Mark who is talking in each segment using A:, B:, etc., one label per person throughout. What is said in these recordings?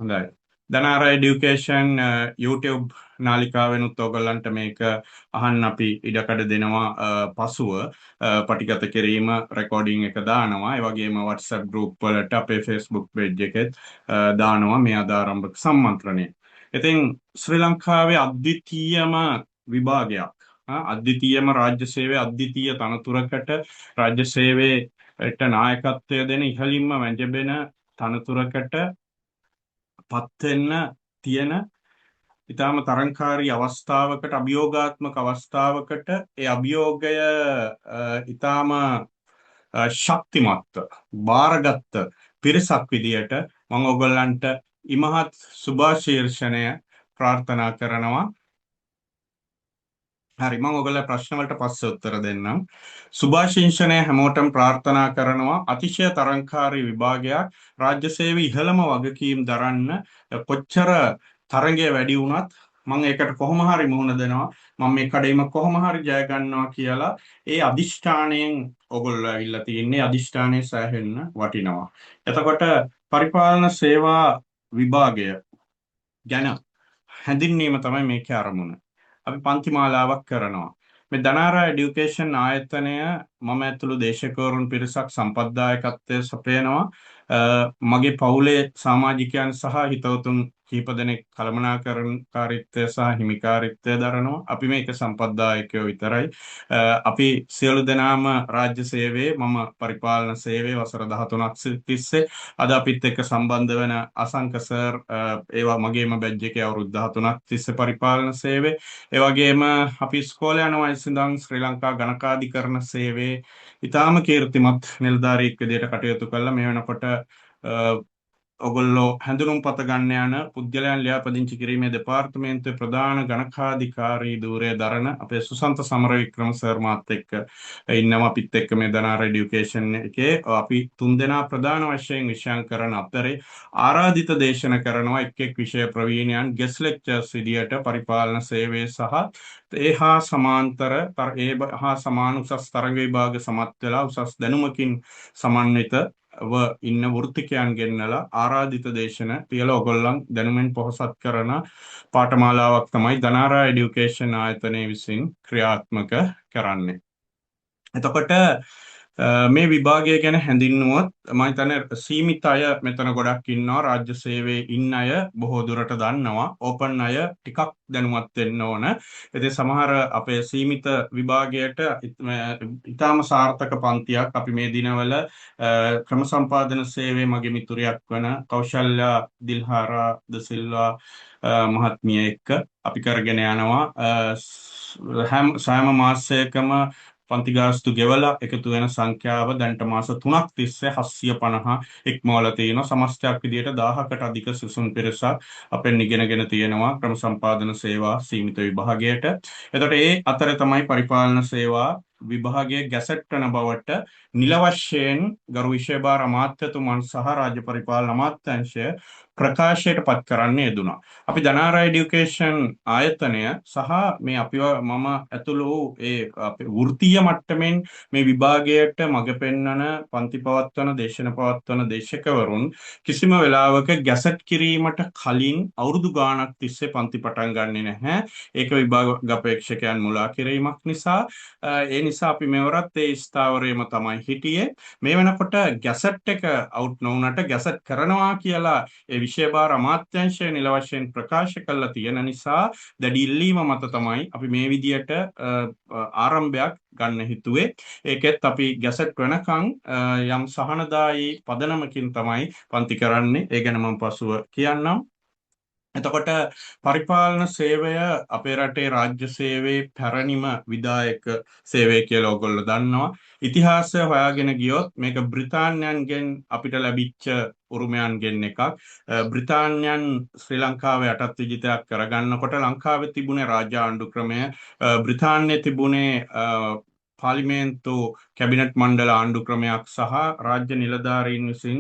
A: හොඳයි. දනාර education YouTube නාලිකාවෙනුත් ඔයගොල්ලන්ට මේක අහන්න අපි ඉඩකඩ දෙනවා පසුව පටිගත කිරීම රෙකෝඩින් එක දානවා. ඒ වගේම WhatsApp group වලට අපේ Facebook page එකෙත් දානවා මේ අදාරම්භක සම්මන්ත්‍රණය. ඉතින් ශ්‍රී ලංකාවේ අද්විතීයම විභාගයක් අද්විතීයම රාජ්‍ය සේවයේ අද්විතීය තනතුරකට රාජ්‍ය සේවයට නායකත්වය දෙන ඉහළින්ම වැජඹෙන තනතුරකට පත් වෙන්න තියෙන ඊටාම තරංකාරී අවස්ථාවකට අභියෝගාත්මක අවස්ථාවකට ඒ අභියෝගය ඊටාම ශක්තිමත් බාරගත් පිරිසක් විදියට මම ඔයගොල්ලන්ට ඉමහත් සුභාශීර්ෂණය ප්‍රාර්ථනා කරනවා. හරි මම ඔයගොල්ලෝ ප්‍රශ්න වලට පස්සේ උත්තර දෙන්නම්. සුභාශිංසනය හැමෝටම ප්‍රාර්ථනා කරනවා අතිශය තරංකාරී විභාගයක් රාජ්‍ය සේවයේ ඉහළම වගකීම් දරන්න කොච්චර තරඟය වැඩි වුණත් මම ඒකට කොහොම හරි මුහුණ දෙනවා මම මේ කඩේම කොහොම හරි ජය ගන්නවා කියලා ඒ අදිෂ්ඨාණයෙන් ඔයගොල්ලෝ ඇවිල්ලා තින්නේ අදිෂ්ඨානයේ සෑහෙන්න වටිනවා. එතකොට පරිපාලන සේවා විභාගය ගැන හැඳින්වීම තමයි මේකේ අරමුණ. අපි පන්ති මාලාවක් කරනවා. මේ දනාරා এডুকেෂන් ආයතනය මම ඇතුළු දේශකවරුන් පිරිසක් සම්පත්දායකත්වයේ සපයනවා. මගේ පවුලේ සමාජිකයන් සහ හිතවතුන් කීප දෙනෙක් කළමනාකරණකාරීත්වය සහ හිමිකාරීත්වය දරනවා. අපි මේක සම්පත්දායකයෝ විතරයි. අපි සියලු දෙනාම රාජ්‍ය සේවයේ මම පරිපාලන සේවයේ වසර 13ක් තිස්සේ අද අපිත් එක්ක සම්බන්ධ වෙන අසංක සර් ඒවා මගේම බැජ් එකේ අවුරුදු 13ක් තිස්සේ පරිපාලන සේවයේ ඒ වගේම අපි ඉස්කෝලේ යන වයසේ ඉඳන් ශ්‍රී ලංකා ගණකාධිකරණ සේවයේ ඊටාම කීර්තිමත් නිලධාරියෙක් විදිහට කටයුතු කළා. මේ වෙනකොට ඔගොල්ලෝ හැඳුනුම්පත ගන්න යන පුද්ගලයන් ලියාපදිංචි කිරීමේ දෙපාර්තමේන්තුවේ ප්‍රධාන ගණකාධිකාරී ධූරය දරන අපේ සුසන්ත සමරවික්‍රම සර් මාත් එක්ක ඉන්නවා අපිත් එක්ක මේ දනාර এডুকেෂන් එකේ අපි තුන්දෙනා ප්‍රධාන වශයෙන් විෂයන් කරන අතරේ ආරාධිත දේශන කරනවා එක් විෂය ප්‍රවීණයන් ගෙස් ලෙක්චර්ස් විදියට පරිපාලන සේවයේ සහ ඒ හා සමාන්තර ඒ හා සමාන උසස් තරඟ විභාග සමත් වෙලා උසස් දැනුමකින් සමන්විත ඉන්න වෘත්තිකයන් ගෙන්නලා ආරාධිත දේශන තියලා ඔයගොල්ලන් දැනුමෙන් පොහොසත් කරන පාඨමාලාවක් තමයි දනාරා এডুকেෂන් ආයතනය විසින් ක්‍රියාත්මක කරන්නේ. එතකොට මේ විභාගය ගැන හැඳින්නුවොත් මම හිතන්නේ සීමිත අය මෙතන ගොඩක් ඉන්නවා රාජ්‍ය සේවයේ ඉන්න අය බොහෝ දුරට දන්නවා ඕපන් අය ටිකක් දැනුවත් වෙන්න ඕන. ඉතින් සමහර අපේ සීමිත විභාගයට ඊටාම සාර්ථක පන්තියක් අපි මේ දිනවල ක්‍රම සම්පාදන සේවයේ මගේ මිතුරියක් වන කෞශල්‍යා දිල්හාරා ද සිල්වා මහත්මිය එක්ක අපි කරගෙන යනවා සෑම මාසයකම පන්ති ගාස්තු ගෙවලා එකතු වෙන සංඛ්‍යාව දැන්ට මාස 3ක් තිස්සේ 750 ඉක්මවලා තියෙනවා. සමස්තයක් විදිහට 1000කට අධික සිසුන් පිරිසක් අපෙන් ඉගෙනගෙන තියෙනවා ක්‍රම සම්පාදන සේවා සීමිත විභාගයට. එතකොට ඒ අතර තමයි පරිපාලන සේවා විභාගයේ ගැසට් කරන බවට නිල වශයෙන් ගරු විශේෂභාර අමාත්‍යතුමන් සහ රාජ්‍ය පරිපාලන අමාත්‍යාංශය ප්‍රකාශයට පත් කරන්න යෙදුණා. අපි දනාරා এডুকেෂන් ආයතනය සහ මේ අපිව මම ඇතුළු වූ ඒ අපේ වෘත්තීය මට්ටමින් මේ විභාගයට මඟ පෙන්වන පන්ති පවත්වන දේශන පවත්වන දේශකවරුන් කිසිම වෙලාවක ගැසට් කිරීමට කලින් අවුරුදු ගාණක් තිස්සේ පන්ති පටන් ගන්නෙ නැහැ. ඒක විභාග අපේක්ෂකයන් මුලා කිරීමක් නිසා ඒ නිසා අපි මෙවරත් ඒ ස්ථාවරයේම තමයි හිටියේ. මේ වෙනකොට ගැසට් එක අවුට් නොවුනට ගැසට් කරනවා කියලා ඒ විශේෂභාර අමාත්‍යාංශය නිල වශයෙන් ප්‍රකාශ කළා තියෙන නිසා දැඩි ඉල්ලීම මත තමයි අපි මේ විදියට ආරම්භයක් ගන්න හිතුවේ. ඒකෙත් අපි ගැසට් වෙනකන් යම් සහනදායී පදනමකින් තමයි පන්ති කරන්නේ. ඒ ගැන මම පසුව කියන්නම්. එතකොට පරිපාලන සේවය අපේ රටේ රාජ්‍ය සේවයේ පැරණිම විධායක සේවය කියලා ඔයගොල්ලෝ දන්නවා. ඉතිහාසය හොයාගෙන ගියොත් මේක බ්‍රිතාන්‍යයන්ගෙන් අපිට ලැබිච්ච උරුමයන්ගෙන් එකක්. බ්‍රිතාන්‍යයන් ශ්‍රී ලංකාවේ යටත් විජිතයක් කරගන්නකොට ලංකාවේ තිබුණේ රාජ්‍ය ආණ්ඩු ක්‍රමය, බ්‍රිතාන්‍යයේ තිබුණේ පාර්ලිමේන්තු කැබිනට් මණ්ඩල ආණ්ඩු ක්‍රමයක් සහ රාජ්‍ය නිලධාරීන් විසින්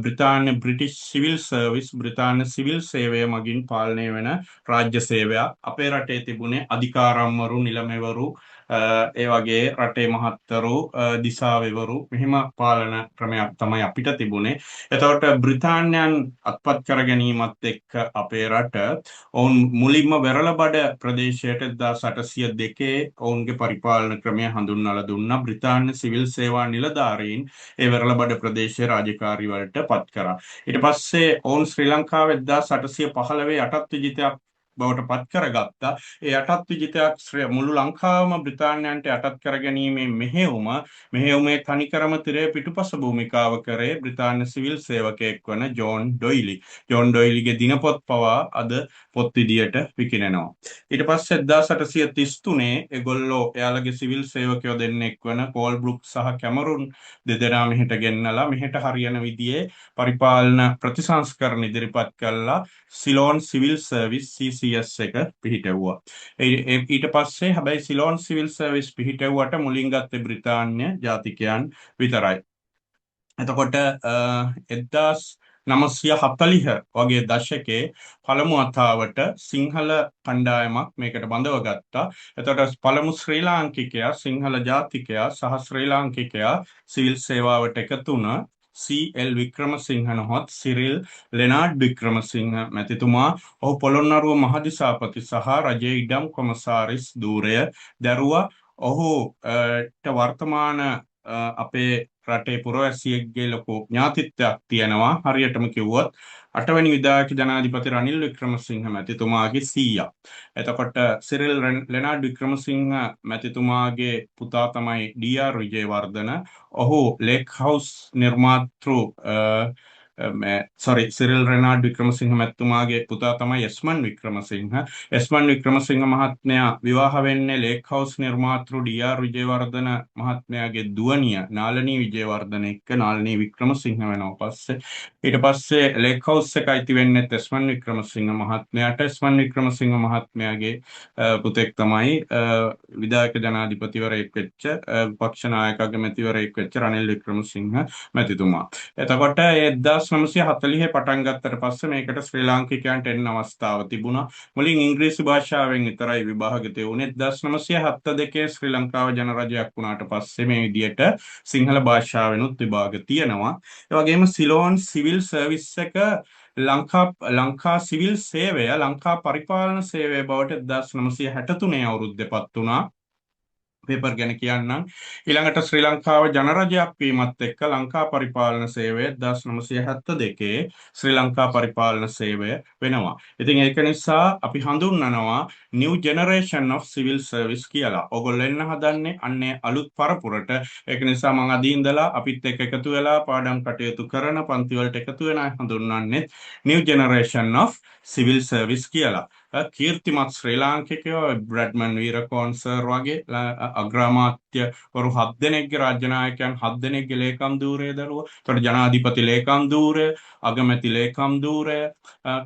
A: බ්‍රිතාන්‍ය බ්‍රිටිෂ් සිවිල් සර්විස් බ්‍රිතාන්‍ය සිවිල් සේවය මගින් පාලනය වෙන රාජ්‍ය සේවයක්. අපේ රටේ තිබුණේ අධිකාරම්වරු නිලමෙවරු ඒ වගේ රටේ මහත්තරු දිසාවෙවරු මෙහිම පාලන ක්‍රමයක් තමයි අපිට තිබුණේ. එතකොට බ්‍රිතාන්‍යයන් අත්පත් කර ගැනීමත් එක්ක අපේ රට ඔවුන් මුලින්ම වෙරළබඩ ප්‍රදේශයට 1802 ඔවුන්ගේ පරිපාලන ක්‍රමය හඳුන්වලා දුන්නා. බ්‍රිතාන්‍ය සිවිල් සේවා නිලධාරීන් ඒ වෙරළබඩ ප්‍රදේශයේ රාජකාරී වලට පත් කරා. ඊට පස්සේ ඔවුන් ශ්‍රී ලංකාවේ 1815 යටත් විජිතයක් බවට පත් කරගත්තා. ඒ යටත් විජිතයක් මුළු ලංකාවම බ්‍රිතාන්‍යයන්ට යටත් කර ගැනීමේ මෙහෙයුමේ තනිකරම තිරේ පිටුපස භූමිකාව කරේ බ්‍රිතාන්‍ය සිවිල් සේවකයෙක් වන ජෝන් ඩොයිලි. ජෝන් ඩොයිලිගේ දිනපොත් පවා අද පොත් විදියට විකිණෙනවා. ඊට පස්සේ 1833 ඒගොල්ලෝ එයාලගේ සිවිල් සේවකයෝ දෙන්නෙක් වන පෝල් බ්‍රුක් සහ කැමරුන් දෙදෙනා මෙහෙට ගෙන්නලා මෙහෙට හරියන විදිහේ පරිපාලන ප්‍රතිසංස්කරණ ඉදිරිපත් කළා. සිලෝන් සිවිල් සර්විස් CCS එක පිහිටවුවා. ඊට පස්සේ හැබැයි සිලෝන් සිවිල් සර්විස් පිහිටවුවට මුලින් ගත්තේ බ්‍රිතාන්‍ය ජාතිකයන් විතරයි. එතකොට 1940 වගේ දශකයේ පළමු වතාවට සිංහල කණ්ඩායමක් මේකට බඳව ගත්තා. එතකොට පළමු ශ්‍රී ලාංකිකයා සිංහල ජාතිකයා සහ ශ්‍රී ලාංකිකයා සිවිල් සේවාවට එකතු වුණා. C.L. වික්‍රමසිංහ නොහොත් සිරිල් ලෙනාඩ් වික්‍රමසිංහ මැතිතුමා ඔහු පොළොන්නරුව මහදිසාපති සහ රජයේ ඉඩම් කොමසාරිස් ධූරය දැරුවා. ඔහුට වර්තමාන අපේ රටේ පුරවැසියෙක්ගේ ලොකු ඥාතිත්වයක් තියෙනවා. හරියටම කිව්වොත් 8 වෙනි විධායක ජනාධිපති රනිල් වික්‍රමසිංහ මැතිතුමාගේ සීයා. එතකොට සිරිල් ලෙනාඩ් වික්‍රමසිංහ මැතිතුමාගේ පුතා තමයි ඩී.ආර්. විජේවර්ධන. ඔහු ලේක් හවුස් නිර්මාතෘ සිරිල් රෙනාඩ් වික්‍රමසිංහ මැතිතුමාගේ පුතා තමයි එස්මන් වික්‍රමසිංහ. එස්මන් වික්‍රමසිංහ මහත්මයා විවාහ වෙන්නේ ලේක් හවුස් නිර්මාතෘ ඩී.ආර්. විජේවර්ධන මහත්මයාගේ දුවනිය නාලනී විජේවර්ධන එක්ක නාලනී වික්‍රමසිංහ වෙනවා පස්සේ. ඊට පස්සේ ලේක් හවුස් එක අයිති වෙන්නේ එස්මන් වික්‍රමසිංහ මහත්මයාට. එස්මන් වික්‍රමසිංහ මහත්මයාගේ පුතෙක් තමයි විධායක ජනාධිපතිවරයෙක් වෙච්ච පක්ෂ නායකගේ මැතිවරයෙක් වෙච්ච රනිල් වික්‍රමසිංහ මැතිතුමා. එතකොට 1940 පටන් ගත්තට පස්සේ මේකට ශ්‍රී ලාංකිකයන්ට එන්න අවස්ථාව තිබුණා. මුලින් ඉංග්‍රීසි භාෂාවෙන් විතරයි විභාගිත වුණේ. 1972 ශ්‍රී ලංකාව ජනරජයක් වුණාට පස්සේ මේ විදියට සිංහල භාෂාවෙනුත් විභාග තියෙනවා. ඒ වගේම සිලෝන් සිවිල් සර්විස් එක ලංකා සිවිල් සේවය ලංකා පරිපාලන සේවය බවට 1963 අවුරුද්දේපත් වුණා. පේපර් ගැන කියන්නම්. ඊළඟට ශ්‍රී ලංකාව ජනරජයක් වීමත් එක්ක ලංකා පරිපාලන සේවය 1972 ශ්‍රී ලංකා පරිපාලන සේවය වෙනවා. ඉතින් ඒක නිසා අපි හඳුන්වනවා new generation of civil service කියලා. ඔයගොල්ලෝ එන්න හදන්නේ අන්නේ අලුත් පරපුරට. ඒක නිසා මම අද ඉඳලා අපිත් එක්ක එකතු වෙලා පාඩම් කටයුතු කරන පන්ති වලට එකතු වෙන අය හඳුන්වන්නේ new generation of civil service කියලා. කීර්තිමත් ශ්‍රී ලාංකිකයෝ බ්‍රැඩ්මන් වීරකෝන් සර් වගේ අග්‍රාමාත්‍යවරු 7 දෙනෙක්ගේ රාජ්‍ය නායකයන් 7 දෙනෙක්ගේ ලේකම් ධූරය දරුවා. ඒතකොට ජනාධිපති ලේකම් ධූරය, අගමැති ලේකම් ධූරය,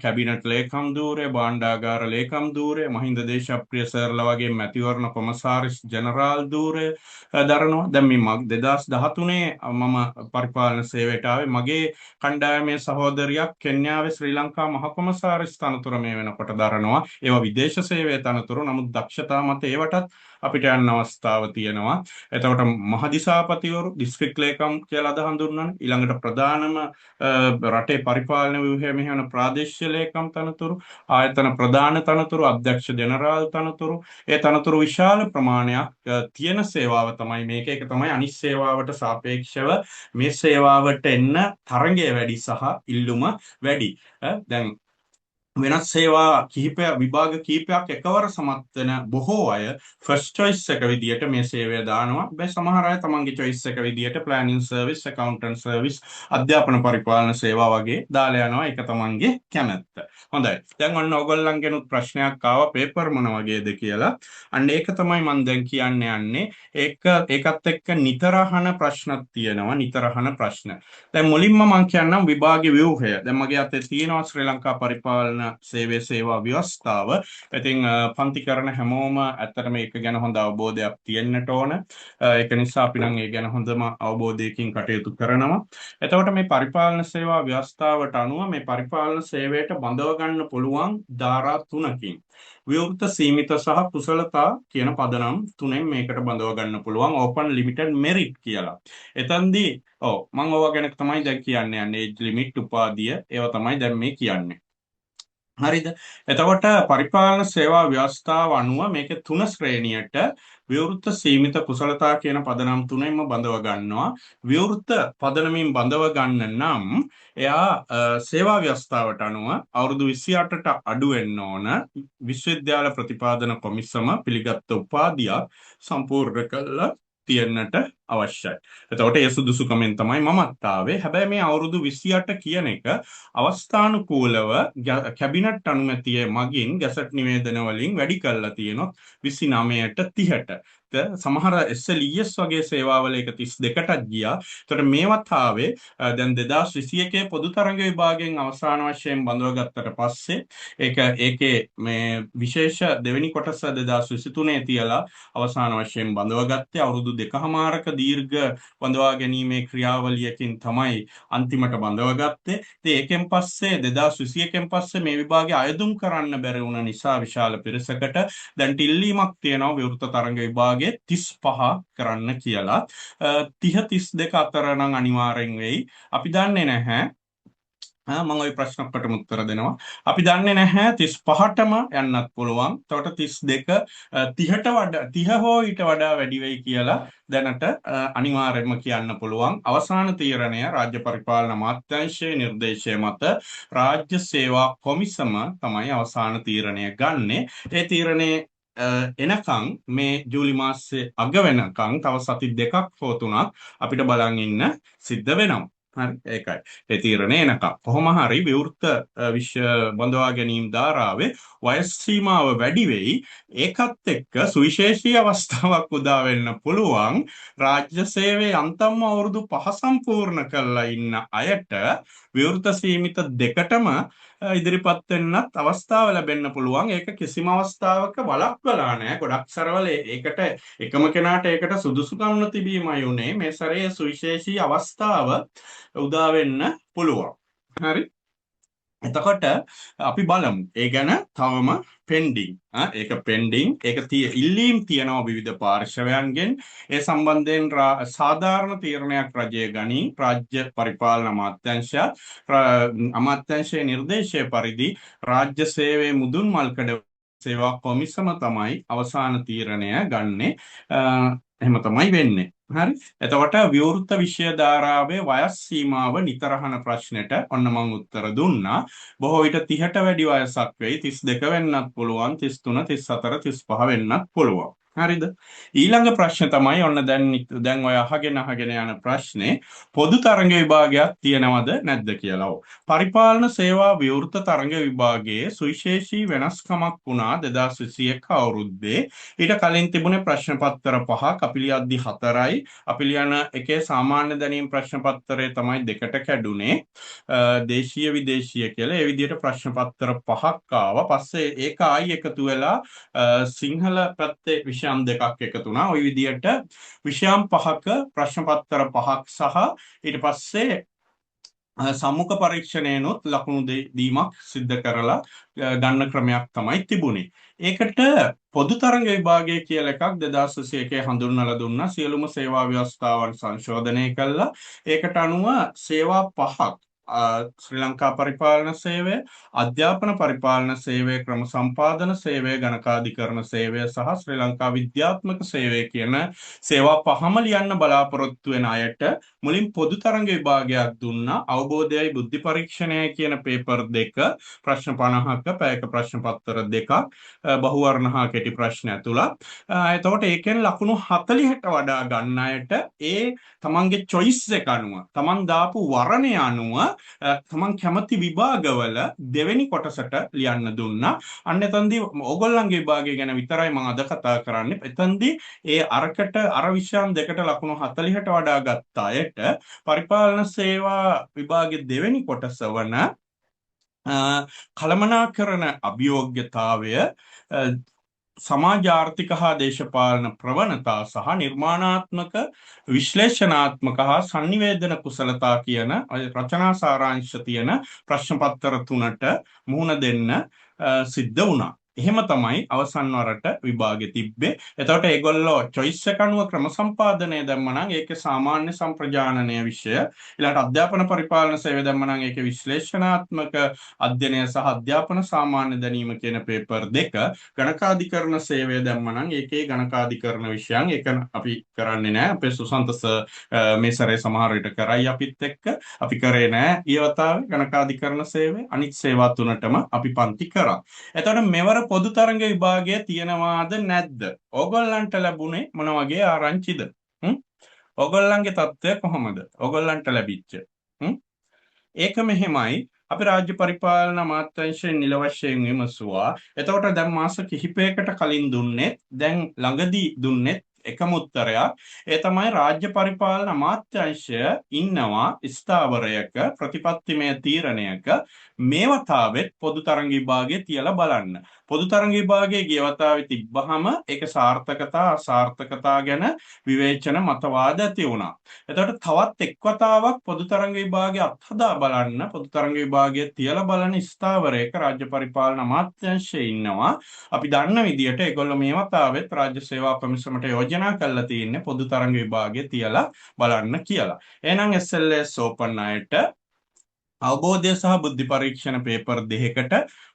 A: කැබිනට් ලේකම් ධූරය, භාණ්ඩාගාර ලේකම් ධූරය, මහින්ද දේශප්‍රිය සර්ලා වගේ මැතිවරණ කොමසාරිස් ජෙනරාල් ධූරය දරනවා. දැන් මේ 2013 මම පරිපාලන සේවයට ආවේ. මගේ කණ්ඩායමේ සහෝදරියක් කෙන්යාවේ ශ්‍රී ලංකා මහ කොමසාරිස් තනතුර මේ වෙනකොට දරනවා. ඒවා විදේශ සේවයේ තනතුරු. නමුත් දක්ෂතා මත ඒවටත් අපිට යන්න අවස්ථාව තියෙනවා. එතකොට මහදිසාපතිවරු දිස්ත්‍රික් ලේකම් කියලා අද හඳුන්වන. ඊළඟට ප්‍රධානම රටේ පරිපාලන ව්‍යුහය මෙහෙවන ප්‍රාදේශීය ලේකම් තනතුරු, ආයතන ප්‍රධාන තනතුරු, අධ්‍යක්ෂ ජෙනරාල් තනතුරු. ඒ තනතුරු විශාල ප්‍රමාණයක් තියෙන සේවාව තමයි මේක. ඒක තමයි අනිත් සේවාවට සාපේක්ෂව මේ සේවාවට එන්න තරඟය වැඩි සහ ඉල්ලුම වැඩි. දැන් වෙනත් සේවා විභාග කිහිපයක් එකවර සමත් වෙන බොහෝ අය ෆස්ට් චොයිස් එක විදියට මේ සේවය දානවා. හැබැයි සමහර අය තමන්ගේ චොයිස් එක විදියට ප්ලෑනින් සර්විස්, ඇකවුන්ටන්ට් සර්විස්, අධ්‍යාපන පරිපාලන සේවා වගේ දාලා යනවා. ඒක තමන්ගේ කැමැත්ත. හොඳයි. දැන් ඔන්න ඔයගොල්ලන්ගෙනුත් ප්‍රශ්නයක් ආවා පේපර් මොන වගේද කියලා. අන්න ඒක තමයි මම දැන් කියන්න යන්නේ. ඒකත් එක්ක නිතර අහන ප්‍රශ්නක් තියෙනවා. නිතර අහන ප්‍රශ්න. දැන් මුලින්ම මම කියන්නම් විභාගයේ ව්‍යුහය. දැන් මගේ අතේ තියෙනවා ශ්‍රී ලංකා පරිපාලන සේවයේ සේවා ව්‍යවස්ථාව. ඉතින් පන්ති කරන හැමෝම ඇත්තටම ඒක ගැන හොඳ අවබෝධයක් තියෙන්නට ඕන. ඒක නිසා අපි නම් ඒ ගැන හොඳම අවබෝධයකින් කටයුතු කරනවා. එතකොට මේ පරිපාලන සේවා ව්‍යවස්ථාවට අනුව මේ පරිපාලන සේවයට බඳව ගන්න පුළුවන් ධාරා තුනකින් විවෘත සීමිත සහ කුසලතා කියන පදනම් තුනෙන් මේකට බඳව ගන්න පුළුවන් ඕපන් ලිමිටඩ් මෙරිට් කියලා. එතෙන්දී මම ඕවා ගැන තමයි දැන් කියන්නේ. ඒජ් ලිමිට් උපාධිය ඒවා තමයි දැන් මේ කියන්නේ. හරිද? එතකොට පරිපාලන සේවා ව්‍යවස්ථාව අනුව මේකේ තුන ශ්‍රේණියට විවෘත සීමිත කුසලතා කියන පදනම් තුනෙන්ම බඳව ගන්නවා. විවෘත පදනමින් බඳව ගන්න නම් එයා සේවා ව්‍යවස්ථාවට අනුව අවුරුදු 28ට අඩු වෙන්න ඕන විශ්වවිද්‍යාල ප්‍රතිපාදන කොමිසම පිළිගත් උපාධියක් සම්පූර්ණ කළා තියෙන්නට අවශ්‍යයි. එතකොට ඒ සුදුසුකමෙන් තමයි මමත් ආවේ. හැබැයි මේ අවුරුදු 28 කියන එක අවස්ථානුකූලව කැබිනට් අනුමැතිය මගින් ගැසට් නිවේදන වලින් වැඩි කරලා තියෙනවා 29ට 30ට. සමහර SLES වගේ සේවාවල ඒක 32ටත් ගියා. එතකොට මේවත් ආවේ දැන් 2021 පොදු තරඟ විභාගයෙන් අවසාන වශයෙන් බඳවගත්තට පස්සේ ඒකේ මේ විශේෂ දෙවෙනි කොටස 2023 තියලා අවසාන වශයෙන් බඳවගත්තේ අවුරුදු දෙකමාරක දීර්ඝ බඳවා ගැනීමේ ක්‍රියාවලියකින් තමයි අන්තිමට බඳවගත්තේ. ඉතින් ඒකෙන් පස්සේ 2021 පස්සේ මේ විභාගේ අයදුම් කරන්න බැරි වුණ නිසා විශාල පිරිසකට දැන් ඉල්ලීමක් තියෙනවා විවෘත තරඟ විභාගයේ 35 කරන්න කියලා. 30 32 අතර නම් අනිවාර්යෙන් වෙයි. අපි දන්නේ නැහැ. මම ওই ප්‍රශ්නකට උත්තර දෙනවා. අපි දන්නේ නැහැ 35ටම යන්නත් පුළුවන්. එතකොට 32 30ට වඩා 30 හෝ ඊට වඩා වැඩි වෙයි කියලා දැනට අනිවාර්යයෙන්ම කියන්න පුළුවන්. අවසාන තීරණය රාජ්‍ය පරිපාලන අමාත්‍යාංශයේ නිර්දේශය මත රාජ්‍ය සේවා කොමිසම තමයි අවසාන තීරණය ගන්නෙ. ඒ තීරණේ එනකන් මේ ජූලි මාසයේ අග වෙනකන් තව සති දෙකක් හෝ තුනක් අපිට බලන් ඉන්න සිද්ධ වෙනවා. හරි ඒකයි. ඒ තීරණය එනකම් කොහොම හරි විවෘත විශ්ව බඳවා ගැනීම ධාරාවේ වයස් සීමාව වැඩි වෙයි. ඒකත් එක්ක සුවිශේෂී අවස්ථාවක් උදා වෙන්න පුළුවන්. රාජ්‍ය සේවයේ අන්තිම අවුරුදු 5 සම්පූර්ණ කරලා ඉන්න අයට විවෘත සීමිත දෙකටම ඉදිරිපත් වෙන්නත් අවස්ථාව ලැබෙන්න පුළුවන්. ඒක කිසිම අවස්ථාවක වළක්වලා නැහැ. ගොඩක් සරවල ඒකට එකම කෙනාට ඒකට සුදුසුකම් නොතිබීමයි උනේ. මේ සැරේ සුවිශේෂී අවස්ථාව උදා වෙන්න පුළුවන්. හරි. එතකොට අපි බලමු. ඒ ගැන තවම පෙන්ඩිං. ඒක පෙන්ඩිං. ඒක ඉල්ලීම් තියෙනවා විවිධ පාර්ශවයන්ගෙන්. ඒ සම්බන්ධයෙන් සාධාරණ තීරණයක් රජය ගනී. රාජ්‍ය පරිපාලන අමාත්‍යාංශයේ නිර්දේශය පරිදි රාජ්‍ය සේවයේ මුදුන් මල්කඩ සේවා කොමිසම තමයි අවසාන තීරණය ගන්නෙ. එහෙම තමයි වෙන්නේ. හරි. එතකොට විවෘත විෂය ධාරාවේ වයස් සීමාව නිතර අහන ප්‍රශ්නෙට ඔන්න මම උත්තර දුන්නා. බොහෝ විට 30ට වැඩි වයසක් වෙයි. 32 වෙන්නත් පුළුවන්, 33, 34, 35 වෙන්නත් පුළුවන්. හරිද? ඊළඟ ප්‍රශ්න තමයි ඔන්න දැන් ඔය අහගෙන යන ප්‍රශ්නේ පොදු තරඟ විභාගයක් තියෙනවද නැද්ද කියලා. පරිපාලන සේවා විවෘත තරඟ විභාගයේ සුවිශේෂී වෙනස්කමක් වුණා 2021 අවුරුද්දේ. ඊට කලින් තිබුණේ ප්‍රශ්න පත්‍ර 5ක්, අපි ලියද්දි 4යි. අපි ලියන එකේ සාමාන්‍ය දැනීම් ප්‍රශ්න පත්‍රය තමයි දෙකට කැඩුනේ. දේශීය විදේශීය කියලා. ඒ විදිහට ප්‍රශ්න පත්‍ර 5ක් ආවා. පස්සේ ඒක ආයි එකතු වෙලා සිංහල පැත්තේ විෂයන් දෙකක් එකතු වුණා. ওই විදිහට විෂයන් 5ක ප්‍රශ්න පත්‍ර 5ක් සහ ඊට පස්සේ සම්මුඛ පරීක්ෂණයනොත් ලකුණු දීමක් සිද්ධ කරලා ගන්න ක්‍රමයක් තමයි තිබුණේ. ඒකට පොදු තරඟ විභාගය කියලා එකක් 2021 හඳුන්වලා දුන්නා. සියලුම සේවා ව්‍යවස්ථාවන් සංශෝධනය කළා. ඒකට අනුව සේවා 5ක් ශ්‍රී ලංකා පරිපාලන සේවය, අධ්‍යාපන පරිපාලන සේවය, ක්‍රම සම්පාදන සේවය, ගණකාධිකරණ සේවය සහ ශ්‍රී ලංකා විද්‍යාත්මක සේවය කියන සේවා පහම ලියන්න බලාපොරොත්තු වෙන අයට මුලින් පොදු තරඟ විභාගයක් දුන්නා. අවබෝධයයි බුද්ධි පරීක්ෂණය කියන පේපර් දෙක, ප්‍රශ්න 50ක, පැයක ප්‍රශ්න පත්‍ර දෙකක්, බහුවර්ණ හා කෙටි ප්‍රශ්න ඇතුළත්. එතකොට ඒකෙන් ලකුණු 40ට වඩා ගන්න අයට ඒ තමන්ගේ choice එක අනුව, තමන් දාපු වර්ණය අනුව තමන් කැමති විභාගවල දෙවෙනි කොටසට ලියන්න දුන්නා. අන්න එතනදී ඕගොල්ලන්ගේ විභාගය ගැන විතරයි මම අද කතා කරන්නේ. එතනදී ඒ අර විෂයන් දෙකට ලකුණු 40ට වඩා ගත්ත අයට පරිපාලන සේවා විභාගයේ දෙවෙනි කොටස වන කළමනාකරන අභියෝග්‍යතාවය සමාජ ආර්ථික හා දේශපාලන ප්‍රවණතා සහ නිර්මාණාත්මක විශ්ලේෂණාත්මක හා සංනිවේදන කුසලතා කියන රචනා සාරාංශ තියෙන ප්‍රශ්න පත්‍ර 3ට මුහුණ දෙන්න සිද්ධ වුණා. එහෙම තමයි අවසන් වරට විභාගෙ තිබ්බේ. එතකොට ඒගොල්ලෝ choice එක අනුව ක්‍රම සම්පාදනය දැම්මනම් ඒකේ සාමාන්‍ය සම්ප්‍රජානනය විෂය, ඊළඟට අධ්‍යාපන පරිපාලන සේවය දැම්මනම් ඒකේ විශ්ලේෂණාත්මක අධ්‍යයනය සහ අධ්‍යාපන සාමාන්‍ය දැනීම කියන පේපර් දෙක, ගණකාධිකරණ සේවය දැම්මනම් ඒකේ ගණකාධිකරණ විෂයන් ඒක අපි කරන්නේ නැහැ. අපේ සුසන්ත මේ සැරේ සමහර විට කරයි අපිත් එක්ක. අපි කරේ නැහැ ඊවතාවේ ගණකාධිකරණ සේවය. අනිත් සේවා තුනටම අපි පන්ති කරා. එතකොට මෙවර පොදු තරඟ විභාගය තියෙනවාද නැද්ද? ඕගොල්ලන්ට ලැබුණේ මොන වගේ ආරංචිද? ඕගොල්ලන්ගේ තත්ත්වය කොහොමද? ඕගොල්ලන්ට ලැබිච්ච. ඒක මෙහෙමයි. අපි රාජ්‍ය පරිපාලන අමාත්‍යාංශයෙන් නිල වශයෙන් විමසුවා. එතකොට දැන් මාස කිහිපයකට කලින් දුන්නේ, දැන් ළඟදී දුන්නේ එකම උත්තරයක්. ඒ තමයි රාජ්‍ය පරිපාලන අමාත්‍යාංශය ඉන්නවා ස්ථාවරයක ප්‍රතිපත්තිමය තීරණයක මේ වතාවෙත් පොදු තරඟ විභාගයේ තියලා බලන්න. පොදු තරඟ විභාගයේ ගිය වතාවේ තිබ්බහම ඒක සාර්ථකතා අසාර්ථකතා ගැන විවේචන මතවාද ඇති වුණා. එතකොට තවත් එක් වතාවක් පොදු තරඟ විභාගයේ අත්හදා බලන්න, පොදු තරඟ විභාගයේ තියලා බලන ස්ථාවරයක රාජ්‍ය පරිපාලන අමාත්‍යාංශයේ ඉන්නවා. අපි දන්න විදිහට ඒගොල්ලෝ මේ වතාවෙත් රාජ්‍ය සේවා කොමිසමට යෝජනා කරලා තියෙන්නේ පොදු තරඟ විභාගයේ තියලා බලන්න කියලා. එහෙනම් SLS ඕපන් අයට අවබෝධය සහ බුද්ධි පරීක්ෂණ පේපර් දෙකකට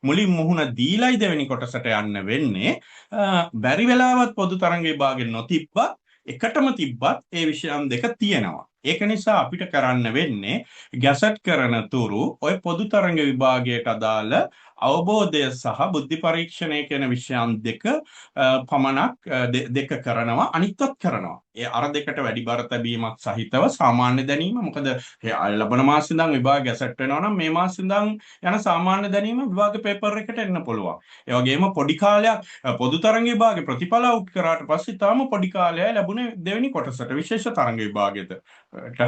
A: මුලින් මුහුණ දීලයි දෙවෙනි කොටසට යන්න වෙන්නේ. බැරි වෙලාවත් පොදු තරඟ විභාගෙ නොතිබ්බත් එකටම තිබ්බත් ඒ විෂයන් දෙක තියෙනවා. ඒක නිසා අපිට කරන්න වෙන්නේ ගැසට් කරන තුරු ওই පොදු තරඟ විභාගයට අදාළ අවබෝධය සහ බුද්ධි පරීක්ෂණය කියන විෂයන් දෙක පමණක් දෙක කරනවා, අනිත්වත් කරනවා. ඒ අර දෙකට වැඩි බර තැබීමක් සහිතව සාමාන්‍ය දැනීම, මොකද ලබන මාසෙ ඉඳන් විභාග ගැසට් වෙනවා නම් මේ මාසෙ ඉඳන් යන සාමාන්‍ය දැනීම විභාග පේපර් එකට එන්න පුළුවන්. ඒ වගේම පොඩි කාලයක් පොදු තරඟ විභාගේ ප්‍රතිඵල අවුට් කරාට පස්සේ තාම පොඩි කාලයයි ලැබුණේ දෙවෙනි කොටසට විශේෂ තරඟ විභාගෙට.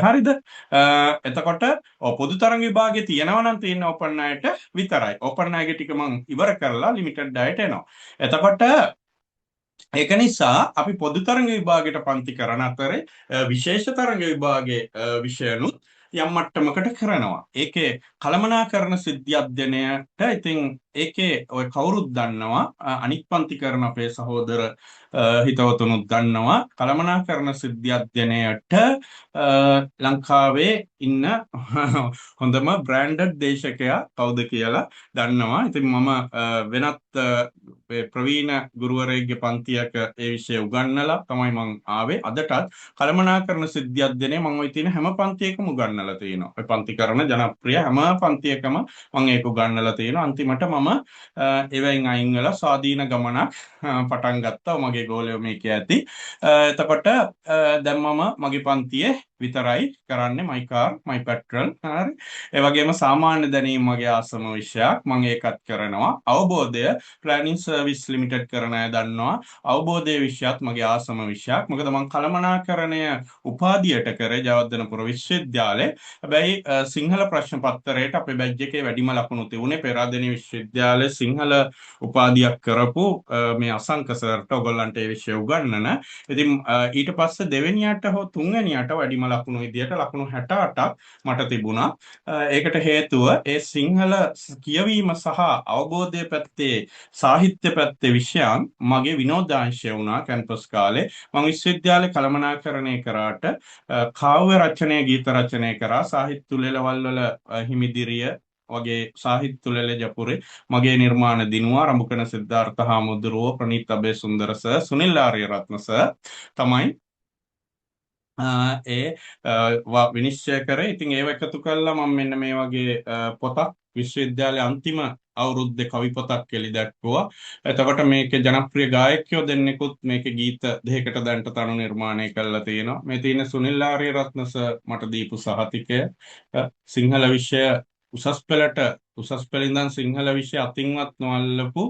A: හරිද? එතකොට පොදු තරඟ විභාගේ තියෙනවා නම් තියෙන ඕපන් අයට විතරයි. ඕපන් අයගේ ටික මම ඉවර කරලා ලිමිටඩ් අයට එනවා. එතකොට ඒක නිසා අපි පොදු තරඟ විභාගයට පන්ති කරන අතරේ විශේෂ තරඟ විභාගයේ විෂයනුත් යම් මට්ටමකට කරනවා. ඒකේ කළමනාකරණ සිද්ධි අධ්‍යයනයට ඉතින් ඒකේ ඔය කවුරුත් දන්නවා, අනිත් පන්ති කරන අපේ සහෝදර හිතවතුනුත් දන්නවා කළමනාකරණ සිද්ධි අධ්‍යයනයට ලංකාවේ ඉන්න හොඳම බ්‍රෑන්ඩඩ් දේශකයා කවුද කියලා දන්නවා. ඉතින් මම වෙනත් ප්‍රවීණ ගුරුවරයෙක්ගේ පන්තියක ඒ විෂය උගන්වලා තමයි මම ආවේ. අදටත් කළමනාකරණ සිද්ධි අධ්‍යයනය මම ওই තියෙන හැම පන්තියකම උගන්වලා තියෙනවා. ඔය පන්ති කරන ජනප්‍රිය හැම පන්තියකම මම ඒක උගන්වලා තියෙනවා. අන්තිමට මම එවෙන් අයින් වෙලා ස්වාධීන ගමනක් පටන් ගත්තා. මගේ ගෝලයෝ මේකේ ඇති. එතකොට දැන් මම මගේ පන්තියේ විතරයි කරන්නේ my car my petrol. හරි. ඒ වගේම සාමාන්‍ය දැනීම මගේ ආසම විෂයක්. මම ඒකත් කරනවා. අවබෝධය planning service limited කරන අය දන්නවා. අවබෝධයේ විෂයත් මගේ ආසම විෂයක්. මොකද මම කළමනාකරණය උපාධියට කරේ ජයවර්ධනපුර විශ්වවිද්‍යාලේ. හැබැයි සිංහල ප්‍රශ්න පත්‍රයට අපේ බැච් එකේ වැඩිම ලකුණු තිබුණේ පෙරාදෙණිය විශ්වවිද්‍යාලයේ සිංහල උපාධියක් කරපු මේ අසංක සර්ට ඔයගොල්ලන්ට ඒ විෂය උගන්වන. ඉතින් ඊට පස්සේ දෙවෙනියට හෝ තුන්වෙනියට වැඩිම ලකුණු විදියට ලකුණු 68ක් මට තිබුණා. ඒකට හේතුව ඒ සිංහල කියවීම සහ අවබෝධය පැත්තේ සාහිත්‍ය පැත්තේ විෂයන් මගේ විනෝදාංශය වුණා කැම්පස් කාලේ. මම විශ්වවිද්‍යාලේ කළමනාකරණය කරාට කාව්‍ය රචනය, ගීත රචනය කරා. සාහිත්‍ය උළෙලවල් වල හිමිදිරිය වගේ සාහිත්‍ය උළෙල ජපුරේ මගේ නිර්මාණ දිනුවා. රඹුකන සිද්ධාර්ථ හාමුදුරුවෝ, ප්‍රනීත් අබේසුන්දර සර්, සුනිල් ආරියරත්න සර් තමයි විනිශ්චය කරේ. ඉතින් ඒව එකතු කළා මම මෙන්න මේ වගේ පොතක් විශ්වවිද්‍යාලයේ අන්තිම අවුරුද්දේ කවි පොතක් එළි දැක්වුවා. එතකොට මේකේ ජනප්‍රිය ගායකයෝ දෙන්නෙකුත් මේකේ ගීත දෙකකට දැන්ට තනු නිර්මාණය කරලා තියෙනවා. මේ තියෙන සුනිල් ආරියරත්න සර් මට දීපු සහතිකය. සිංහල විෂය උසස් පෙළ ඉඳන් සිංහල විෂය අතින්වත් නොඅල්ලපු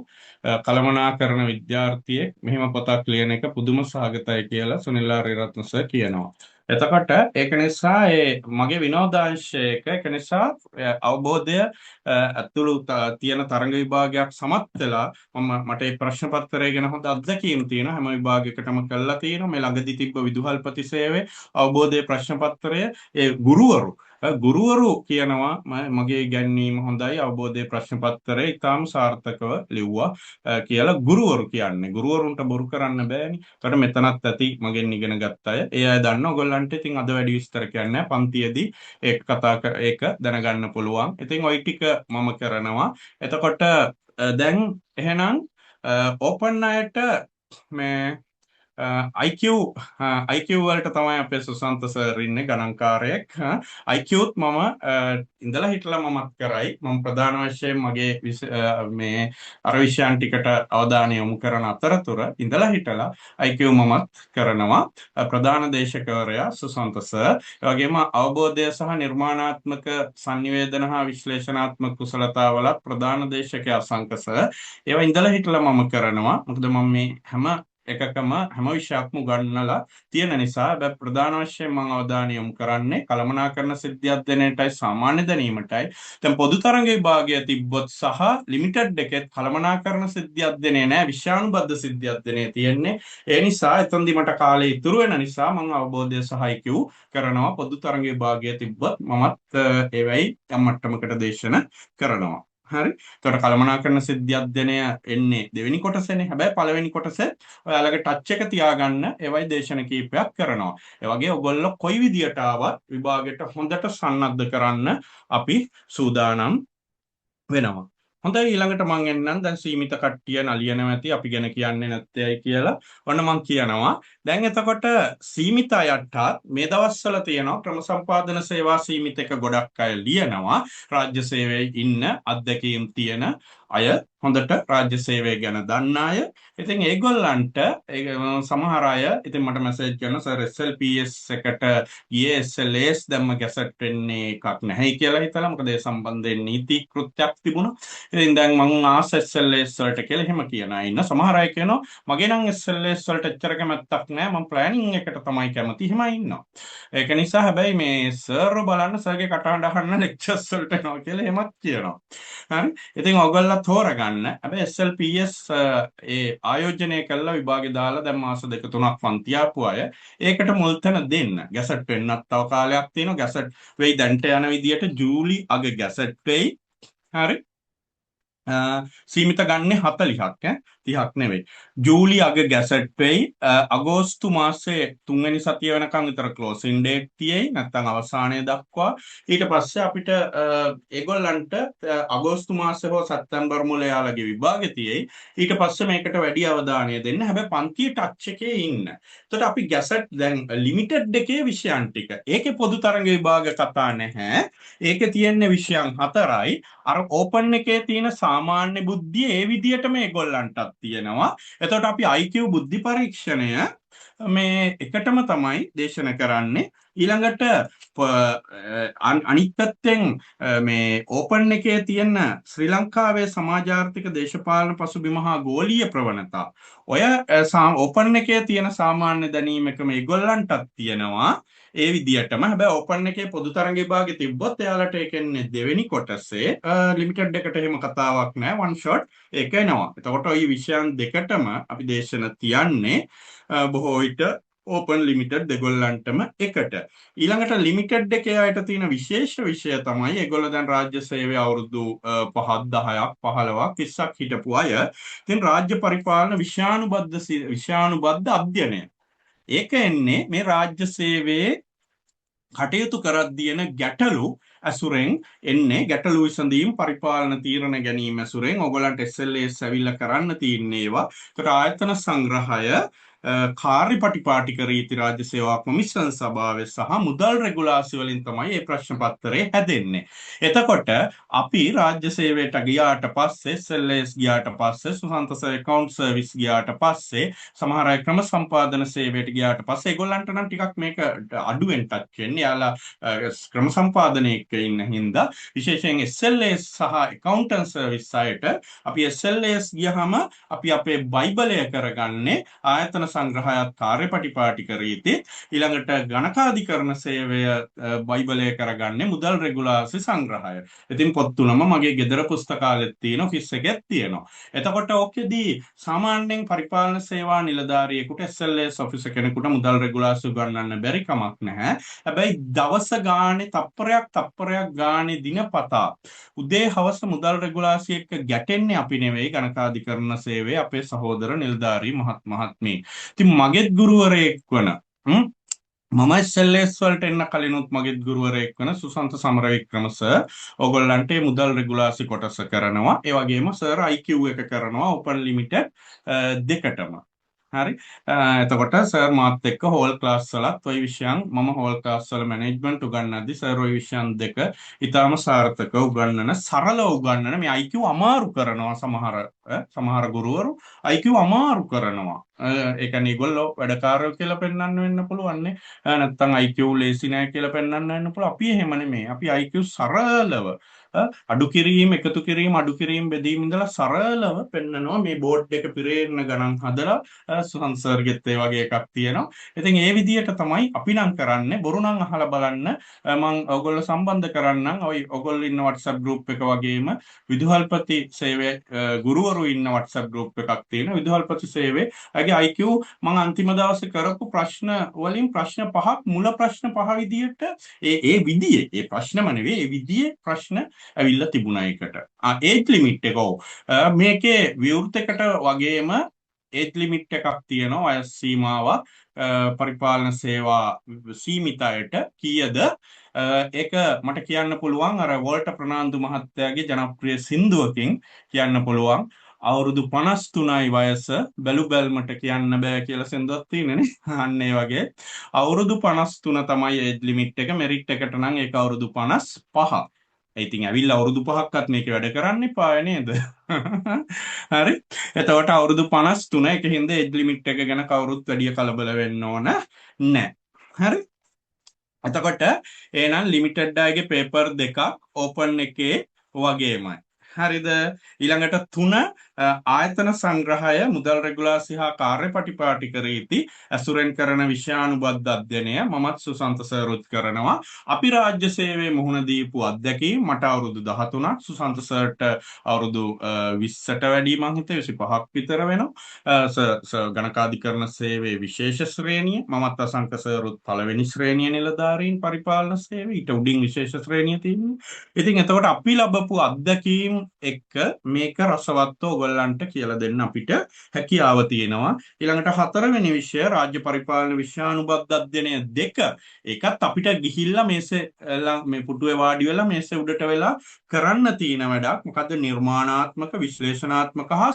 A: කළමනාකරණ විද්‍යාර්ථියෙක් මෙහෙම පොතක් ලියන එක පුදුම සහගතයි කියලා සුනිල් ආරියරත්න සර් කියනවා. එතකොට ඒක නිසා මගේ විනෝදාංශයක ඒක නිසා අවබෝධය ඇතුළු තියෙන තරඟ විභාගයක් සමත් වෙලා මට මේ ප්‍රශ්න පත්‍රය ගැන හොඳ අත්දැකීම් තියෙනවා. හැම විභාගයකටම කළා තියෙනවා. මේ ළඟදී තිබ්බ විදුහල්පති සේවයේ අවබෝධයේ ප්‍රශ්න පත්‍රය ගුරුවරු කියනවා මගේ ඉගැන්වීම හොඳයි අවබෝධයේ ප්‍රශ්න පත්‍රය ඉතාම සාර්ථකව ලිව්වා කියලා ගුරුවරු කියන්නේ. ගුරුවරුන්ට බොරු කරන්න බෑනේ. ඒකට මෙතනත් ඇති මගෙන් ඉගෙන ගත්ත අය. ඒ අය දන්න ඔයගොල්ලන්ට ඉතින් අද වැඩි විස්තර කියන්නේ පන්තියේදී ඒක දැනගන්න පුළුවන්. ඉතින් ওই ටික මම කරනවා. එතකොට දැන් එහෙනම් ඕපන් අයට මේ IQ IQ වලට තමයි අපේ සුසන්ත සර් ඉන්නේ ගණන්කාරයෙක්. IQත් මම ඉඳලා හිටලා මමත් කරයි. මම ප්‍රධාන වශයෙන් මගේ මේ අර විෂයන් ටිකට අවධානය යොමු කරන අතරතුර ඉඳලා හිටලා IQ මමත් කරනවා. ප්‍රධාන දේශකවරයා සුසන්ත සර්. ඒ වගේම අවබෝධය සහ නිර්මාණාත්මක sannivedana හා විශ්ලේෂණාත්මක කුසලතාවල ප්‍රධාන දේශකයා සංක සර්. ඒවා ඉඳලා හිටලා මම කරනවා. මොකද මම මේ හැම විෂයක්ම උගන්වලා තියෙන නිසා හැබැයි ප්‍රධාන වශයෙන් මම අවධානය යොමු කරන්නේ කළමනාකරන සිද්ධි අධ්‍යයනයටයි සාමාන්‍ය දැනීමටයි. දැන් පොදු තරඟ විභාගය තිබ්බොත් සහ ලිමිටඩ් එකෙත් කළමනාකරන සිද්ධි අධ්‍යයනය නෑ විෂයානුබද්ධ සිද්ධි අධ්‍යයනය තියෙන්නේ. ඒ නිසා එතනදි මට කාලය ඉතුරු වෙන නිසා මම අවබෝධය සහ IQ කරනවා. පොදු තරඟ විභාගය තිබ්බොත් මමත් ඒවයි යම් මට්ටමකට දේශන කරනවා. හරි. ඒකට කළමනාකරන සිද්ධි අධ්‍යයනය එන්නේ දෙවෙනි කොටසේනේ. හැබැයි පළවෙනි කොටසේ ඔයාලගේ ටච් එක තියාගන්න ඒවයි දේශන කීපයක් කරනවා. ඒ වගේ ඔයගොල්ලෝ කොයි විදියට ආවත් විභාගයට හොඳට සන්නද්ධ කරන්න අපි සූදානම් වෙනවා. හොඳයි ඊළඟට මම එන්නම් දැන් සීමිත කට්ටිය නලියනවා ඇති අපි ගැන කියන්නේ නැත්තේයි කියලා. ඔන්න මම කියනවා. දැන් එතකොට සීමිත අයටත් මේ දවස්වල තියෙනවා ක්‍රම සම්පාදන සේවා සීමිත එක ගොඩක් අය ලියනවා. රාජ්‍ය සේවයේ ඉන්න අත්දැකීම් තියෙන අය හොඳට රාජ්‍ය සේවය ගැන දන්න අය. ඉතින් ඒගොල්ලන්ට සමහර අය ඉතින් මට මැසේජ් කරනවා සර් SLPS එකට ගියේ SLAs දැම්ම ගැසට් වෙන්නේ එකක් නැහැ කියලා හිතලා මොකද ඒ සම්බන්ධයෙන් නීති කෘත්‍යයක් තිබුණා. ඉතින් දැන් මම ආස SLAs වලට කියලා එහෙම කියන අය ඉන්න. සමහර අය කියනවා මගේ නම් SLAs වලට එච්චර කැමැත්තක් නැහැ. මම ප්ලෑනින් එකට තමයි කැමති. එහෙමයි ඉන්නවා. ඒක නිසා හැබැයි මේ සර්ව බලන්න සර්ගේ කටහඬ අහන්න ලෙක්චර්ස් වලට එනවා කියලා එහෙමත් කියනවා. හරි. ඉතින් ඔයගොල්ලෝ තෝරගන්න. හැබැයි SLPS ආයෝජනය කළා විභාගේ දාලා දැන් මාස 2-3ක් පන්ති ආපු අය ඒකට මුල් තැන දෙන්න. ගැසට් වෙන්නත් තව කාලයක් තියෙනවා. ගැසට් වෙයි දැන්ට යන විදියට ජූලි අග ගැසට් වෙයි. හරි. සීමිත ගන්නේ 40ක් 30ක් නෙවෙයි. ජූලි අග ගැසට් වෙයි. අගෝස්තු මාසේ 3 වෙනි සතිය වෙනකන් විතර ක්ලෝසින් ඩේට් තියෙයි. නැත්නම් අවසානයේ දක්වා. ඊට පස්සේ අපිට ඒගොල්ලන්ට අගෝස්තු මාසේ හෝ සැප්තැම්බර් මුල යාලගේ විභාගෙ තියෙයි. ඊට පස්සේ මේකට වැඩි අවධානය දෙන්න. හැබැයි පන්තියේ ටච් එකේ ඉන්න. එතකොට අපි ගැසට් දැන් ලිමිටඩ් එකේ විෂයන් ටික. ඒකේ පොදු තරඟ විභාග කතා නැහැ. ඒකේ තියෙන විෂයන් 4යි. අර ඕපන් එකේ තියෙන සාමාන්‍ය බුද්ධිය ඒ විදිහටම ඒගොල්ලන්ටත් තියෙනවා. එතකොට අපි IQ බුද්ධි පරීක්ෂණය මේ එකටම තමයි දේශන කරන්නේ. ඊළඟට අනිත් පැත්තෙන් මේ ඕපන් එකේ තියෙන ශ්‍රී ලංකාවේ සමාජාර්ථික දේශපාලන පසුබිම හා ගෝලීය ප්‍රවණතා ඔය ඕපන් එකේ තියෙන සාමාන්‍ය දැනීම එක මේගොල්ලන්ටත් තියෙනවා. ඒ විදිහටම හැබැයි ඕපන් එකේ පොදු තරඟ විභාගෙ තිබ්බොත් එයාලට ඒකෙන්නේ දෙවෙනි කොටසේ ලිමිටඩ් එකට එහෙම කතාවක් නැහැ වන් ෂොට් ඒක එනවා. එතකොට ওই විෂයන් දෙකටම අපි දේශන තියන්නේ බොහෝ විට ඕපන් ලිමිටඩ් දෙගොල්ලන්ටම එකට. ඊළඟට ලිමිටඩ් එකේ අයට තියෙන විශේෂ විෂය තමයි ඒගොල්ලෝ දැන් රාජ්‍ය සේවය අවුරුදු 5ක් 10ක් 15ක් 20ක් හිටපු අය. ඉතින් රාජ්‍ය පරිපාලන විෂයානුබද්ධ අධ්‍යයනය. ඒක එන්නේ මේ රාජ්‍ය සේවයේ කටයුතු කරද්දී එන ගැටලු අසුරෙන් එන්නේ ගැටලු විසඳීම් පරිපාලන තීරණ ගැනීම අසුරෙන් ඕගොල්ලන්ට SLAs ඇවිල්ලා කරන්න තියෙන ඒවා. ඒකට ආයතන සංග්‍රහය කාර්ය පටිපාටික රීති රාජ්‍ය සේවා කොමිෂන් සභාවේ සහ මුදල් රෙගුලාසි වලින් තමයි මේ ප්‍රශ්න පත්‍රය හැදෙන්නේ. එතකොට අපි රාජ්‍ය සේවයට ගියාට පස්සේ SLAs ගියාට පස්සේ සුසන්තස account service ගියාට පස්සේ සමහර අය ක්‍රම සම්පාදන සේවයට ගියාට පස්සේ ඒගොල්ලන්ට නම් ටිකක් මේක අඩුවෙන් ටච් වෙන්නේ. යාලා ක්‍රම සම්පාදනයේ ඉන්න හින්දා විශේෂයෙන් SLAs සහ accountant service අයට අපි SLAs ගියහම අපි අපේ බයිබලය කරගන්නේ ආයතන සංග්‍රහයත් කාර්යපටිපාටිකරීති ඊළඟට ගණකාධිකරණ සේවය බයිබලය කරගන්නේ මුදල් රෙගුලාසි සංග්‍රහය. ඉතින් පොත් තුනම මගේ ගෙදර පුස්තකාලෙත් තියෙනවා, ඔෆිස් එකෙත් තියෙනවා. එතකොට ඕකෙදී සාමාන්‍යයෙන් පරිපාලන සේවා නිලධාරියෙකුට SLS ඔෆිස් කෙනෙකුට මුදල් රෙගුලාසි උගන්වන්න බැරි කමක් නැහැ. හැබැයි දවස ගානේ තප්පරයක් ගානේ දිනපතා උදේ හවස මුදල් රෙගුලාසි එක්ක ගැටෙන්නේ අපි නෙවෙයි, ගණකාධිකරණ සේවයේ අපේ සහෝදර නිලධාරී මහත්මී. ඉතින් මගෙත් ගුරුවරයෙක් වන මම SLS වලට එන්න කලිනුත් මගෙත් ගුරුවරයෙක් වන සුසන්ත සමරවික්‍රම සර් ඕගොල්ලන්ට මුදල් රෙගුලාසි කොටස කරනවා. ඒ වගේම සර් IQ එක කරනවා ඕපන් ලිමිටඩ් දෙකටම. හරි. එතකොට සර් මාත් එක්ක හෝල් ක්ලාස් වලත් ওই විෂයන් මම හෝල් ක්ලාස් වල මැනේජ්මන්ට් උගන්වද්දි සර් ওই විෂයන් දෙක ඊටාම සාර්ථකව උගන්වන, සරලව උගන්වන. මේ IQ අමාරු කරනවා සමහර ගුරුවරු IQ අමාරු කරනවා. ඒ කියන්නේ ඒගොල්ලෝ වැඩකාරයෝ කියලා පෙන්වන්න වෙන්න පුළුවන් නේ. නැත්තම් IQ ලේසි නෑ කියලා පෙන්වන්න වෙන්න පුළුවන්. අපි එහෙම නෙමෙයි. අපි IQ සරලව අඩු කිරීම එකතු කිරීම අඩු කිරීම බෙදීම ඉඳලා සරලව පෙන්නනවා. මේ බෝඩ් එක පිරෙන්න ගණන් හදලා සුහන්සර්ගෙත් ඒ වගේ එකක් තියෙනවා. ඉතින් ඒ විදිහට තමයි අපි නම් කරන්නේ. බොරු නම් අහලා බලන්න. මම ඔයගොල්ලෝ සම්බන්ධ කරන්නම්. ඔයගොල්ලෝ ඉන්න WhatsApp group එක වගේම විදුහල්පති සේවයේ ගුරුවරු ඉන්න WhatsApp group එකක් තියෙනවා. විදුහල්පති සේවයේ අගේ IQ මම අන්තිම දවසේ කරපු ප්‍රශ්න වලින් ප්‍රශ්න පහක් මුල ප්‍රශ්න පහ විදිහට ඒ විදිහේ ඒ ප්‍රශ්නම නෙවෙයි ඒ විදිහේ ප්‍රශ්න ඇවිල්ලා තිබුණා ඒකට. ඒජ් ලිමිට් එක මේකේ විවෘත එකට වගේම ඒජ් ලිමිට් එකක් තියෙනවා. වයස් සීමාවක් පරිපාලන සේවා සීමිත අයට කීයද ඒක මට කියන්න පුළුවන්. අර වෝල්ට ප්‍රනාන්දු මහත්තයාගේ ජනප්‍රිය සින්දුවකින් කියන්න පුළුවන්. අවුරුදු 53යි වයස බැලු බැල්මට කියන්න බෑ කියලා සින්දුවක් තියෙනනේ. අන්න ඒ වගේ අවුරුදු 53 තමයි ඒජ් ලිමිට් එක. මෙරිට් එකට නම් ඒක අවුරුදු 55. ඉතින් ඇවිල්ලා අවුරුදු 5ක්වත් මේකේ වැඩ කරන්න එපා නේද? හරි. එතකොට අවුරුදු 53 එකකින්ද ඒජ් ලිමිට් එක ගැන කවුරුත් වැඩි කලබල වෙන්න ඕන නැහැ. හරි. එතකොට එහෙනම් ලිමිටඩ් අයගේ පේපර් දෙකක් ඕපන් එකේ වගේමයි. හරිද? ඊළඟට 3 ආයතන සංග්‍රහය මුදල් රෙගුලාසි හා කාර්යපටිපාටික රීති ඇසුරෙන් කරන විෂයානුබද්ධ අධ්‍යයනය මමත් සුසන්ත සර්වත් කරනවා. අපි රාජ්‍ය සේවයේ මුහුණ දීපු අත්දැකීම් මට අවුරුදු 13ක්, සුසන්ත සර්ට අවුරුදු 20ට වැඩි මං හිතේ 25ක් විතර වෙනවා. ගණකාධිකරණ සේවයේ විශේෂ ශ්‍රේණිය මමත් අසංක සර්වත් පළවෙනි ශ්‍රේණිය නිලධාරීන් පරිපාලන සේවයේ ඊට උඩින් විශේෂ ශ්‍රේණිය තියෙනවා. ඉතින් එතකොට අපි ලැබපු අත්දැකීම් එක්ක මේක රසවත්ව ඔයගොල්ලන්ට කියලා දෙන්න අපිට හැකියාව තියෙනවා. ඊළඟට 4 වෙනි විෂය රාජ්‍ය පරිපාලන විෂයානුබද්ධ අධ්‍යයනය 2. ඒකත් අපිට ගිහිල්ලා මේ පුටුවේ වාඩි වෙලා මේසේ උඩට වෙලා කරන්න තියෙන වැඩක්. මොකද්ද? නිර්මාණාත්මක විශ්ලේෂණාත්මක හා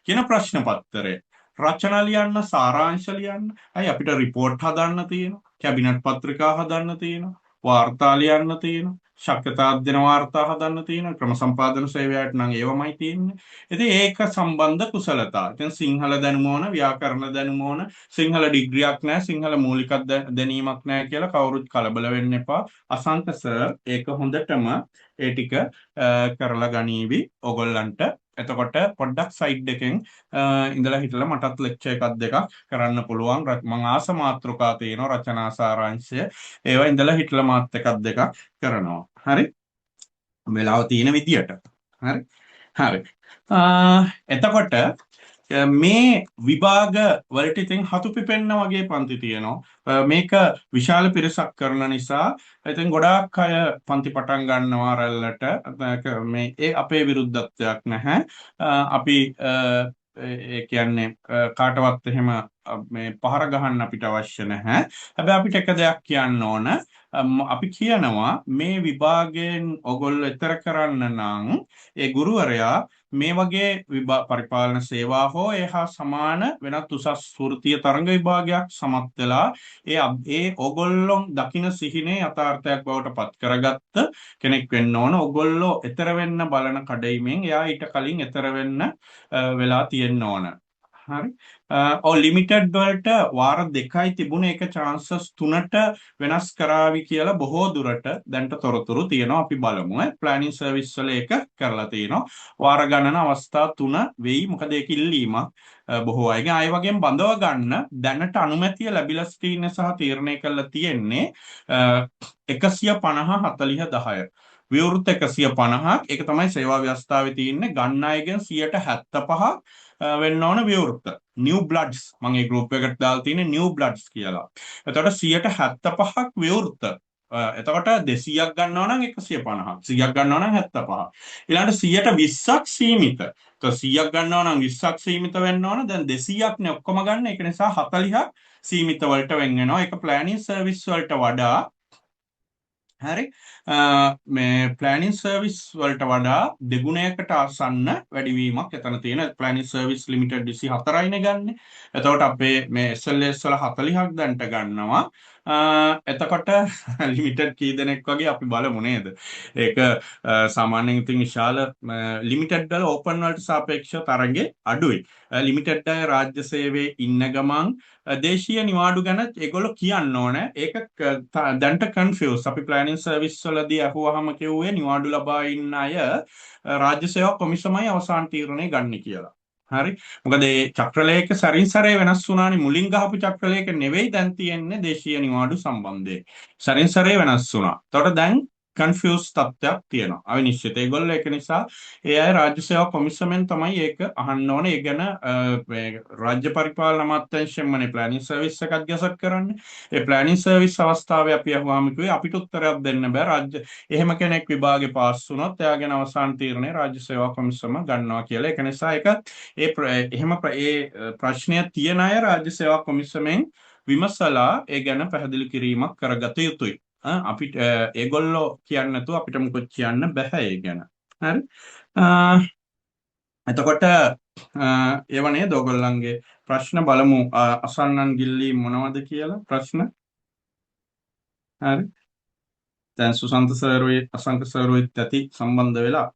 A: කියන ප්‍රශ්න පත්‍රය. රචනා ලියන්න, සාරාංශ ලියන්න. අයි අපිට රිපෝට් හදන්න තියෙනවා. කැබිනට් පත්‍රිකා හදන්න තියෙනවා. වාර්තා ලියන්න තියෙනවා. ශක්්‍යතා අධ්‍යයන වාර්තා හදන්න තියෙනවා. ක්‍රම සම්පාදන සේවයට නම් ඒවමයි තියෙන්නේ. ඉතින් ඒක සම්බන්ධ කුසලතා. ඉතින් සිංහල දැනුම ඕන, ව්‍යාකරණ දැනුම ඕන, සිංහල ඩිග්‍රියක් නැහැ, සිංහල මූලික දැනීමක් නැහැ කියලා කවුරුත් කලබල වෙන්න එපා. අසංක සර් ඒක හොඳටම ඒ ටික කරලා ගනීවි ඔයගොල්ලන්ට. එතකොට පොඩ්ඩක් සයිඩ් එකෙන් ඉඳලා හිටලා මටත් ලෙක්චර් එකක් දෙකක් කරන්න පුළුවන්. මම ආස මාත්‍රිකා තියෙනවා රචනා සාරාංශය. ඒවා ඉඳලා හිටලා මාත් එකක් දෙකක් කරනවා. හරි. වෙලාව තියෙන විදියට. හරි. හරි. එතකොට මේ විභාග වලට ඉතින් හතු පිපෙන්න වගේ පන්ති තියෙනවා. මේක විශාල පිරිසක් කරන නිසා ඉතින් ගොඩාක් අය පන්ති පටන් ගන්නවා රැල්ලට. මේ අපේ විරුද්ධත්වයක් නැහැ. අපි ඒ කියන්නේ කාටවත් එහෙම මේ පහර ගහන්න අපිට අවශ්‍ය නැහැ. හැබැයි අපිට එක දෙයක් කියන්න ඕන. අපි කියනවා මේ විභාගයෙන් ඔයගොල්ලෝ ඊතර කරන්න නම් ඒ ගුරුවරයා මේ වගේ පරිපාලන සේවා හෝ එහා සමාන වෙනත් උසස් වෘත්තීය තරඟ විභාගයක් සමත් වෙලා ඒ ඔයගොල්ලෝ දකින සිහිනේ යථාර්ථයක් බවට පත් කරගත්ත කෙනෙක් වෙන්න ඕන. ඔයගොල්ලෝ ඊතර වෙන්න බලන කඩයිමෙන් එයා ඊට කලින් ඊතර වෙන්න වෙලා තියෙන්න ඕන. හරි. ඔව් ලිමිටඩ් වලට වාර 2යි තිබුණේ ඒක chances 3ට වෙනස් කරાવી කියලා බොහෝ දුරට දැන්ට තොරතුරු තියෙනවා. අපි බලමු. ප්ලෑනින් සර්විස් වල ඒක කරලා තියෙනවා. වාර ගණන අවස්ථා 3 වෙයි. මොකද ඒක ඉල්ලීමක් බොහෝ අයගේ. ආයෙ වගේම බඳව ගන්න දැනට අනුමැතිය ලැබිලා ස්ක්‍රීන් සහ තීරණය කරලා තියෙන්නේ 150 40 10. විවෘත 150ක් ඒක තමයි සේවා ව්‍යවස්ථාවේ තියෙන්නේ. ගන්න අයගෙන් 75ක් වෙන්න ඕන විවෘත. new bloods මම ඒ group එකට දාලා තියෙන්නේ new bloods කියලා. එතකොට 75ක් විවෘත. එතකොට 200ක් ගන්නවා නම් 150ක්. 100ක් ගන්නවා නම් 75ක්. ඊළඟට 120ක් සීමිත. તો 100ක් ගන්නවා නම් 20ක් සීමිත වෙන්න ඕන. දැන් 200ක් නේ ඔක්කොම ගන්න. ඒක නිසා 40ක් සීමිත වලට වෙන් වෙනවා. ඒක ප්ලෑනින් සර්විස් වලට වඩා හරි මේ ප්ලෑනින් සර්විස් වලට වඩා දෙගුණයකට ආසන්න වැඩිවීමක් එතන තියෙන ප්ලෑනින් සර්විස් ලිමිටඩ් 24යිනේ ගන්න. එතකොට අපේ මේ SLS වල 40ක් දැන්ට ගන්නවා. එතකොට ලිමිටඩ් කී දෙනෙක් වගේ අපි බලමු නේද? ඒක සාමාන්‍යයෙන් ඉතින් විශාල ලිමිටඩ් වල ඕපන් වලට සාපේක්ෂව තරඟේ අඩුයි. ලිමිටඩ් අය රාජ්‍ය සේවයේ ඉන්න ගමන් දේශීය නිවාඩු ගැන ඒගොල්ලෝ කියන්න ඕනේ. ඒක දැන්ට කන්ෆියුස්. අපි ප්ලෑනින් සර්විස් වලදී අහුවාම කිව්වේ නිවාඩු ලබා ඉන්න අය රාජ්‍ය සේවා කොමිසමයි අවසාන තීරණය ගන්න කියලා. හරි. මොකද මේ චක්‍රලේඛ සරින් සරේ වෙනස් වුණානේ. මුලින් ගහපු චක්‍රලේඛ නෙවෙයි දැන් තියෙන්නේ දේශීය නිවාඩු සම්බන්ධයෙන්. සරින් සරේ වෙනස් වුණා. එතකොට දැන් කන්ෆියුස් තත්ත්වයක් තියෙනවා. අවිනිශ්චිත. ඒගොල්ලෝ ඒක නිසා ඒ අය රාජ්‍ය සේවා කොමිසමෙන් තමයි ඒක අහන්න ඕනේ. ඒ ගැන රාජ්‍ය පරිපාලන අමාත්‍යාංශයෙන්මනේ ප්ලෑනින් සර්විස් එකක් ගැසට් කරන්නේ. ඒ ප්ලෑනින් සර්විස් අවස්ථාවේ අපි අහුවාම කිව්වේ අපිට උත්තරයක් දෙන්න බෑ. රාජ්‍ය එහෙම කෙනෙක් විභාගේ පාස් වුණොත් එයාගෙන අවසාන තීරණය රාජ්‍ය සේවා කොමිසම ගන්නවා කියලා. ඒක නිසා ඒක එහෙම ප්‍රශ්නය තියන අය රාජ්‍ය සේවා කොමිසමෙන් විමසලා ඒ ගැන පැහැදිලි කිරීමක් කරගත යුතුයි. අපිට ඒගොල්ලෝ කියන්න නැතුව අපිට මොකද කියන්න බෑ ඒ ගැන. හරි. එතකොට ඒව නේද ඔයගොල්ලන්ගේ ප්‍රශ්න බලමු අසන්නන් ගිල්ලී මොනවද කියලා ප්‍රශ්න. හරි. දැන් සුසන්ත සර්වේ අසංක සර්වෙත් ඇති සම්බන්ධ වෙලා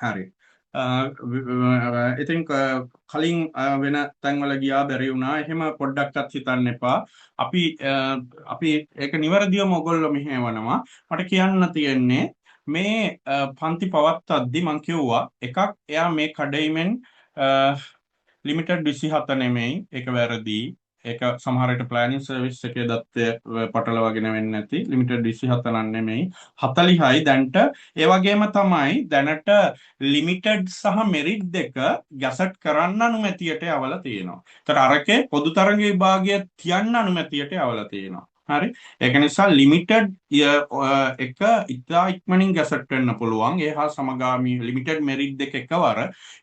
A: හරි. ඉතින් කලින් වෙන තැන්වල ගියා බැරි වුණා. එහෙම පොඩ්ඩක්වත් හිතන්න එපා. අපි ඒක නිවැරදිවම ඔයගොල්ලෝ මෙහෙවනවා. මට කියන්න තියෙන්නේ මේ පන්ති පවත්වද්දි මම කිව්වා එකක් එයා මේ කඩයිමෙන් ලිමිටඩ් 27 නෙමෙයි. ඒක වැරදි. ඒක සමහර විට ප්ලෑනින් සර්විස් එකේ දත්තය පටලවාගෙන වෙන්නේ නැති ලිමිටඩ් 27 නන් නෙමෙයි 40යි දැන්ට ඒ වගේම තමයි දැනට ලිමිටඩ් සහ මෙරිට් දෙක ගැසට් කරන්න අනුමැතියට යවලා තියෙනවා. ඒතර අරකේ පොදු තරඟ විභාගය තියන්න අනුමැතියට යවලා තියෙනවා. හරි. ඒක නිසා ලිමිටඩ් එක ඉතා ඉක්මනින් ගැසට් වෙන්න පුළුවන්. ඒ හා සමගාමී ලිමිටඩ් මෙරිට් දෙක එකවර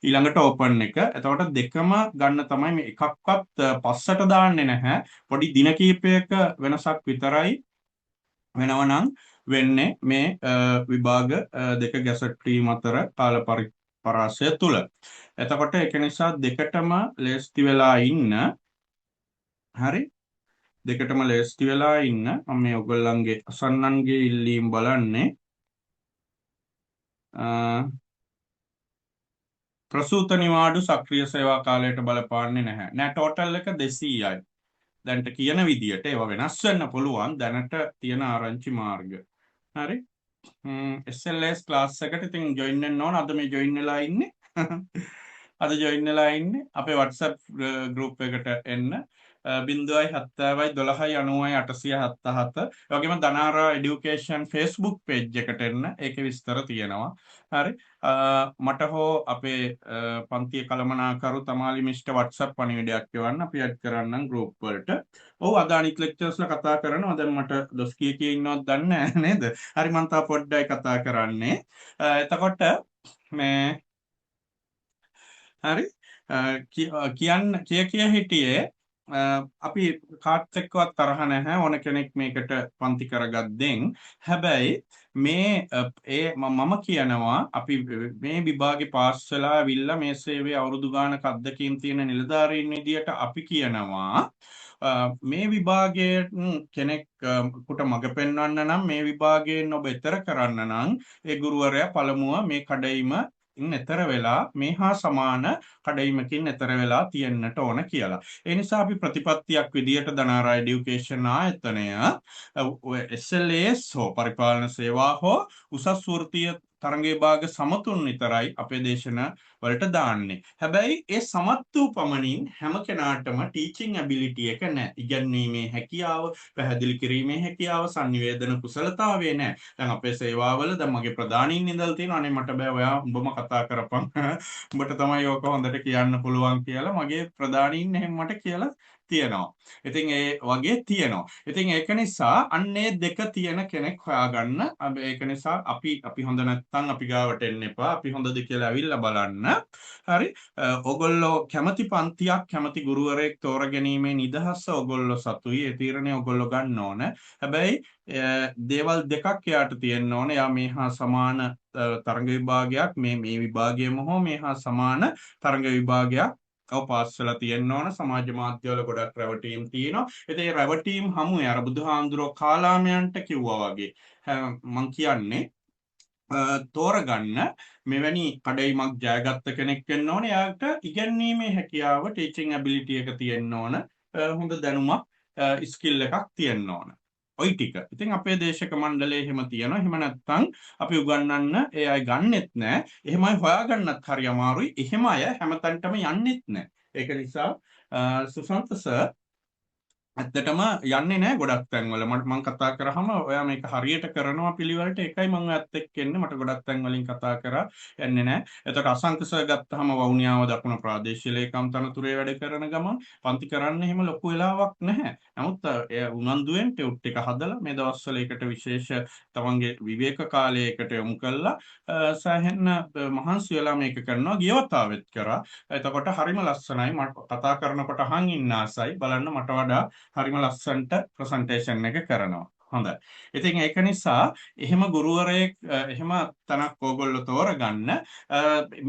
A: ඊළඟට ඕපන් එක. එතකොට දෙකම ගන්න තමයි මේ එකක්වත් පස්සට දාන්නේ නැහැ. පොඩි දින කිහිපයක වෙනසක් විතරයි වෙනවනම් වෙන්නේ මේ විභාග දෙක ගැසට් වීම අතර කාල පරාසය තුල. එතකොට ඒක නිසා දෙකටම ලෑස්ති වෙලා ඉන්න. හරි. දෙකටම ලෑස්ති වෙලා ඉන්න. මම මේ ඔයගොල්ලන්ගේ අසන්නන්ගේ ඉල්ලීම් බලන්නේ. ප්‍රසූත නිවාඩු සක්‍රීය සේවා කාලයට බලපාන්නේ නැහැ. නෑ ටෝටල් එක 200යි. දැන්ට කියන විදියට ඒවා වෙනස් වෙන්න පුළුවන් දැනට තියෙන ආරංචි මාර්ග. හරි. SLS ක්ලාස් එකට ඉතින් ජොයින් වෙන්න ඕන. අද මේ ජොයින් වෙලා ඉන්නේ. අද ජොයින් වෙලා ඉන්නේ. අපේ WhatsApp group එකට එන්න. 0.70.12.90.877 ඒ වගේම දනාරා এডুকেෂන් Facebook page එකට එන්න. ඒකේ විස්තර තියෙනවා. හරි. මට හෝ අපේ පන්තිය කළමනාකරු තමාලි මිස්ටර් WhatsApp පණිවිඩයක් එවන්න අපි ඇඩ් කරන්නම් group වලට. ඔව් අද අනිත් lecturesලා කතා කරනවා. දැන් මට දොස් කිය ඉන්නවද දන්නේ නැහැ නේද? හරි මම තා පොඩ්ඩයි කතා කරන්නේ. එතකොට මේ හරි කිය හිටියේ අපි කාට් එක්කවත් තරහ නැහැ ඕන කෙනෙක් මේකට පන්ති කරගද්දෙන් හැබැයි මේ මම කියනවා අපි මේ විභාගේ පාස් වෙලා ඇවිල්ලා මේ සේවයේ අවුරුදු ගානක අත්දැකීම් තියෙන නිලධාරීන් විදියට අපි කියනවා මේ විභාගයෙන් කෙනෙකුට මඟ පෙන්වන්න නම් මේ විභාගයෙන් ඔබ ඈතර කරන්න නම් ඒ ගුරුවරයා පළමුව මේ කඩයිම ඈතර වෙලා මේ හා සමාන කඩයිමකින් ඈතර වෙලා තියෙන්නට ඕන කියලා. ඒ නිසා අපි ප්‍රතිපත්තියක් විදියට දනාරා එඩියුකේෂන් ආයතනය SLAS හෝ පරිපාලන සේවා හෝ උසස් වෘත්තීය තරඟ විභාග සමතුන් විතරයි අපේ දේශන වලට දාන්නේ. හැබැයි ඒ සමත් වූ පමණින් හැම කෙනාටම ටීචිං ඇබිලිටි එක නැහැ. ඉගැන්වීමේ හැකියාව, පැහැදිලි කිරීමේ හැකියාව, sannivedana කුසලතාවය නැහැ. දැන් අපේ සේවාවල දැන් මගේ ප්‍රධානීන් ඉඳලා තියෙනවා අනේ මට බෑ ඔයා උඹම කතා කරපන්. උඹට තමයි ඕක හොඳට කියන්න පුළුවන් කියලා මගේ ප්‍රධානීන් එහෙම මට කියලා තියෙනවා. ඉතින් ඒ වගේ තියෙනවා. ඉතින් ඒක නිසා අන්නේ දෙක තියෙන කෙනෙක් හොයාගන්න. ඒක නිසා අපි හොඳ නැත්නම් අපි ගාවට එන්න එපා. අපි හොඳද කියලා ඇවිල්ලා බලන්න. හරි. ඔගොල්ලෝ කැමති පන්තියක් කැමති ගුරුවරයෙක් තෝරගැනීමේ නිදහස ඔගොල්ලෝ සතුයි. ඒ තීරණය ඔගොල්ලෝ ගන්න ඕන. හැබැයි දේවල් දෙකක් එයාට තියෙන්න ඕන. එයා මේ හා සමාන තරඟ විභාගයක් මේ විභාගයේම හෝ මේ හා සමාන තරඟ විභාගයක් පාස් වෙලා තියෙන්න ඕන. සමාජ මාධ්‍යවල ගොඩක් රැවටීම් තියෙනවා. ඉතින් ඒ රැවටීම් හමුවේ අර බුදුහාමුදුරුවෝ කාලාමයන්ට කිව්වා වගේ මං කියන්නේ තෝරගන්න මෙවැනි කඩයිමක් ජයගත්ත කෙනෙක් වෙන්න ඕනේ. එයාට ඉගැන්වීමේ හැකියාව ටීචිං ඇබිලිටි එක තියෙන්න ඕන. හොඳ දැනුමක් ස්කිල් එකක් තියෙන්න ඕන. ওই ටික. ඉතින් අපේ දේශක මණ්ඩලයේ එහෙම තියෙනවා. එහෙම නැත්නම් අපි උගන්වන්න ඒ අය ගන්නෙත් නැහැ. එහෙමයි හොයාගන්නත් හරි අමාරුයි. එහෙම අය හැමතැනටම යන්නෙත් නැහැ. ඒක නිසා සුසන්ත සර් ඇත්තටම යන්නේ නැහැ ගොඩක් තැන්වල. මම කතා කරාම ඔයා මේක හරියට කරනවා පිළිවෙලට ඒකයි මම ඔයත් එක්ක එන්නේ. මට ගොඩක් තැන්වලින් කතා කරා යන්නේ නැහැ. එතකොට අසංක සර් ගත්තාම වවුනියාව දකුණ ප්‍රාදේශීය ලේකම් තනතුරේ වැඩ කරන ගමන් පන්ති කරන්න එහෙම ලොකු වෙලාවක් නැහැ. නමුත් එයා උනන්දුවෙන් ටෙවුට් එක හදලා මේ දවස්වල ඒකට විශේෂ තමන්ගේ විවේක කාලයකට යොමු කළා සෑහෙන මහන්සි වෙලා මේක කරනවා. ගියවතාවෙත් කරා. එතකොට හරිම ලස්සනයි. මට කතා කරනකොට අහන් ඉන්න ආසයි. බලන්න මට වඩා හරිම ලස්සනට ප්‍රසන්ටේෂන් එක කරනවා. හොඳයි. ඉතින් ඒක නිසා එහෙම ගුරුවරයෙක් එහෙම තනක් ඕගොල්ලෝ තෝරගන්න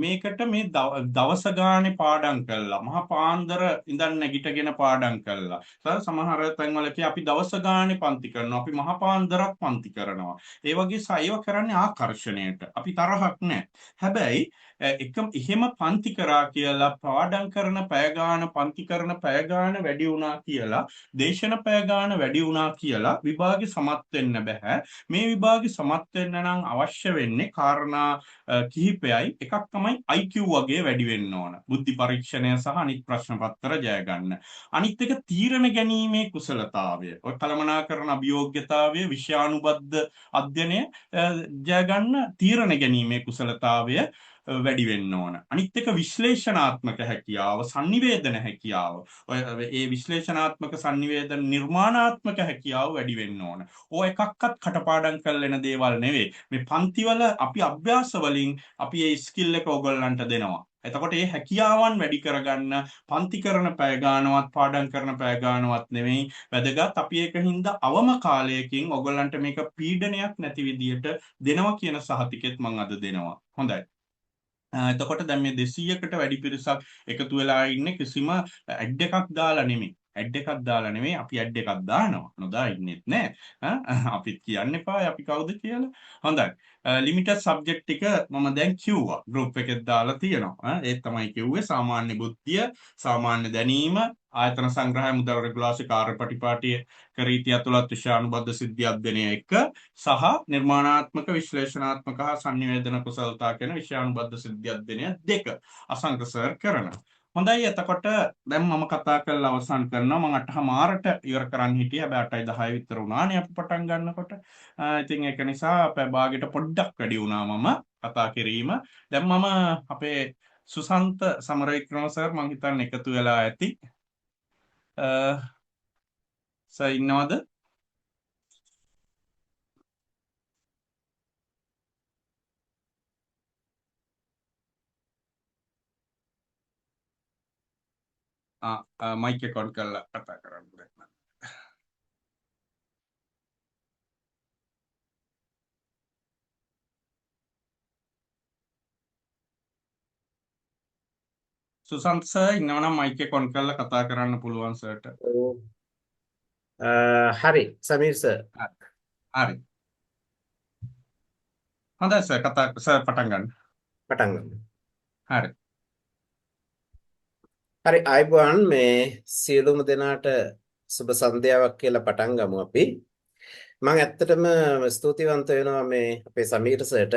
A: මේකට මේ දවස ගානේ පාඩම් කළා. මහා පාන්දර ඉඳන් නැගිටගෙන පාඩම් කළා. සමහර තැන්වල අපි දවස ගානේ පන්ති කරනවා. අපි මහා පාන්දරක් පන්ති කරනවා. ඒ වගේ සයව කරන්නේ ආකර්ෂණයට. අපි තරහක් නැහැ. හැබැයි එහෙම පන්ති කරා කියලා පාඩම් කරන පැය ගාන පන්ති කරන පැය ගාන වැඩි වුණා කියලා දේශන පැය ගාන වැඩි වුණා කියලා විභාගෙ සමත් වෙන්න බෑ. මේ විභාගෙ සමත් වෙන්න නම් අවශ්‍ය වෙන්නේ කාරණා කිහිපයයි. එකක් තමයි IQ වගේ වැඩි වෙන්න ඕන. බුද්ධි පරීක්ෂණය සහ අනිත් ප්‍රශ්න පත්‍ර ජය ගන්න. අනිත් එක තීරණ ගැනීමේ කුසලතාවය. ඔය කළමනාකරන අභියෝග්‍යතාවය, විෂයානුබද්ධ අධ්‍යයනය ජය ගන්න තීරණ ගැනීමේ කුසලතාවය වැඩි වෙන්න ඕන. අනිත් එක විශ්ලේෂණාත්මක හැකියාව, sannivedana හැකියාව. ඔය ඒ විශ්ලේෂණාත්මක sannivedana නිර්මාණාත්මක හැකියාව වැඩි වෙන්න ඕන. ඕ එකක්වත් කටපාඩම් කරලා එන දේවල් නෙවෙයි. මේ පන්තිවල අපි අභ්‍යාස වලින් අපි මේ ස්කිල් එක ඕගොල්ලන්ට දෙනවා. එතකොට මේ හැකියාවන් වැඩි කරගන්න පන්ති කරන පැය ගානවත් පාඩම් කරන පැය ගානවත් නෙවෙයි වැදගත්. අපි ඒකින්ද අවම කාලයකින් ඕගොල්ලන්ට මේක පීඩනයක් නැති විදියට දෙනවා කියන සහතිකෙත් මම අද දෙනවා. හොඳයි. එතකොට දැන් මේ 200කට වැඩි පිරිසක් එකතු වෙලා ඉන්නේ කිසිම ඇඩ් එකක් දාලා නෙමෙයි. ඇඩ් එකක් දාලා නෙමෙයි අපි ඇඩ් එකක් දානවා. නොදා ඉන්නෙත් නෑ. අපිත් කියන්න එපා අපි කවුද කියලා. හොඳයි. ලිමිටඩ් සබ්ජෙක්ට් ටික මම දැන් කිව්වා. ගෲප් එකෙත් දාලා තියෙනවා. ඒ තමයි කිව්වේ සාමාන්‍ය බුද්ධිය, සාමාන්‍ය දැනීම, ආයතන සංග්‍රහය මුදල් රෙගුලාසි කාර්යපටිපාටිය රීතිය ඇතුළත් විෂයානුබද්ධ සිද්ධි අධ්‍යයනය 1 සහ නිර්මාණාත්මක විශ්ලේෂණාත්මක හා sannivedana කුසලතා කියන විෂයානුබද්ධ සිද්ධි අධ්‍යයනය 2 අසංක සර් කරනවා. හොඳයි එතකොට දැන් මම කතා කරලා අවසන් කරනවා. මම 8:00ට ඉවර කරන්න හිටියේ. හැබැයි 8:10 විතර වුණානේ අපි පටන් ගන්නකොට. ඉතින් ඒක නිසා අපේ භාගයට පොඩ්ඩක් වැඩි වුණා මම කතා කිරීම. දැන් මම අපේ සුසන්ත සමරවික්‍රම සර් මං හිතන්නේ එකතු වෙලා ඇති. සර් ඉන්නවද? මයික් එක ඔන් කරලා කතා කරන්න බැහැ. සුසන්ත සර් ඉන්නවනම් මයික් එක ඔන් කරලා කතා කරන්න පුළුවන් සර්ට.
B: හරි සමීර් සර්
A: හරි. හරි. හොඳයි සර් කතා සර් පටන් ගන්න.
B: පටන් ගමු.
A: හරි.
B: හරි ආයුබෝවන් මේ සියලුම දෙනාට සුබ සන්ධ්‍යාවක් කියලා පටන් ගමු අපි. මම ඇත්තටම ස්තුතිවන්ත වෙනවා මේ අපේ සමීර් සර්ට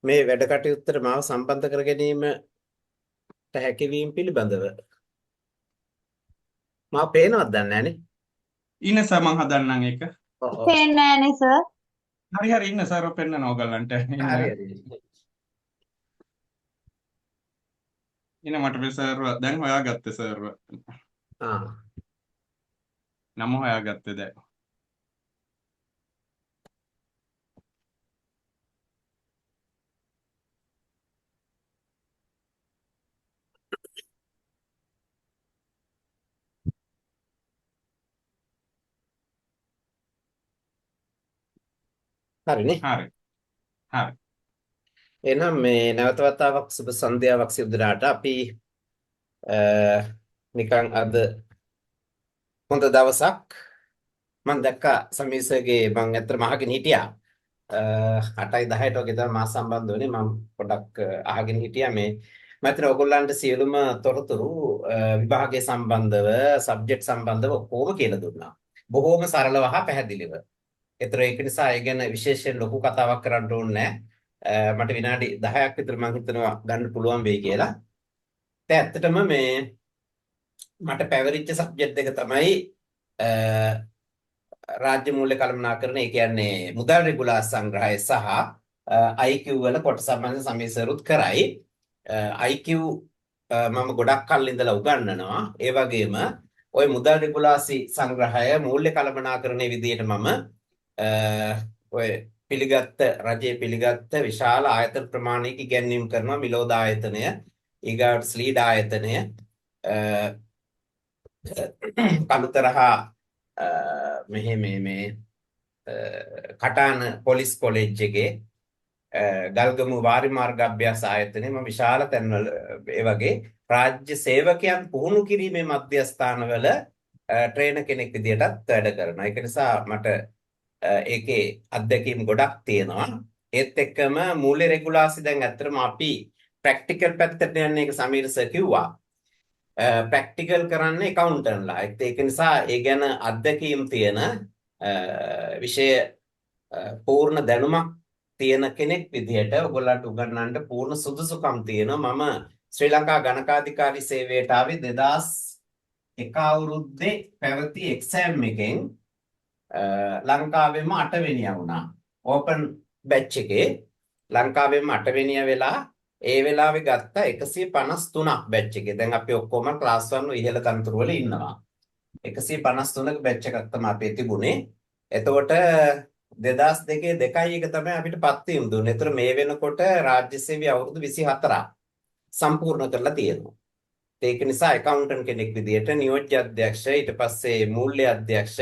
B: මේ වැඩ කටයුත්තට මාව සම්බන්ධ කර ගැනීමට හැකියවීම පිළිබඳව. මාව පේනවද දන්නේ නැහනේ.
A: ඉන්න සර් මං හදන්නම් ඒක.
B: ඔව් ඔව්.
C: පේන්නේ නැහනේ සර්.
A: හරි හරි ඉන්න සර් පෙන්නන ඕගලන්ට. ඉන්න.
B: හරි හරි.
A: ඉන්න මට මේ සර් දැන් හොයාගත්තේ සර්.
B: ආ
A: නම හොයාගත්තේ දැන්.
B: හරිනේ.
A: හරි. හරි.
B: එහෙනම් මේ නැවත වතාවක් සුබ සන්ධ්‍යාවක් සිදු දෙනාට අපි අ, නිකන් අද හොඳ දවසක් මම දැක්කා සමීසගේ මම ඇත්තටම අහගෙන හිටියා 8යි 10ට වගේ තමයි මා සම්බන්ධ වුණේ මම පොඩක් අහගෙන හිටියා මේ මම හිතන ඔයගොල්ලන්ට සියලුම තොරතුරු විභාගයේ සම්බන්ධව සබ්ජෙක්ට් සම්බන්ධව ඔක්කොම කියලා දුන්නා බොහොම සරලව හා පැහැදිලිව. ඒතර ඒක නිසා ඒ ගැන විශේෂයෙන් ලොකු කතාවක් කරන්න ඕනේ නැහැ. මට විනාඩි 10ක් විතර මම හිතනවා ගන්න පුළුවන් වෙයි කියලා. දැන් ඇත්තටම මේ මට පැවරිච්ච සබ්ජෙක්ට් දෙක තමයි රාජ්‍ය මූල්‍ය කළමනාකරණ ඒ කියන්නේ මුදල් රෙගුලාර් සංග්‍රහය සහ IQ වල කොටස සම්බන්ධ සමීකරණුත් කරයි. IQ මම ගොඩක් කල් ඉඳලා උගන්වනවා. ඒ වගේම ওই මුදල් රෙගුලාසි සංග්‍රහය මූල්‍ය කළමනාකරණයේ විදිහට මම ඔය පිළිගත්ත රජයේ පිළිගත්ත විශාල ආයතන ප්‍රමාණයක ඉගැන්වීම් කරනවා. මිලෝද ආයතනය, ඊගාට ස්ලීඩ් ආයතනය, කළුතරහා මෙහෙ මේ කටාන පොලිස් කොලෙජ් එකේ ගල්ගමු වාරි මාර්ග අභ්‍යාස ආයතනයේ මම විශාල තැන්වල ඒ වගේ රාජ්‍ය සේවකයන් පුහුණු කිරීමේ මධ්‍යස්ථානවල ට්‍රේනර් කෙනෙක් විදියටත් වැඩ කරනවා. ඒක නිසා මට ඒකේ අත්දැකීම් ගොඩක් තියෙනවා. ඒත් එක්කම මූල්‍ය රෙගුලාසි දැන් ඇත්තටම අපි ප්‍රැක්ටිකල් පැත්තට යන්නේ ඒක සමීර සර් කිව්වා. ප්‍රැක්ටිකල් කරන්නේ accountantලා. ඒක නිසා ඒ ගැන අත්දැකීම් තියෙන විෂය පූර්ණ දැනුමක් තියෙන කෙනෙක් විදිහට ඔයගොල්ලන්ට උගන්වන්න පූර්ණ සුදුසුකම් තියෙනවා. මම ශ්‍රී ලංකා ගණකාධිකාරී සේවයට ආවේ 2001 අවුරුද්දේ පැවති එක්සෑම් එකෙන් ලංකාවෙම 8 වෙනියා වුණා. ඕපන් බැච් එකේ ලංකාවෙම 8 වෙනියා වෙලා ඒ වෙලාවේ ගත්තා 153ක් බැච් එකේ. දැන් අපි ඔක්කොම ක්ලාස් 1 ඉහළ තනතුරු වල ඉන්නවා. 153ක බැච් එකක් තමයි අපේ තිබුණේ. එතකොට 2002 2යි එක තමයි අපිට පත් වීම දුන්නේ. ඒතර මේ වෙනකොට රාජ්‍ය සේවය අවුරුදු 24ක් සම්පූර්ණ කරලා තියෙනවා. ඒක නිසා ඇකවුන්ටන්ට් කෙනෙක් විදියට නියෝජ්‍ය අධ්‍යක්ෂ ඊට පස්සේ මූල්‍ය අධ්‍යක්ෂ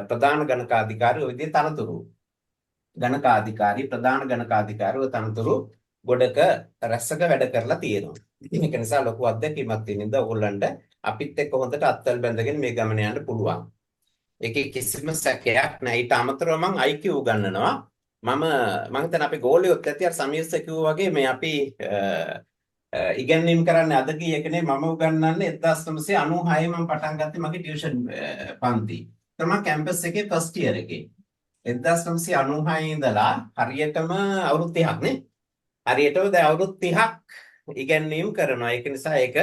B: ප්‍රධාන ගණකාධිකාරී ඔය විදිහේ තනතුරු ගණකාධිකාරී ප්‍රධාන ගණකාධිකාරී ඔය තනතුරු ගොඩක රැස්සක වැඩ කරලා තියෙනවා. ඒක නිසා ලොකු අත්දැකීමක් තියෙන ඉඳ ඕගොල්ලන්ට අපිත් එක්ක හොඳට අත්වල බැඳගෙන මේ ගමන යන්න පුළුවන්. ඒකේ කිසිම සැකයක් නැහැ. ඊට අමතරව මම IQ උගන්වනවා. මම හිතන්නේ අපේ ගෝලියොත් ඇති අර සමීර්ස කිව්වා වගේ මේ අපි ඉගෙනීම් කරන්නේ අද කීයකනේ මම උගන්වන්නේ 1996 මම පටන් ගත්තේ මගේ ටියුෂන් පන්ති. මම කැම්පස් එකේ ෆස්ට් ඉයර් එකේ 1996 ඉඳලා හරියටම අවුරුදු 30ක් නේ. හරියටම දැන් අවුරුදු 30ක් ඉගෙනීම් කරනවා. ඒක නිසා ඒක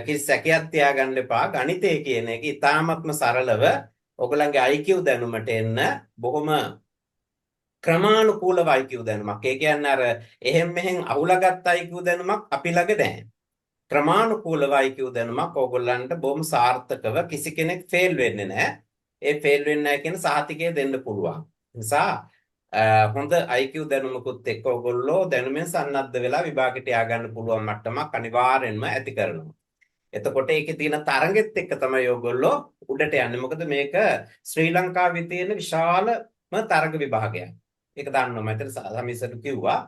B: කිසි සැකයක් තියාගන්න එපා. ගණිතය කියන එක ඉතාමත්ම සරලව ඔයගලගේ IQ දැනුමට එන්න බොහොම ක්‍රමානුකූලව IQ දැනුමක්. ඒ කියන්නේ අර එහෙම් මෙහෙන් අහුලාගත් IQ දැනුමක් අපි ළඟ නැහැ. ක්‍රමානුකූලව IQ දැනුමක් ඕගොල්ලන්ට බොහොම සාර්ථකව කිසි කෙනෙක් ෆේල් වෙන්නේ නැහැ. ඒ ෆේල් වෙන්නේ නැහැ කියන සහතිකය දෙන්න පුළුවන්. නිසා හොඳ IQ දැනුමකුත් එක්ක ඕගොල්ලෝ දැනුමෙන් සන්නද්ධ වෙලා විභාගයට යා ගන්න පුළුවන් මට්ටමක් අනිවාර්යෙන්ම ඇති කරනවා. එතකොට ඒකේ තියෙන තරගෙත් එක්ක තමයි ඕගොල්ලෝ උඩට යන්නේ. මොකද මේක ශ්‍රී ලංකාවේ තියෙන විශාලම තරග විභාගයක්. ඒක දන්නවා මම හිතන සමීසට කිව්වා.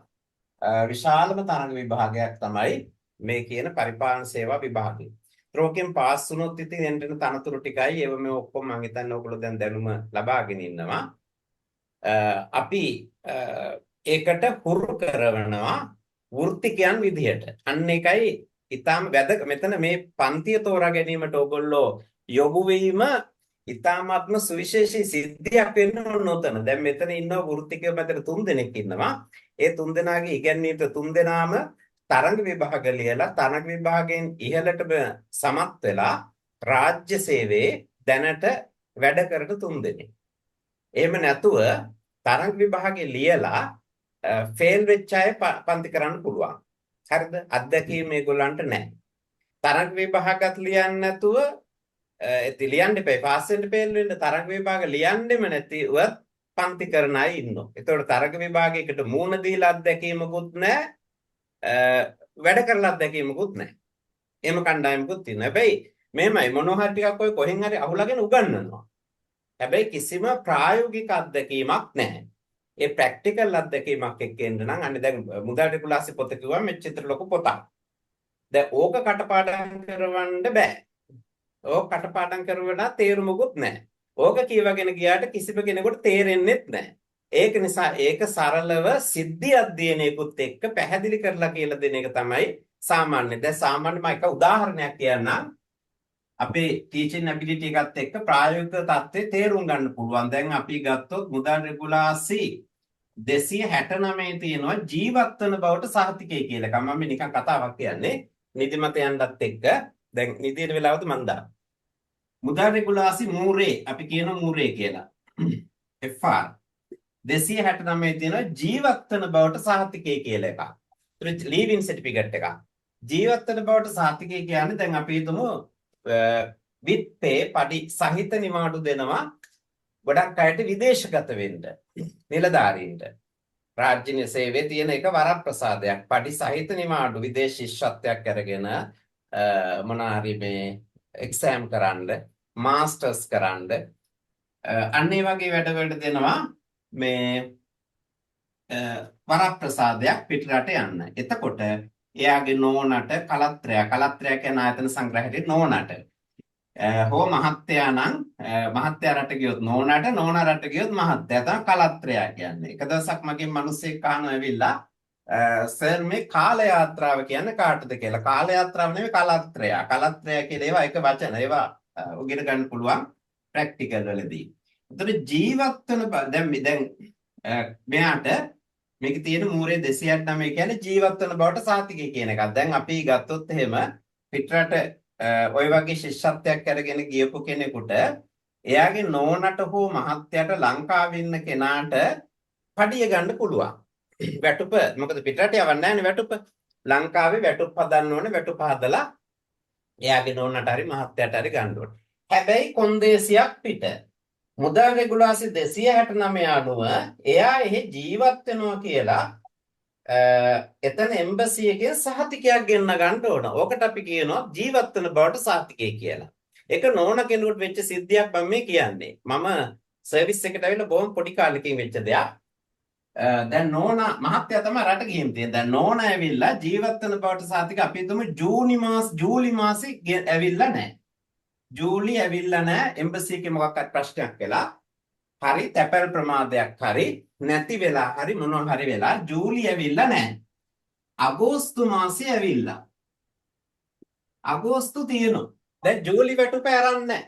B: විශාලම තරග විභාගයක් තමයි මේ කියන පරිපාලන සේවා විභාගය. ඕකෙන් පාස් වුණොත් ඉතින් එන්ටන තනතුරු ටිකයි ඒව මේ ඔක්කොම මම හිතන්නේ ඔයගොල්ලෝ දැන් දැනුම ලබාගෙන ඉන්නවා. අපි ඒකට හුරු කරනවා වෘත්තිකයන් විදිහට. අන්න එකයි ඊටාම වැදගත්. මෙතන මේ පන්තිය තෝරා ගැනීමට ඔයගොල්ලෝ යොමු වීම ඊටාමත්ම සුවිශේෂී සිද්ධියක් වෙන්න ඕන උතන. දැන් මෙතන ඉන්නවා වෘත්තිකයෝ මැදට 3 දෙනෙක් ඉන්නවා. ඒ 3 දෙනාගේ ඉගැන්වීමට 3 දෙනාම තරඟ විභාග ලියලා තරඟ විභාගයෙන් ඉහළටම සමත් වෙලා රාජ්‍ය සේවයේ දැනට වැඩ කරන 3 දෙනෙක්. එහෙම නැතුව තරඟ විභාගේ ලියලා ෆේල් වෙච්ච අය පන්ති කරන්න පුළුවන්. හරිද? අත්දැකීම මේගොල්ලන්ට නැහැ. තරඟ විභාගات ලියන්නේ නැතුව ලියන්න එපා. පාස් වෙන්න ෆේල් වෙන්න තරඟ විභාග ලියන්නෙම නැතිව පන්ති කරන අය ඉන්නවා. ඒතකොට තරඟ විභාගයකට මූණ දීලා අත්දැකීමකුත් නැහැ. වැඩ කරලා අත්දැකීමකුත් නැහැ. එහෙම කණ්ඩායමකුත් තියෙනවා. හැබැයි මෙහෙමයි මොනවා හරි ටිකක් ඔය කොහෙන් හරි අහුලාගෙන උගන්වනවා. හැබැයි කිසිම ප්‍රායෝගික අත්දැකීමක් නැහැ. ඒ ප්‍රැක්ටිකල් අත්දැකීමක් එක්ක එන්න නම් අන්න දැන් මුදල් රෙගුලාසි පොත කිව්වම මෙච්චර ලොකු පොතක්. දැන් ඕක කටපාඩම් කරවන්න බෑ. ඕක කටපාඩම් කරවලා තේරුමකුත් නැහැ. ඕක කියවගෙන ගියාට කිසිම කෙනෙකුට තේරෙන්නේත් නැහැ. ඒක නිසා ඒක සරලව සිද්ධි අධ්‍යයනයකුත් එක්ක පැහැදිලි කරලා කියලා දෙන එක තමයි සාමාන්‍ය. දැන් සාමාන්‍යම එක උදාහරණයක් කියන්නම්. අපේ ටීචින් ඇබිලිටි එකත් එක්ක ප්‍රායෝගික தත්ත්වය තේරුම් ගන්න පුළුවන්. දැන් අපි ගත්තොත් මුදල් රෙගුලාසි 269 තියෙනවා ජීවත් වෙන බවට සහතිකය කියලා. මම නිකන් කතාවක් කියන්නේ. නිදිමත යන්නත් එක්ක දැන් නිදියට වෙලාවද මන් දා. මුදල් රෙගුලාසි මූරේ අපි කියන මූරේ කියලා. FR 269 තියෙනවා ජීවත් වෙන බවට සහතිකය කියලා එකක්. ලීවින් සර්ටිෆිකට් එකක්. ජීවත් වෙන බවට සහතිකය කියන්නේ දැන් අපි හිතමු with pay පඩි සහිත නිවාඩු දෙනවා ගොඩක් අයට විදේශගත වෙන්න නිලධාරීන්ට රාජ්‍ය සේවයේ තියෙන එක වරප්‍රසාදයක් පඩි සහිත නිවාඩු විදේශ ශිෂ්‍යත්වයක් අරගෙන මොනාරි මේ එක්සෑම් කරන්න මාස්ටර්ස් කරන්න අන්න ඒ වගේ වැඩවලට දෙනවා මේ වරප්‍රසාදයක් පිටරට යන්න. එතකොට එයාගේ නෝනට කලත්‍රය කියන ආයතන සංග්‍රහයට නෝනට හෝ මහත්තයා නම් මහත්තයා රට ගියොත් නෝනට නෝනා රට ගියොත් මහත්තයා තමයි කලත්‍රය කියන්නේ. එක දවසක් මගෙන් මිනිස්සෙක් අහනවා ඇවිල්ලා සර් මේ කාල යාත්‍රාව කියන්නේ කාටද කියලා. කාල යාත්‍රාව නෙවෙයි කලත්‍රය. කලත්‍රය කියලා ඒවා එක වචන. ඒවා උගෙන ගන්න පුළුවන් ප්‍රැක්ටිකල් වලදී. ඒතර ජීවත් වෙන දැන් මෙයාට මේක තියෙන මූරේ 209 කියන්නේ ජීවත් වෙන බවට සාතිකය කියන එකක්. දැන් අපි ගත්තොත් එහෙම පිටරට ওই වගේ ශිෂ්‍යත්වයක් අරගෙන ගියපු කෙනෙකුට එයාගේ නෝනට හෝ මහත්තයාට ලංකාවේ ඉන්න කෙනාට පඩිය ගන්න පුළුවන්. වැටුප මොකද පිටරට යවන්නේ නැහැනේ වැටුප. ලංකාවේ වැටුප හදන්න ඕනේ වැටුප හදලා එයාගේ නෝනට හරි මහත්තයාට හරි ගන්න ඕනේ. හැබැයි කොන්දේසියක් පිට. මුදල් රෙගුලාසි 269 අනුව එයා එහි ජීවත් වෙනවා කියලා එතන එම්බසි එකේ සහතිකයක් ගෙන්න ගන්න ඕන. ඕකට අපි කියනවා ජීවත් වෙන බවට සහතිකය කියලා. ඒක නෝන කෙනෙකුට වෙච්ච සිද්ධියක් මම මේ කියන්නේ. මම සර්විස් එකට ඇවිල්ලා බොහොම පොඩි කාලෙකින් වෙච්ච දෙයක්. දැන් නෝනා මහත්තයා තමයි රට ගිහින් තියෙන්නේ. දැන් නෝනා ඇවිල්ලා ජීවත් වෙන බවට සහතික අපි හිතමු ජූලි මාසේ ඇවිල්ලා නැහැ. ජූලි ඇවිල්ලා නැහැ එම්බසි එකේ මොකක්වත් ප්‍රශ්නයක් වෙලා හරි තැපැල් ප්‍රමාදයක් හරි නැති වෙලා හරි මොනවා හරි වෙලා ජූලි ඇවිල්ලා නැහැ අගෝස්තු මාසේ ඇවිල්ලා අගෝස්තු තියෙනවා දැන් ජූලි වැටුප ආරන්නේ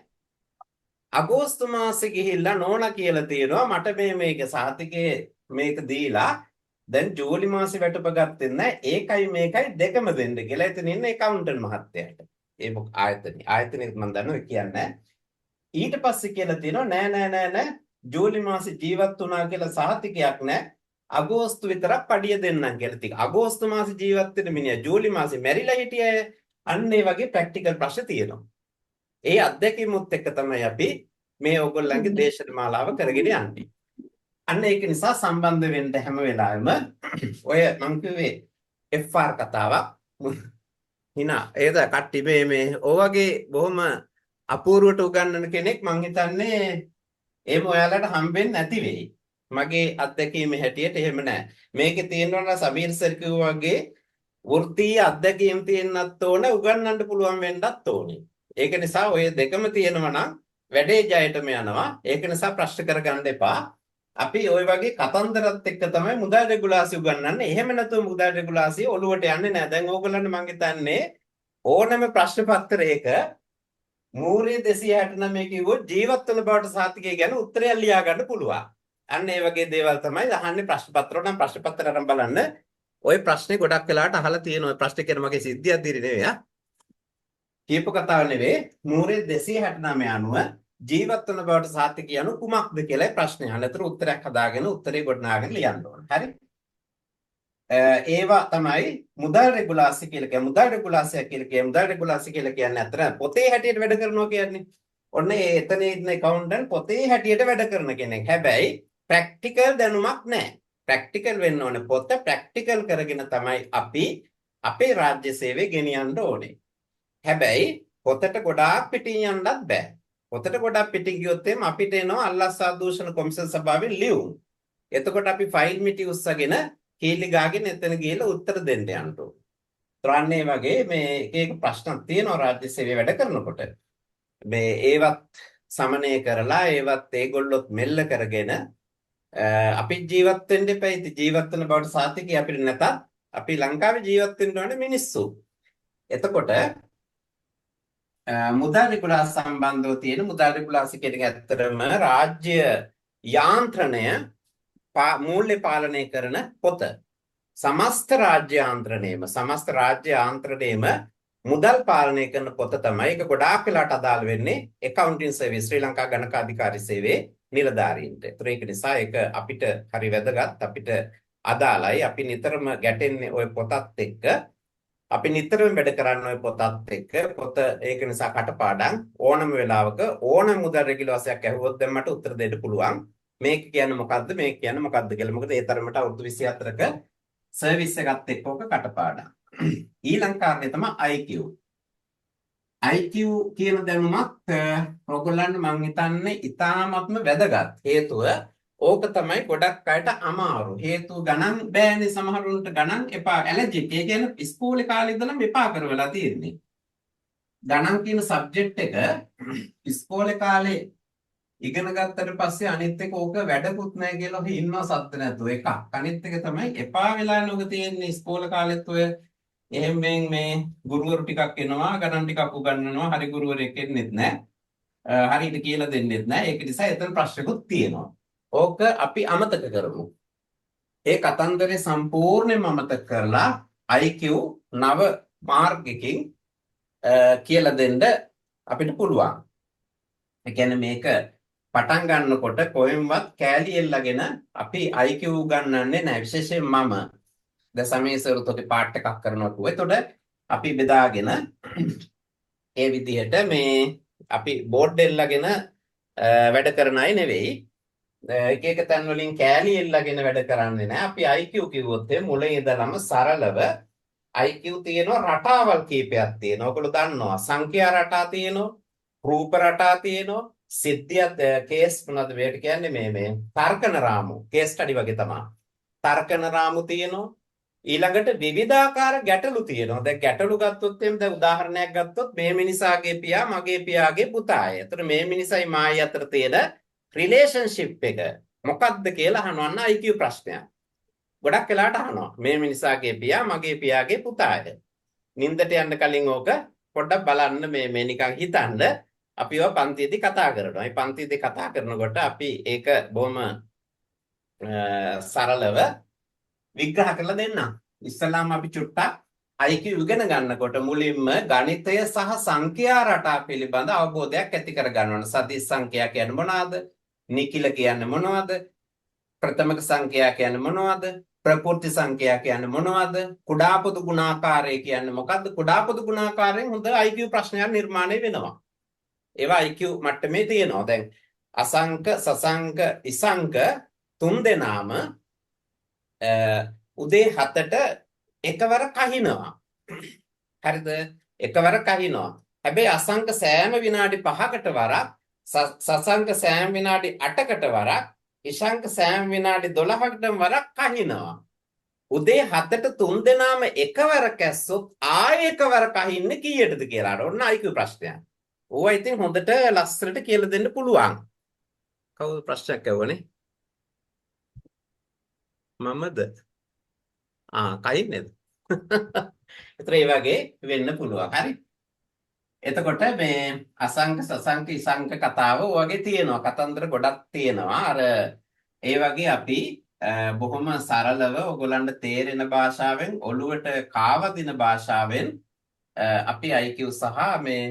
B: අගෝස්තු මාසේ ගිහිල්ලා නෝනා කියලා තියෙනවා මට මේක සහතිකේ මේක දීලා දැන් ජූලි මාසේ වැටුප ගත්තේ නැහැ ඒකයි මේකයි දෙකම දෙන්න කියලා එතන ඉන්න ඇකවුන්ටන්ට් මහත්තයාට ඒ ආයතනෙත් මම දන්නවා කියන්නේ ඊට පස්සේ කියලා තියෙනවා නෑ ජූලි මාසේ ජීවත් වුණා කියලා සහතිකයක් නෑ අගෝස්තු විතරක් පඩිය දෙන්නම් කියලා තියෙනවා අගෝස්තු මාසේ ජීවත් වෙන මිනිහා ජූලි මාසේ මැරිලා හිටියේ අන්න ඒ වගේ ප්‍රැක්ටිකල් ප්‍රශ්න තියෙනවා ඒ අත්දැකීමුත් එක්ක තමයි අපි මේ ඕගොල්ලන්ගේ දේශන මාලාව කරගෙන යන්නේ අන්න ඒක නිසා සම්බන්ධ වෙන්න හැම වෙලාවෙම ඔය මම කිව්වේ FR කතාවක් හිනා ඒද කට්ටි මේ ඔයගේ බොහොම අපූර්වට උගන්වන කෙනෙක් මං හිතන්නේ එහෙම ඔයාලට හම්බෙන්නේ නැති වෙයි. මගේ අත්දැකීමේ හැටියට එහෙම නැහැ. මේකේ තියෙනවා සමීර් සර් වගේ වෘත්තීය අත්දැකීම් තියෙන්නත් ඕනේ, උගන්වන්න පුළුවන් වෙන්නත් ඕනේ. ඒක නිසා ඔය දෙකම තියෙනවා නම් වැඩේ ජයටම යනවා. ඒක නිසා ප්‍රශ්න කරගන්න එපා. අපි ওই වගේ කතන්දරත් එක්ක තමයි මුදල් රෙගුලාසි උගන්වන්නේ. එහෙම නැතුව මුදල් රෙගුලාසිය ඔලුවට යන්නේ නැහැ. දැන් ඕගොල්ලන්ට මම හිතන්නේ ඕනම ප්‍රශ්න පත්‍රයක මූර්ය 269 කිව්වොත් ජීවත් වෙන බවට සාතිකය ගැන උත්තරයක් ලියා ගන්න පුළුවන්. අන්න ඒ වගේ දේවල් තමයි අහන්නේ ප්‍රශ්න පත්‍ර වල. නම් ප්‍රශ්න පත්‍ර අරන් බලන්න. ওই ප්‍රශ්නේ ගොඩක් වෙලාවට අහලා තියෙනවා. ප්‍රශ්නේ කියන මගේ සිද්ධියක් දිරි නෙවෙයි. කියපු කතාව නෙවෙයි. මූර්ය 269 අනුව ජීවත් වෙන බවට සාතිකය යනු කුමක්ද කියලා ප්‍රශ්නේ අහන. අතර උත්තරයක් හදාගෙන උත්තරේ ගොඩනගාගෙන ලියන්න ඕන. හරි? ඒවා තමයි මුදල් රෙගුලාසි කියලා කියන්නේ. මුදල් රෙගුලාසිය කියලා කියන්නේ මුදල් රෙගුලාසි කියලා කියන්නේ අතර පොතේ හැටියට වැඩ කරනවා කියන්නේ. ඔන්න ඒ එතන ඉන්න accountant පොතේ හැටියට වැඩ කරන කෙනෙක්. හැබැයි ප්‍රැක්ටිකල් දැනුමක් නැහැ. ප්‍රැක්ටිකල් වෙන්න ඕනේ. පොත ප්‍රැක්ටිකල් කරගෙන තමයි අපි අපේ රාජ්‍ය සේවය ගෙනියන්න ඕනේ. හැබැයි පොතට ගොඩාක් පිටින් යන්නත් බෑ. පොතට ගොඩාක් පිටින් ගියොත් එම් අපිට එනවා අල්ලස් ආදූෂණ කොමිෂන් සභාවෙන් ලියුම්. එතකොට අපි ෆයිල් මිටි උස්සගෙන කීලි ගාගෙන එතන ගිහලා උත්තර දෙන්න යන්න ඕනේ. ත්‍රාන්නේ වගේ මේ එක එක ප්‍රශ්න තියෙනවා රාජ්‍ය සේවය වැඩ කරනකොට. මේ ඒවත් සමනය කරලා ඒවත් ඒගොල්ලොත් මෙල්ල කරගෙන අපි ජීවත් වෙන්න එපා. ඉතින් ජීවත් වෙන බවට සාතිකය අපිට නැතත් අපි ලංකාවේ ජීවත් වෙන්න ඕනේ මිනිස්සු. එතකොට මුදල් රෙගුලාසි සම්බන්ධව තියෙන මුදල් රෙගුලාසි කියන එක ඇත්තටම රාජ්‍ය යාන්ත්‍රණය මූල්‍ය පාලනය කරන පොත. සමස්ත රාජ්‍ය යාන්ත්‍රණයම මුදල් පාලනය කරන පොත තමයි. ඒක ගොඩාක් වෙලාට අදාළ වෙන්නේ accounting service ශ්‍රී ලංකා ගණකාධිකාරී සේවයේ නිලධාරීන්ට. ඒක නිසා ඒක අපිට හරි වැදගත්, අපිට අදාළයි. අපි නිතරම ගැටෙන්නේ ওই පොතත් එක්ක. අපි නිතරම වැඩ කරන්නේ ওই පොතත් එක්ක. පොත ඒක නිසා කටපාඩම් ඕනම වෙලාවක ඕනම මුදල් රෙගුලාසියක් ඇහුවොත් දැන් මට උත්තර දෙන්න පුළුවන්. මේක කියන්නේ මොකද්ද මේක කියන්නේ මොකද්ද කියලා. මොකද ඒ තරමට අවුරුදු 24ක සර්විස් එකත් එක්ක ඔක කටපාඩම්. ඊළඟ කාරණේ තමයි IQ. IQ කියන දැනුමත් ඔයගොල්ලන්ට මම හිතන්නේ ඉතාමත්ම වැදගත්. හේතුව ඕක තමයි ගොඩක් අයට අමාරු. හේතුව ගණන් බෑනේ සමහරුන්ට ගණන් එපා. ඇලර්ජික්. ඒ කියන්නේ ඉස්කෝලේ කාලේ ඉඳලම එපා කරවලා තියෙන්නේ. ගණන් කියන සබ්ජෙක්ට් එක ඉස්කෝලේ කාලේ ඉගෙන ගත්තට පස්සේ අනිත් එක ඕක වැඩකුත් නැහැ කියලා ඔහි ඉන්නවා සද්ද නැතුව එකක්. අනිත් එක තමයි එපා වෙලානේ ඔක තියෙන්නේ ඉස්කෝලේ කාලෙත් ඔය එහෙම මේ ගුරුවරු ටිකක් එනවා ගණන් ටිකක් උගන්වනවා. හරි ගුරුවරයෙක් එන්නෙත් නැහැ. හරියට කියලා දෙන්නෙත් නැහැ. ඒක නිසා එතන ප්‍රශ්නකුත් තියෙනවා. ඕක අපි අමතක කරමු. ඒ කතන්දරේ සම්පූර්ණයෙන්ම අමතක කරලා IQ 9 මාර්ගකින් කියලා දෙන්න අපිට පුළුවන්. ඒ කියන්නේ මේක පටන් ගන්නකොට කොහෙන්වත් කෑලි එල්ලගෙන අපි IQ ගන්නන්නේ නැහැ. විශේෂයෙන් මම දසමේසරුතෝගේ පාර්ට් එකක් කරනවා කිව්වා. එතකොට අපි බෙදාගෙන ඒ විදිහට මේ අපි බෝඩ් එල්ලගෙන වැඩ කරන අය නෙවෙයි. එක එක තැන් වලින් කෑලි එල්ලගෙන වැඩ කරන්නේ නැහැ. අපි IQ කිව්වොත් මුලින් ඉඳලම සරලව IQ තියෙනවා රටාවල් කීපයක් තියෙනවා. ඔයගොල්ලෝ දන්නවා සංඛ්‍යා රටා තියෙනවා, රූප රටා තියෙනවා, සිද්ධියත් කේස් මොනවද මේකට කියන්නේ මේ තර්කන රාමු කේස් ස්ටඩි වගේ තමයි. තර්කන රාමු තියෙනවා. ඊළඟට විවිධාකාර ගැටලු තියෙනවා. දැන් ගැටලු ගත්තොත් එම් දැන් උදාහරණයක් ගත්තොත් මේ මිනිසාගේ පියා මගේ පියාගේ පුතාය. එතකොට මේ මිනිසයි මායි අතර තියෙන රිලේෂන්ෂිප් එක මොකක්ද කියලා අහනවා IQ ප්‍රශ්නයක්. ගොඩක් වෙලාට අහනවා මේ මිනිසාගේ පියා මගේ පියාගේ පුතාය. නින්දට යන්න කලින් ඕක පොඩ්ඩක් බලන්න මේ නිකන් හිතන්න. අපිව පන්තියේදී කතා කරනවා. මේ පන්තියේදී කතා කරනකොට අපි ඒක බොහොම සරලව විග්‍රහ කරලා දෙන්නම්. ඉස්සලාම අපි චුට්ටක් IQ ඉගෙන ගන්නකොට මුලින්ම ගණිතය සහ සංඛ්‍යා රටා පිළිබඳ අවබෝධයක් ඇති කර ගන්න ඕන. සදිස් සංඛ්‍යා කියන්නේ මොනවද? නිකිල කියන්නේ මොනවද? ප්‍රථමක සංඛ්‍යා කියන්නේ මොනවද? ප්‍රකෘති සංඛ්‍යා කියන්නේ මොනවද? කුඩා පොදු ගුණාකාරය කියන්නේ මොකද්ද? කුඩා පොදු ගුණාකාරයෙන් හොඳ IQ ප්‍රශ්නයක් නිර්මාණය වෙනවා. ඒවා IQ මට්ටමේ තියෙනවා. දැන් අසංක, සසංක, ඉසංක තුන් දෙනාම උදේ 7ට එකවර කහිනවා. හරිද? එකවර කහිනවා. හැබැයි අසංක සෑම විනාඩි 5කට වරක්, සසංක සෑම විනාඩි 8කට වරක්, ඉසංක සෑම විනාඩි 12කට වරක් කහිනවා. උදේ 7ට 3 දෙනාම එකවර කැස්සොත් ආයෙ එකවර කහින්න කීයටද කියලා. ඔන්න IQ ප්‍රශ්නයක්. ඕවා ඉතින් හොඳට ලස්සනට කියලා දෙන්න පුළුවන්. කවුද ප්‍රශ්නයක් ඇහුවනේ? මමද? කයින්නේද? ඒතර ඒ වගේ වෙන්න පුළුවන්. හරි. එතකොට මේ අසංක සසංක ඉසංක කතාව වගේ තියෙනවා. කතන්දර ගොඩක් තියෙනවා. අර ඒ වගේ අපි බොහොම සරලව ඔයගොල්ලන්ට තේරෙන භාෂාවෙන් ඔළුවට කාවදින භාෂාවෙන් අපි IQ සහ මේ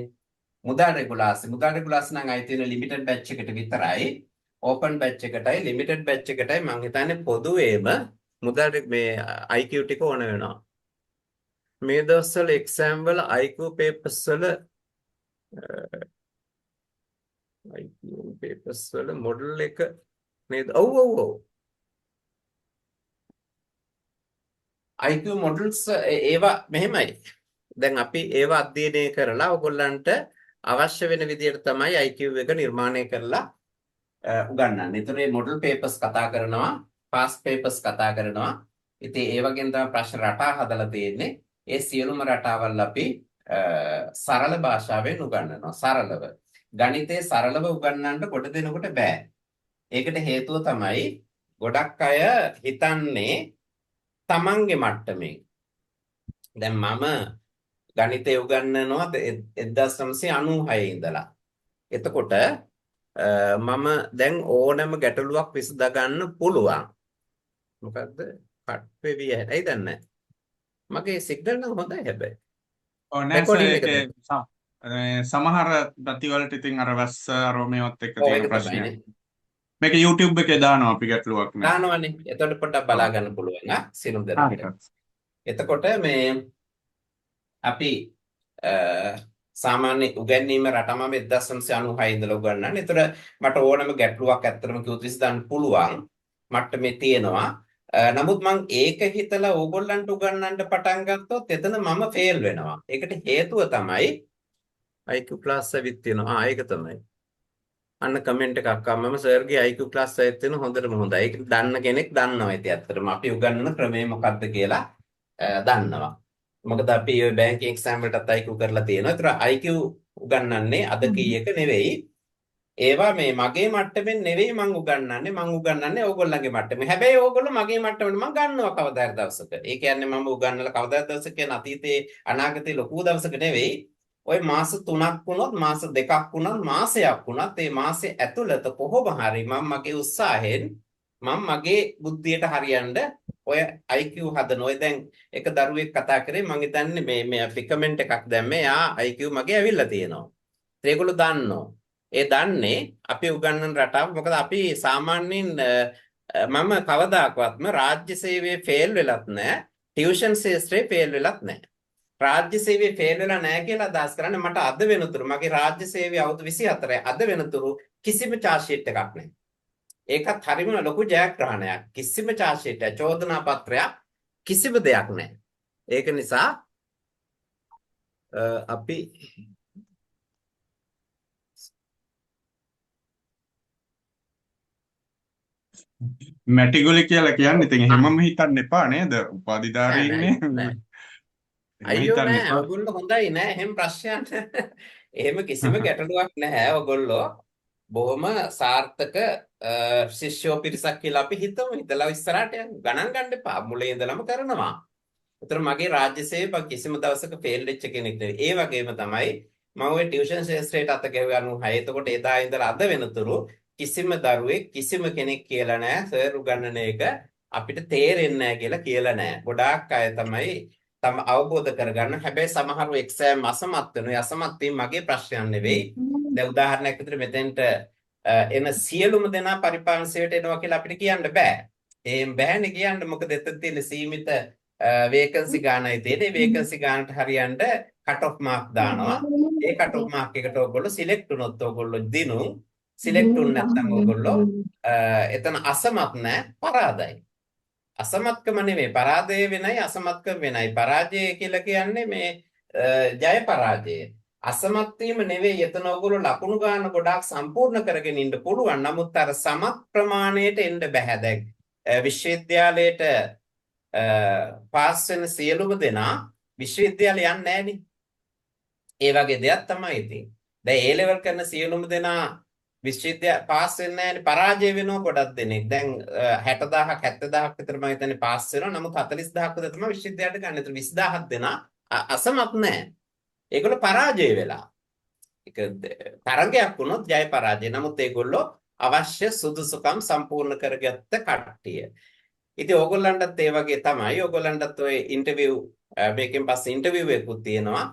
B: මුදල් රෙගුලාසි නම් අයිති වෙන ලිමිටඩ් බැච් එකට විතරයි. ඕපන් බැච් එකටයි ලිමිටඩ් බැච් එකටයි මම හිතන්නේ පොදුවේම මුදල් මේ IQ ටික ඕන වෙනවා. මේ දවස්වල එක්සෑම් වල IQ papers වල IQ papers වල මොඩල් එක නේද? ඔව් IQ models ඒවා මෙහෙමයි. දැන් අපි ඒවා අධ්‍යයනය කරලා ඔයගොල්ලන්ට අවශ්‍ය වෙන විදිහට තමයි IQ එක නිර්මාණය කරලා උගන්වන්නේ. ඒතර මේ model papers කතා කරනවා, past papers කතා කරනවා. ඉතින් ඒ වගේම තමයි ප්‍රශ්න රටා හදලා තියෙන්නේ. ඒ සියලුම රටාවල් අපි සරල භාෂාවෙන් උගන්වනවා. සරලව. ගණිතේ සරලව උගන්වන්න කොට දෙනකොට බෑ. ඒකට හේතුව තමයි ගොඩක් අය හිතන්නේ තමන්ගේ මට්ටමේ. දැන් මම ගණිතය උගන්වනවා 1996 ඉඳලා. එතකොට මම දැන් ඕනෑම ගැටලුවක් විසඳ ගන්න පුළුවන්. මොකද්ද? කට් වෙවි ඇයි දන්නේ? මගේ සිග්නල් නම් හොඳයි හැබැයි.
A: ඔව් නෑ සමහර ප්‍රතිවලට ඉතින් අර වැස්ස අර මේවත් එක්ක තියෙන ප්‍රශ්නයක්. මේක YouTube එකේ දානවා අපි ගැටලුවක් නෑ.
B: දානවනේ. එතකොට පොඩ්ඩක් බලා ගන්න පුළුවන් සිනුම් දෙනකොට. එතකොට මේ අපි සාමාන්‍ය උගන්වීම රටම 1996 ඉඳලා උගන්වන්නේ. ඒතර මට ඕනම ගැටලුවක් ඇත්තටම කිව්වොත් විසඳන්න පුළුවන්. මට්ටමේ තියෙනවා. නමුත් මං ඒක හිතලා ඕගොල්ලන්ට උගන්වන්න පටන් ගත්තොත් එතන මම ෆේල් වෙනවා. ඒකට හේතුව තමයි IQ ක්ලාස් ඇවිත් තියෙනවා. ඒක තමයි. අන්න කමෙන්ට් එකක් ආවම සර්ගේ IQ ක්ලාස් ඇවිත් තියෙන හොඳටම හොඳයි. ඒක දන්න කෙනෙක් දන්නවා. ඉතින් ඇත්තටම අපි උගන්වන ක්‍රමය මොකක්ද කියලා දන්නවා. මොකද අපි ඔය බැංකින් එක්සෑම් වලටත් IQ කරලා තියෙනවා. ඒතර IQ උගන්වන්නේ අද කීයක නෙවෙයි. ඒවා මේ මගේ මට්ටමින් නෙවෙයි මං උගන්වන්නේ ඕගොල්ලන්ගේ මට්ටමේ. හැබැයි ඕගොල්ලෝ මගේ මට්ටමට මං ගන්නවා කවදා හරි දවසක. ඒ කියන්නේ මම උගන්වලා කවදා හරි දවසක කියන අතීතයේ අනාගතයේ ලොකු දවසක නෙවෙයි. ඔය මාස 3ක් වුණොත් මාස 2ක් වුණොත් මාසයක් වුණත් ඒ මාසේ ඇතුළත කොහොම හරි මම මගේ උත්සාහයෙන් මම මගේ බුද්ධියට හරියන්න ඔය IQ හදන ඔය දැන් එක දරුවෙක් කතා කරේ මං හිතන්නේ මේ අපි කමෙන්ට් එකක් දැම්මේ යා IQ මගේ ඇවිල්ලා තියෙනවා. ඒගොල්ලෝ දන්නවා. ඒ දන්නේ අපි උගන්වන රටාව. මොකද අපි සාමාන්‍යයෙන් මම කවදාකවත්ම රාජ්‍ය සේවයේ ෆේල් වෙලත් නැහැ. ටියුෂන් ශාස්ත්‍රයේ ෆේල් වෙලත් නැහැ. රාජ්‍ය සේවයේ ෆේල් වෙලා නැහැ කියලා අදහස් කරන්නේ මට අද වෙනතුරු මගේ රාජ්‍ය සේවය අවුරුදු 24යි අද වෙනතුරු කිසිම charge sheet එකක් නැහැ. ඒකත් හරිම ලොකු ජයග්‍රහණයක්. කිසිම charge sheet චෝදනා පත්‍රයක් කිසිම දෙයක් නැහැ. ඒක නිසා අපි
A: මැටිගොලි කියලා කියන්නේ ඉතින් එහෙමම හිතන්න එපා නේද? උපාධිධාරීන්නේ.
B: අයියෝ නෑ ඔයගොල්ලෝ හොඳයි නෑ එහෙම ප්‍රශ්නයක් එහෙම කිසිම ගැටලුවක් නැහැ ඔයගොල්ලෝ බොහොම සාර්ථක ශිෂ්‍යෝ පිරිසක් කියලා අපි හිතමු හිතලා ඉස්සරහට යන්න ගණන් ගන්න එපා මුලින් ඉඳලම කරනවා. ඒතර මගේ රාජ්‍ය සේවය කිසිම දවසක ෆේල් වෙච්ච කෙනෙක් නෙවෙයි. ඒ වගේම තමයි මම ওই ටියුෂන් ශාස්ත්‍රයට අත ගැහුවේ 96. එතකොට එදා ඉඳලා අද වෙනතුරු කිසිම දරුවෙක් කිසිම කෙනෙක් කියලා නැහැ සර් උගන්නන එක අපිට තේරෙන්නේ නැහැ කියලා කියලා නැහැ. ගොඩාක් අය තමයි තම අවබෝධ කරගන්න. හැබැයි සමහරව එක්සෑම් අසමත් වෙනවා. අසමත් වීම මගේ ප්‍රශ්නයක් නෙවෙයි. දැන් උදාහරණයක් විදිහට මෙතෙන්ට එන සියලුම දෙනා පරිපාලන සේවයට එනවා කියලා අපිට කියන්න බෑ. එහෙම බෑනේ කියන්න. මොකද එතන තියෙන සීමිත වේකන්සි ගානයි තියෙන්නේ. වේකන්සි ගානට හරියන්න කට් ඔෆ් මාක් දානවා. ඒ කට් ඔෆ් මාක් එකට ඔයගොල්ලෝ සිලෙක්ට් වුණොත් ඔයගොල්ලෝ දිනු. සිලෙක්ට් වුණ නැත්නම් ඔයගොල්ලෝ එතන අසමත් නැහැ පරාදයි. අසමත්කම නෙමෙයි පරාදය වෙනයි අසමත්කම වෙනයි. පරාජය කියලා කියන්නේ මේ ජය පරාජය. අසමත් වීම නෙවෙයි. එතන ඔයගොල්ලෝ ලකුණු ගන්න ගොඩාක් සම්පූර්ණ කරගෙන ඉන්න පුළුවන්. නමුත් අර සමත් ප්‍රමාණයට එන්න බෑ. දැන් විශ්වවිද්‍යාලයට පාස් වෙන සියලුම දෙනා විශ්වවිද්‍යාල යන්නේ නැහනේ. ඒ වගේ දෙයක් තමයි ඉතින්. දැන් A level කරන සියලුම දෙනා විශ්වවිද්‍යාල පාස් වෙන්නේ නැහනේ, පරාජය වෙනවා ගොඩක් දෙනෙක්. දැන් 60000ක් 70000ක් විතර මම හිතන්නේ පාස් වෙනවා. නමුත් 40000ක් විතර තමයි විශ්වවිද්‍යාලයට ගන්න. ඒතර 20000ක් දෙනා අසමත් නැහැ. ඒගොල්ලෝ පරාජය වෙලා. ඒක තරගයක් වුණොත් ජය පරාජය. නමුත් ඒගොල්ලෝ අවශ්‍ය සුදුසුකම් සම්පූර්ණ කරගත්ත කට්ටිය. ඉතින් ඕගොල්ලන්ටත් ඒ වගේ තමයි. ඕගොල්ලන්ටත් ඔය ඉන්ටර්විව් මේකෙන් පස්සේ ඉන්ටර්විව් එකකුත් තියෙනවා.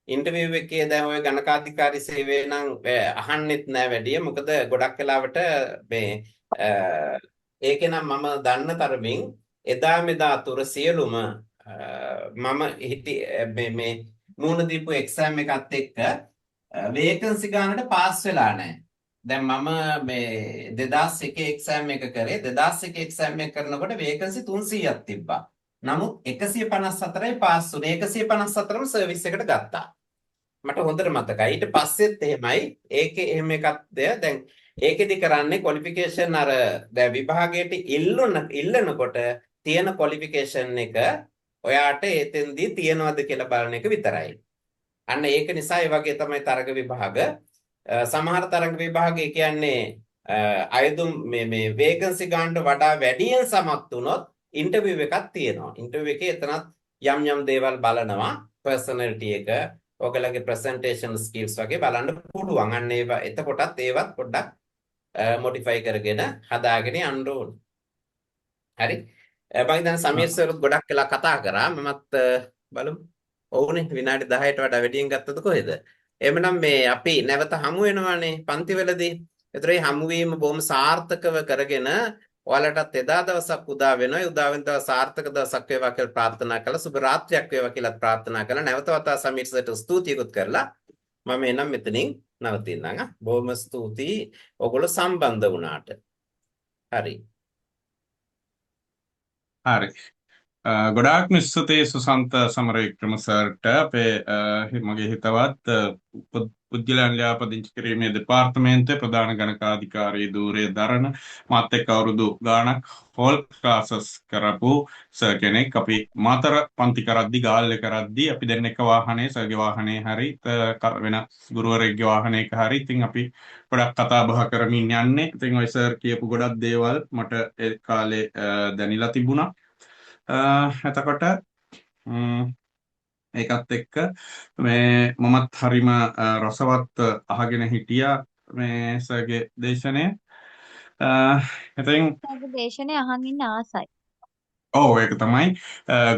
B: ඉන්ටර්විව් එකේ දැන් ඔය ගණකාධිකාරී සේවය නම් අහන්නෙත් නෑ වැඩිය. මොකද ගොඩක් වෙලාවට මේ ඒකේ නම් මම දන්න තරමින් එදා මෙදා තුර සියලුම මම හිටි මේ මූණ දීපු එක්සෑම් එකත් එක්ක වේකන්සි ගන්නට පාස් වෙලා නැහැ. දැන් මම මේ 2001 එක්සෑම් එක කරේ. 2001 එක්සෑම් එක කරනකොට වේකන්සි 300ක් තිබ්බා. නමුත් 154යි පාස් වුනේ. 154ම සර්විස් එකට ගත්තා. මට හොඳට මතකයි. ඊට පස්සෙත් එහෙමයි. ඒකේ එහෙම එකක් දැන් ඒකෙදි කරන්නේ ක්වොලිෆිකේෂන් අර දැන් විභාගයට ඉල්ලනකොට තියෙන ක්වොලිෆිකේෂන් එක ඔයාට එතෙන්දී තියනවද කියලා බලන එක විතරයි. අන්න ඒක නිසා ඒ වගේ තමයි තරග විභාග. සමහර තරග විභාග කියන්නේ අයදුම් මේ වේකන්සි ගන්නට වඩා වැඩියෙන් සමත් වුණොත් ඉන්ටර්විව් එකක් තියෙනවා. ඉන්ටර්විව් එකේ එතනත් යම් යම් දේවල් බලනවා. පර්සනැලිටි එක, ඔයගලගේ ප්‍රසන්ටේෂන් ස්කිල්ස් වගේ බලන්න පුළුවන්. අන්න ඒවා එතකොටත් ඒවත් පොඩ්ඩක් මොඩිෆයි කරගෙන හදාගෙන යන්න ඕන. හරි. මම දැන් සමීර් සර්ත් ගොඩක් වෙලා කතා කරා. මමත් බලමු. ඔව්නේ විනාඩි 10ට වඩා වැඩියෙන් ගත්තද කොහෙද? එhmenan මේ අපි නැවත හමු වෙනවානේ පන්තිවලදී. ඒතර මේ හමුවීම බොහොම සාර්ථකව කරගෙන ඔයාලටත් එදා දවසක් උදා වෙනවා. ඒ උදා වෙන දවස් සාර්ථක දවසක් වේවා කියලා ප්‍රාර්ථනා කළා. සුබ රාත්‍රියක් වේවා කියලා ප්‍රාර්ථනා කළා. නැවත වතාවක් සමීර් සර්ට ස්තුතියකුත් කරලා මම එනම් මෙතනින් නවතින්නම්. බොහොම ස්තුතියි ඔයගොල්ලෝ සම්බන්ධ වුණාට. හරි.
A: හරි. ගොඩාක්ම ස්තුතියි සුසන්ත සමරවික්‍රම සර්ට අපේ මගේ හිතවත් පුද්ගලයන් ලියාපදිංචි කිරීමේ දෙපාර්තමේන්තුවේ ප්‍රධාන ගණකාධිකාරී ධූරය දරන මාත් එක්ක අවුරුදු ගාණක් හෝල් ක්ලාසස් කරපු සර් කෙනෙක්. අපි මාතර පන්ති කරද්දි ගාල්ලේ කරද්දි අපි දැන් එක වාහනේ සර්ගේ වාහනේ හරි වෙන ගුරුවරයෙක්ගේ වාහනයක හරි ඉතින් අපි ගොඩක් කතා බහ කරමින් යන්නේ. ඉතින් ඔය සර් කියපු ගොඩක් දේවල් මට ඒ කාලේ දැනিলা තිබුණා. එතකොට ඒකත් එක්ක මේ මමත් හරිම රසවත් අහගෙන හිටියා මේ සර්ගේ දේශනය. ඉතින්
C: සර්ගේ දේශනය අහන් ඉන්න ආසයි.
A: ඔව් ඒක තමයි.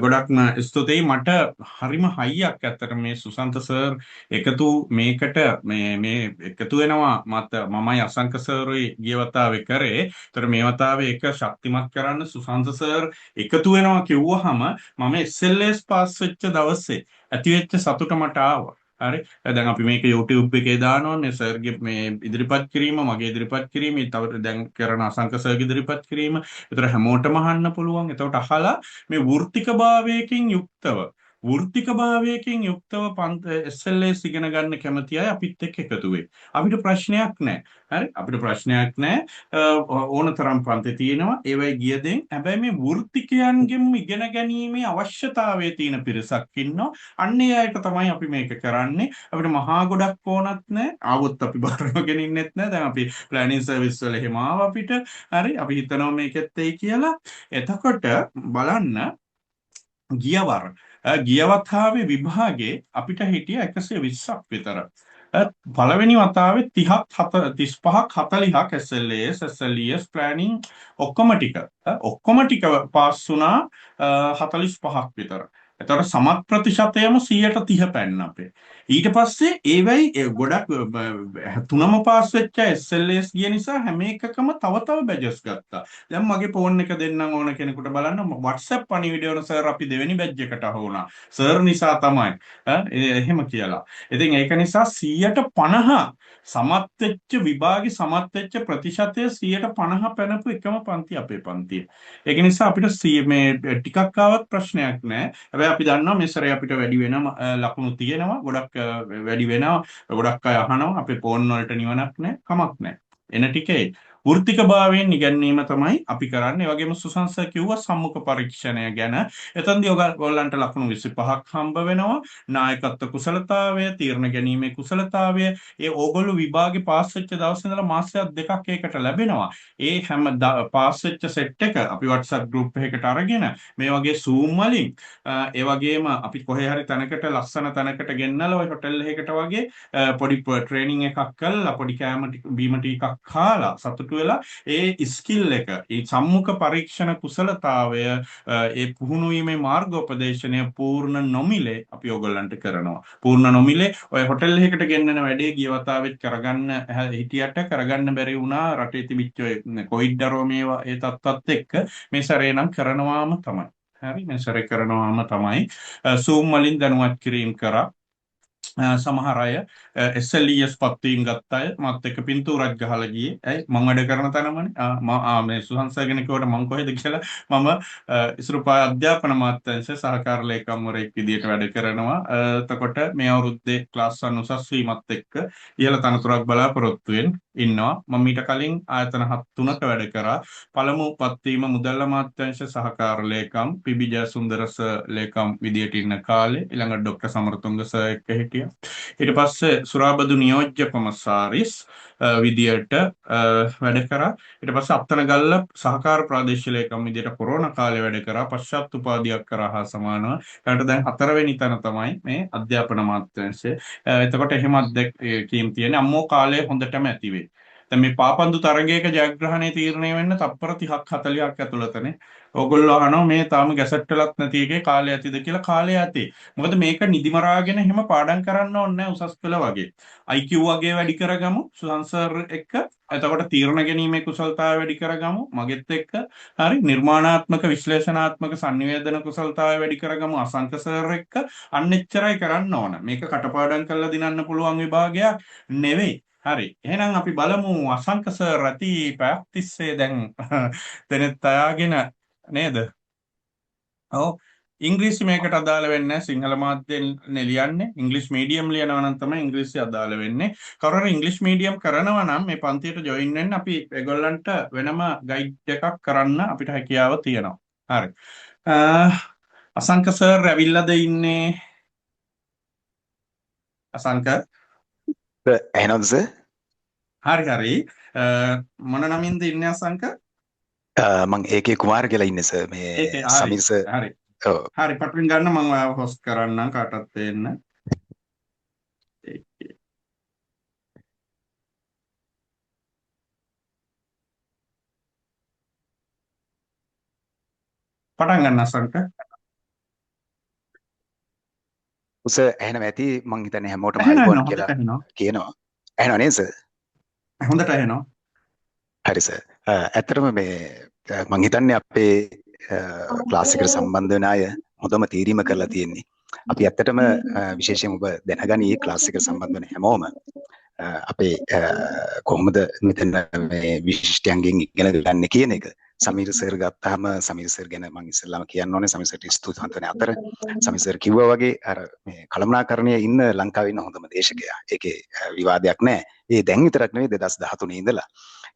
A: ගොඩක්ම ස්තුතියි. මට හරිම හයියක් ඇත්තට මේ සුසන්ත සර් එකතු මේකට මේ එකතු වෙනවා මමයි අසංක සර්යි ගිය වතාවේ කරේ. ඒතර මේ වතාවේ ඒක ශක්තිමත් කරන්න සුසන්ත සර් එකතු වෙනවා කිව්වහම මම SLS පාස් වෙච්ච දවසේ ඇති වෙච්ච සතුට මට ආවා. හරි. දැන් අපි මේක YouTube එකේ දානෝනේ සර්ගේ මේ ඉදිරිපත් කිරීම, මගේ ඉදිරිපත් කිරීම, තව දැන් කරන අසංක සර්ගේ ඉදිරිපත් කිරීම. ඒතර හැමෝටම අහන්න පුළුවන්. එතකොට අහලා මේ වෘත්තිකභාවයකින් යුක්තව SLS ඉගෙන ගන්න කැමති අය අපිත් එක්ක එකතු වෙයි. අපිට ප්‍රශ්නයක් නැහැ. හරි. අපිට ප්‍රශ්නයක් නැහැ. ඕනතරම් පන්ති තියෙනවා. ඒවයි ගියදෙන් හැබැයි මේ වෘත්තිකයන්ගෙන් ඉගෙන ගැනීමේ අවශ්‍යතාවයේ තියෙන පිරිසක් ඉන්නවා. අන්න ඒ අයට තමයි අපි මේක කරන්නේ. අපිට මහා ගොඩක් ඕනත් නැහැ. ආවොත් අපි බරගෙන ඉන්නෙත් නැහැ. දැන් අපි ප්ලෑනින් සර්විස් වල එහෙම ආව අපිට. හරි. අපි හිතනවා මේකෙත් එයි කියලා. එතකොට බලන්න ගිය වතාවේ විභාගේ අපිට හිටිය 120ක් විතර. පළවෙනි වතාවේ 35ක් 40ක් SLES ප්ලෑනින් ඔක්කොම ටික පාස් වුණා 45ක් විතර. එතකොට සමත් ප්‍රතිශතයම 130 පැන්න අපේ. ඊට පස්සේ ඒවයි ගොඩක් තුනම පාස් වෙච්ච SLS ගිය නිසා හැම එකකම තව බැජස් ගත්තා. දැන් මගේ ෆෝන් එක දෙන්නම් ඕන කෙනෙකුට බලන්න WhatsApp පණිවිඩය වල සර් අපි දෙවෙනි බැජ් එකට අහු වුණා. සර් නිසා තමයි. එහෙම කියලා. ඉතින් ඒක නිසා 150 සමත් වෙච්ච විභාගේ සමත් වෙච්ච ප්‍රතිශතය 150 පැනපු එකම පන්ති අපේ පන්තිය. ඒක නිසා අපිට මේ ටිකක් ආවත් ප්‍රශ්නයක් නැහැ. හැබැයි අපි දන්නවා මේ සැරේ අපිට වැඩි වෙන ලකුණු තියෙනවා. ගොඩක් වැඩි වෙනවා. ගොඩක් අය අහනවා අපේ ෆෝන් වලට නිවනක් නැහැ. කමක් නැහැ. එන ටිකේ වෘත්තිකභාවයෙන් ඉගැන්වීම තමයි අපි කරන්නේ. ඒ වගේම සුසංස කිව්වා සම්මුඛ පරීක්ෂණය ගැන. එතනදී ඔයගොල්ලන්ට ලකුණු 25ක් හම්බ වෙනවා. නායකත්ව කුසලතාවය, තීරණ ගැනීමේ කුසලතාවය, ඒ ඕගොල්ලෝ විභාගේ පාස් වෙච්ච දවසේ ඉඳලා මාසයක් දෙකක් ඒකට ලැබෙනවා. ඒ හැම පාස් වෙච්ච සෙට් එක අපි WhatsApp group එකකට අරගෙන මේ වගේ Zoom වලින් ඒ වගේම අපි කොහේ හරි තැනකට ලස්සන තැනකට ගෙන්නලා ඔය හොටෙල් එකකට වගේ පොඩි ට්‍රේනින් එකක් කරලා පොඩි කෑම බීම ටිකක් කාලා සතුටු වෙලා ඒ ස්කිල් එක ඒ සම්මුඛ පරීක්ෂණ කුසලතාවය ඒ පුහුණු වීමේ මාර්ගෝපදේශනය පූර්ණ නොමිලේ අපි ඔයගොල්ලන්ට කරනවා. පූර්ණ නොමිලේ ඔය හොටෙල් එකකට ගෙන්නන වැඩේ ගිය වතාවෙත් කරගන්න හිටියට කරගන්න බැරි වුණා රටේ තිබිච්ච ඔය කොවිඩ් දරෝ මේවා ඒ තත්ත්වත් එක්ක මේ සැරේ නම් කරනවාම තමයි. හරි මේ සැරේ කරනවාම තමයි. Zoom වලින් දැනුවත් කිරීම කරා. සමහර අය SLES පත්වීම් ගත්ත අය මත් එක්ක පින්තූරක් ගහලා ගියේ. ඇයි මම වැඩ කරන තැනමනේ. මේ සුහන්සගෙන කිව්වට මම කොහෙද කියලා මම ඉසුරුපාය අධ්‍යාපන අමාත්‍යාංශයේ සහකාර ලේකම්වරයෙක් විදියට වැඩ කරනවා. එතකොට මේ අවුරුද්දේ ක්ලාස් 1 උසස් වීමත් එක්ක ඉහළ තනතුරක් බලාපොරොත්තු වෙන්න ඉන්නවා. මම ඊට කලින් ආයතන 3ක වැඩ කරා. පළමු පත්වීම මුදල් අමාත්‍යාංශ සහකාර ලේකම් පිබි ජයසුන්දරස ලේකම් විදියට ඉන්න කාලේ ඊළඟට ડોક્ટર සමරතුංග සර් එක්ක හිටියා. ඊට පස්සේ සුරාබදු නියෝජ්‍ය කොමසාරිස් විදියට වැඩ කරා. ඊට පස්සේ අත්තනගල්ල සහකාර ප්‍රාදේශීය ලේකම් විදියට කොරෝනා කාලේ වැඩ කරා. පශ්චාත් උපාධියක් කරා හා සමානව. ඊට දැන් 4 වෙනි තැන තමයි මේ අධ්‍යාපන අමාත්‍යාංශය. එතකොට එහෙම අත්දැකීම් තියෙන අම්මෝ කාලේ හොඳටම ඇති වෙයි. දැන් මේ පාපන්දු තරගයක ජයග්‍රහණය තීරණය වෙන්න තප්පර 30ක් 40ක් ඇතුළතනේ. ඕගොල්ලෝ අහනවා මේ තාම ගැසට් වෙලත් නැති එකේ කාලය ඇතිද කියලා. කාලය ඇති. මොකද මේක නිදිමරාගෙන එහෙම පාඩම් කරන්න ඕනේ නැහැ උසස් පෙළ වගේ. IQ වගේ වැඩි කරගමු සුසංසර් එක්ක. එතකොට තීරණ ගැනීමේ කුසලතාවය වැඩි කරගමු මගෙත් එක්ක. හරි නිර්මාණාත්මක විශ්ලේෂණාත්මක sannivedana කුසලතාවය වැඩි කරගමු අසංක සර් එක්ක. අන්න එච්චරයි කරන්න ඕන. මේක කටපාඩම් කරලා දිනන්න පුළුවන් විභාගයක් නෙවෙයි. හරි එහෙනම් අපි බලමු අසංක සර් ඇති පැයක් තිස්සේ දැන් දෙනෙත් අයාගෙන නේද? ඔව් ඉංග්‍රීසි මේකට අදාළ වෙන්නේ නැහැ. සිංහල මාධ්‍යෙන් ලියන්නේ. ඉංග්‍රීසි මීඩියම් ලියනවා නම් තමයි ඉංග්‍රීසි අදාළ වෙන්නේ. කවුරු හරි ඉංග්‍රීසි මීඩියම් කරනවා නම් මේ පන්තියට ජොයින් වෙන්න අපි ඒගොල්ලන්ට වෙනම ගයිඩ් එකක් කරන්න අපිට හැකියාව තියෙනවා. හරි. අසංක සර් ඇවිල්ලාද ඉන්නේ? අසංක
D: එහෙනම්ද සර්?
A: හරි හරි. මොන නමින්ද ඉන්නේ අසංක?
D: මං ඒකේ කුමාර කියලා ඉන්නේ සර්. මේ සමීර් සර්.
A: හරි. හරි පටන් ගන්න මම ඔයාව හොස්ට් කරන්නම් කාටවත් දෙන්න. පටන් ගන්න අසංක.
D: උස එහෙනම් ඇති මං හිතන්නේ හැමෝටම අයිෆෝන් කියලා කියනවා. එහෙනම් නේද සර්?
A: හොඳට ඇහෙනවා.
D: හරි සර්. ඇත්තටම මේ මං හිතන්නේ අපේ ක්ලාස් එකට සම්බන්ධ වෙන අය හොඳම තීරීම කරලා තියෙන්නේ. අපි ඇත්තටම විශේෂයෙන් ඔබ දැනගනි ක්ලාස් එකට සම්බන්ධ වෙන හැමෝම අපේ කොහොමද මෙතන මේ විශිෂ්ටයන්ගෙන් ඉගෙන ගන්න කියන එක. සමීර් සර් ගත්තාම සමීර් සර් ගැන මම ඉස්සෙල්ලාම කියන්න ඕනේ. සමීර් සර්ට ස්තුතිවන්ත වෙන අතර සමීර් සර් කිව්වා වගේ අර මේ කළමනාකරණයේ ඉන්න ලංකාවේ ඉන්න හොඳම දේශකයා. ඒකේ විවාදයක් නැහැ. ඒ දැන් විතරක් නෙවෙයි 2013 ඉඳලා.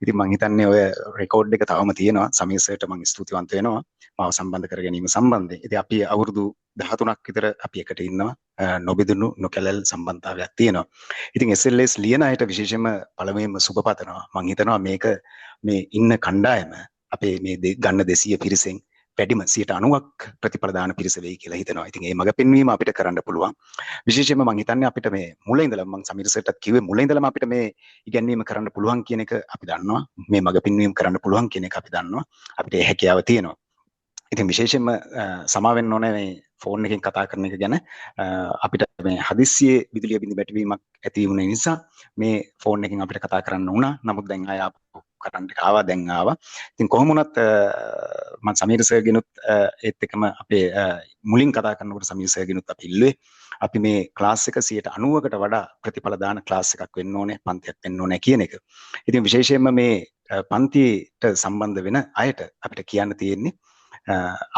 D: ඉතින් මම හිතන්නේ ඔය රෙකෝඩ් එක තවම තියෙනවා. සමීර් සර්ට මම ස්තුතිවන්ත වෙනවා. මාව සම්බන්ධ කර ගැනීම සම්බන්ධයෙන්. ඉතින් අපි අවුරුදු 13ක් විතර අපි එකට ඉන්නවා. නොබෙදුණු නොකැලල් සම්බන්ධතාවයක් තියෙනවා. ඉතින් SLS ලියන අයට විශේෂයෙන්ම පළමුවෙන්ම සුබ පතනවා. මම හිතනවා මේක මේ ඉන්න කණ්ඩායම අපේ මේ ගන්න 200 පිරිසෙන් වැඩිම 90ක් ප්‍රතිඵල දාන පිරිස වෙයි කියලා හිතනවා. ඉතින් මේ මඟ පෙන්වීම අපිට කරන්න පුළුවන්. විශේෂයෙන්ම මම හිතන්නේ අපිට මේ මුල ඉඳලා මම සමීර සර්ටත් කිව්වේ මුල ඉඳලාම අපිට මේ ඉගැන්වීම කරන්න පුළුවන් කියන එක අපි දන්නවා. මේ මඟ පෙන්වීම කරන්න පුළුවන් කියන එක අපි දන්නවා. අපිට ඒ හැකියාව තියෙනවා. ඉතින් විශේෂයෙන්ම සමා වෙන්න ඕනේ මේ ෆෝන් එකෙන් කතා කරන එක ගැන. අපිට මේ හදිස්සියේ විදුලිය බිඳ වැටවීමක් ඇති වුණ නිසා මේ ෆෝන් එකෙන් අපිට කතා කරන්න වුණා. නමුත් දැන් ආය කරන්ට් එක ආවා දැන් ආවා. ඉතින් කොහොම වුණත් මම සමීර සර්ගෙනුත් ඒත් එකම අපේ මුලින් කතා කරනකොට සමීර සර්ගෙනුත් අපි ඉල්ලුවේ අපි මේ ක්ලාස් එක 90%කට වඩා ප්‍රතිඵල දාන ක්ලාස් එකක් වෙන්න ඕනේ, පන්තියක් වෙන්න ඕනේ කියන එක. ඉතින් විශේෂයෙන්ම මේ පන්තියට සම්බන්ධ වෙන අයට අපිට කියන්න තියෙන්නේ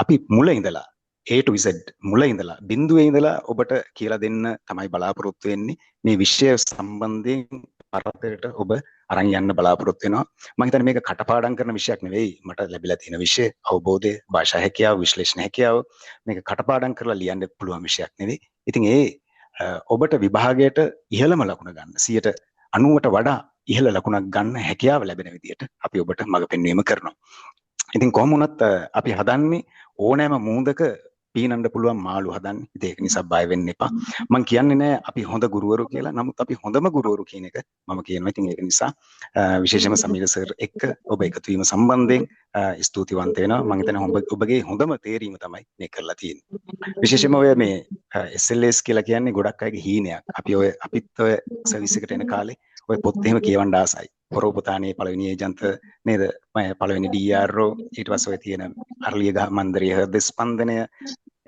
D: අපි මුල ඉඳලා A to Z මුල ඉඳලා බිඳුවේ ඉඳලා ඔබට කියලා දෙන්න තමයි බලාපොරොත්තු වෙන්නේ. මේ විෂය සම්බන්ධයෙන් යථාර්ථයට ඔබ අරන් යන්න බලාපොරොත්තු වෙනවා. මම හිතන්නේ මේක කටපාඩම් කරන විෂයක් නෙවෙයි. මට ලැබිලා තියෙන විෂය අවබෝධය, භාෂා හැකියාව, විශ්ලේෂණ හැකියාව මේක කටපාඩම් කරලා ලියන්න පුළුවන් විෂයක් නෙවෙයි. ඉතින් ඔබට විභාගයට ඉහළම ලකුණ ගන්න 90ට වඩා ඉහළ ලකුණක් ගන්න හැකියාව ලැබෙන විදියට අපි ඔබට මඟ පෙන්වීම කරනවා. ඉතින් කොහොම වුණත් අපි හදන්නේ ඕනෑම මූදක පීනන්න පුළුවන් මාළු හදන්නේ. ඉතින් ඒක නිසා බය වෙන්න එපා. මම කියන්නේ නෑ අපි හොඳ ගුරුවරු කියලා. නමුත් අපි හොඳම ගුරුවරු කියන එක මම කියනවා. ඉතින් ඒක නිසා විශේෂයෙන්ම සමීර සර් එක්ක ඔබ එකතු වීම සම්බන්ධයෙන් ස්තුතිවන්ත වෙනවා. මම හිතන්නේ ඔබගේ හොඳම තේරීම තමයි මේ කරලා තියෙන්නේ. විශේෂයෙන්ම ඔය මේ SLS කියලා කියන්නේ ගොඩක් අයගේ හීනයක්. අපිත් ඔය සර්විස් එකට එන කාලේ ඔය පොත් එහෙම කියවන්න ආසයි. පොරොපතානේ පළවෙනි ඒජන්ත නේද? පළවෙනි DRO ඊට පස්සේ ඔය තියෙන අරලිය ගහ මන්දරිය හෘද ස්පන්දනය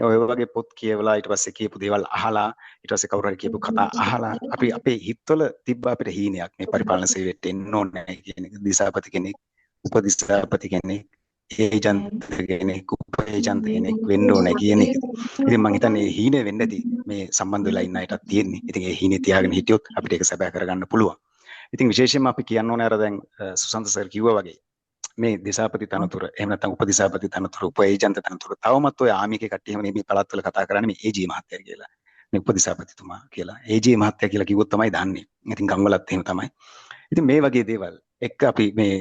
D: ඔය වගේ පොත් කියවලා ඊට පස්සේ කියපු දේවල් අහලා ඊට පස්සේ කවුරු හරි කියපු කතා අහලා අපි අපේ හිතවල තිබ්බ අපිට හීනයක් මේ පරිපාලන සේවයට එන්න ඕනේ කියන එක. දිසාපති කෙනෙක්, උපදිසාපති කෙනෙක්, ඒජන්ත කෙනෙක්, උප ඒජන්ත කෙනෙක් වෙන්න ඕනේ කියන එක. ඉතින් මම හිතන්නේ මේ හීනේ වෙන්න ඇති මේ සම්බන්ධ වෙලා ඉන්න අයටත් තියෙන්නේ. ඉතින් ඒ හීනේ තියාගෙන හිටියොත් අපිට ඒක සැබෑ කරගන්න පුළුවන්. ඉතින් විශේෂයෙන්ම අපි කියන්න ඕනේ අර දැන් සුසන්ත සර් කිව්වා වගේ මේ දිසාපති තනතුර එහෙම නැත්නම් උපදිසාපති තනතුර උප ඒජන්ත තනතුර තවමත් ඔය ආමිකේ කට්ටිය එහෙම මේ පළාත්වල කතා කරන්නේ මේ AG මහත්තයා කියලා. මේ උපදිසාපතිතුමා කියලා. AG මහත්තයා කියලා කිව්වොත් තමයි දන්නේ. ඉතින් ගම්වලත් එහෙම තමයි. ඉතින් මේ වගේ දේවල් එක්ක අපි මේ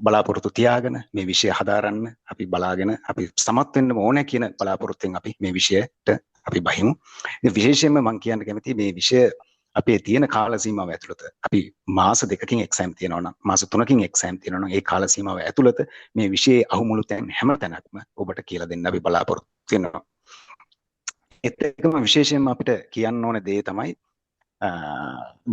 D: බලාපොරොත්තු තියාගෙන මේ විෂය හදාරන්න අපි බලාගෙන අපි සමත් වෙන්න ඕනේ කියන බලාපොරොත්තුෙන් අපි මේ විෂයට අපි බහිමු. ඉතින් විශේෂයෙන්ම මම කියන්න කැමතියි මේ විෂය අපේ තියෙන කාල සීමාව ඇතුළත අපි මාස 2කින් එක්සෑම් තියෙනවා නම් මාස 3කින් එක්සෑම් තියෙනවා නම් ඒ කාල සීමාව ඇතුළත මේ විෂයේ අහුමුළු තැන් හැම තැනක්ම ඔබට කියලා දෙන්න අපි බලාපොරොත්තු වෙනවා. ඒත් එක්කම විශේෂයෙන්ම අපිට කියන්න ඕන දේ තමයි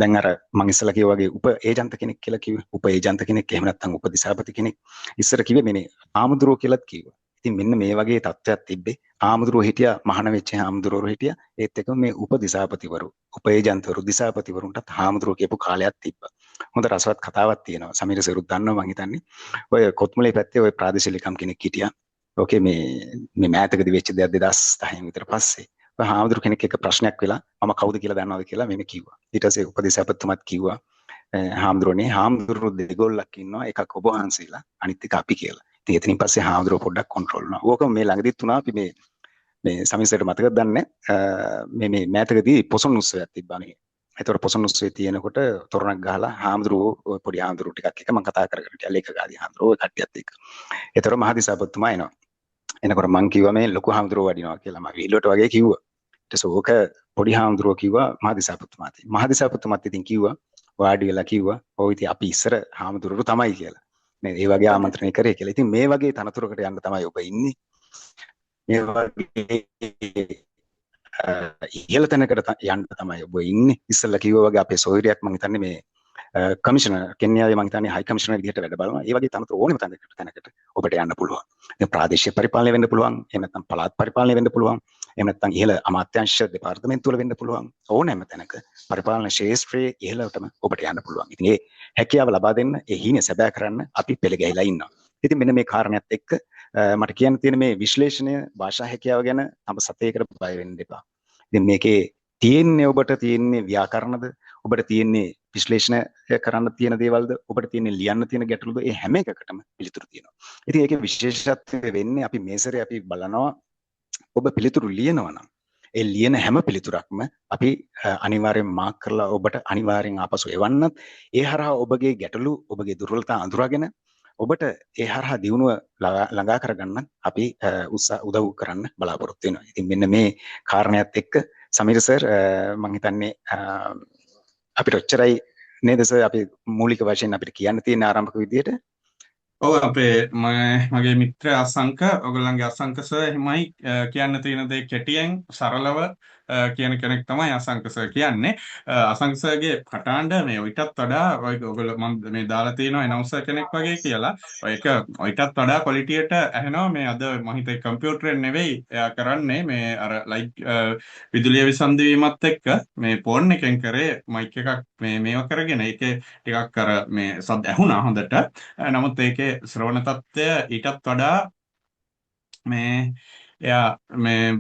D: දැන් අර මම ඉස්සලා කිව්වා වගේ උප ඒජන්ත කෙනෙක් කියලා කිව්වේ. උප ඒජන්ත කෙනෙක් එහෙම නැත්නම් උපදිසාපති කෙනෙක්. ඉස්සර කිව්වේ මේ ආමුදුරෝ කියලාත් කිව්වා. ඉතින් මෙන්න මේ වගේ තත්ත්වයක් තිබ්බේ. ආමුදුරෝ හිටියා, මහාන වෙච්ච ආමුදුරෝ හිටියා. ඒත් එක්කම මේ උපදිසාපතිවරු, උප ඒජන්තවරු, දිසාපතිවරුන්ටත් ආමුදුරෝ කියපු කාලයක් තිබ්බා. හොඳ රසවත් කතාවක් තියෙනවා. සමීර සරුත් දන්නවා මං හිතන්නේ. ඔය කොත්මලේ පැත්තේ ඔය ප්‍රාදේශීය ලේකම් කෙනෙක් හිටියා. ඕකේ මේ මෑතකදී වෙච්ච දෙයක් 2010 විතර පස්සේ හාමුදුරු කෙනෙක් එක්ක ප්‍රශ්නයක් වෙලා මම කවුද කියලා දන්නවද කියලා මෙන්න කිව්වා. ඊට පස්සේ උපදේශපතිතුමත් කිව්වා හාමුදුරනේ හාමුදුරු දෙගොල්ලක් ඉන්නවා එකක් ඔබ වහන්සේලා අනිත් එක අපි කියලා. ඉතින් එතනින් පස්සේ හාමුදුරුව පොඩ්ඩක් කන්ට්‍රෝල් වුණා. ඕක මේ ළඟදිත් වුණා අපි මේ සමිසයට මතකද දන්නේ මේ මෑතකදී පොසොන් උත්සවයක් තිබ්බා මේ. ඒතකොට පොසොන් උත්සවයේ තියෙනකොට තොරණක් ගහලා හාමුදුරුව පොඩි හාමුදුරුව ටිකක් එක මම කතා කරගෙන හිටියා ලේකගාදී හාමුදුරුව කට්ටියත් එක්ක. ඒතකොට මහදිසාපතිතුමා එනවා. එනකොට මං කිව්වා මේ ලොකු හාමුදුරුවෝ වඩිනවා කියලා. මම විහිළුවට වගේ කිව්වා. ඊට පස්සේ ඕක පොඩි හාමුදුරුවෝ කිව්වා මහදිසාපතිතුමාට. මහදිසාපතිතුමාත් ඉතින් කිව්වා වාඩි වෙලා කිව්වා ඔව් ඉතින් අපි ඉස්සර හාමුදුරුවෝ තමයි කියලා. නේද? ඒ වගේ ආමන්ත්‍රණය කරේ කියලා. ඉතින් මේ වගේ තනතුරකට යන්න තමයි ඔබ ඉන්නේ. මේ වගේ ඉහළ තැනකට යන්න තමයි ඔබ ඉන්නේ. ඉස්සෙල්ලා කිව්වා වගේ අපේ සොයුරියක් මං හිතන්නේ මේ කමිෂනර් කෙන්යාවේ මං හිතන්නේ හයි කමිෂනර් විදිහට වැඩ බලනවා. ඒ වගේ තනතුරු ඕනෙම තැනකට ඔබට යන්න පුළුවන්. දැන් ප්‍රාදේශීය පරිපාලනය වෙන්න පුළුවන්. එහෙම නැත්නම් පළාත් පරිපාලනය වෙන්න පුළුවන්. එහෙම නැත්නම් ඉහළ අමාත්‍යාංශ දෙපාර්තමේන්තු වල වෙන්න පුළුවන්. ඕනෑම තැනක පරිපාලන ශාස්ත්‍රයේ ඉහළටම ඔබට යන්න පුළුවන්. ඉතින් ඒ හැකියාව ලබා දෙන්න, ඒ හීනේ සැබෑ කරන්න අපි පෙළ ගැහිලා ඉන්නවා. ඉතින් මෙන්න මේ කාරණයක් එක්ක මට කියන්න තියෙන මේ විශ්ලේෂණය භාෂා හැකියාව ගැන තම සතේකට බය වෙන්න එපා. ඉතින් මේකේ තියෙන්නේ ඔබට තියෙන්නේ ව්‍යාකරණද, ඔබට තියෙන්නේ විශ්ලේෂණය කරන්න තියෙන දේවල්ද, ඔබට තියෙන්නේ ලියන්න තියෙන ගැටලුද, ඒ හැම එකකටම පිළිතුරු තියෙනවා. ඉතින් ඒකේ විශේෂත්වය වෙන්නේ අපි මේ සැරේ අපි බලනවා ඔබ පිළිතුරු ලියනවා නම් ඒ ලියන හැම පිළිතුරක්ම අපි අනිවාර්යෙන් මාක් කරලා ඔබට අනිවාර්යෙන් ආපසු එවන්නත් ඒ හරහා ඔබගේ ගැටලු ඔබගේ දුර්වලතා අඳුරගෙන ඔබට ඒ හරහා දියුණුව ළඟා කරගන්න අපි උදව් කරන්න බලාපොරොත්තු වෙනවා. ඉතින් මෙන්න මේ කාරණයක් එක්ක සමීර සර් මම හිතන්නේ අපිට ඔච්චරයි නේද සර් අපි මූලික වශයෙන් අපිට කියන්න තියෙන ආරම්භක විදියට.
A: ඔව් අපේ මගේ මිත්‍ර අසංක ඔයගොල්ලන්ගේ අසංක සර් එහෙමයි කියන්න තියෙන දේ කෙටියෙන් සරලව කියන කෙනෙක් තමයි අසංක සර් කියන්නේ. අසංක සර්ගේ කටහඬ මේ ඔයිටත් වඩා ඔයගොල්ලෝ මම මේ දාලා තියෙනවා එනවුසර් කෙනෙක් වගේ කියලා. ඒක ඔයිටත් වඩා ක්වොලිටියට ඇහෙනවා. මේ අද මම හිතේ කම්පියුටරෙන් නෙවෙයි එයා කරන්නේ මේ අර ලයිට් විදුලිය විසන්ධි වීමත් එක්ක මේ ෆෝන් එකෙන් කරේ මයික් එකක් මේව කරගෙන ඒකේ ටිකක් අර මේ සද්ද ඇහුණා හොඳට. නමුත් ඒකේ ශ්‍රවණ තත්ත්වය ඊටත් වඩා මේ එයා මේ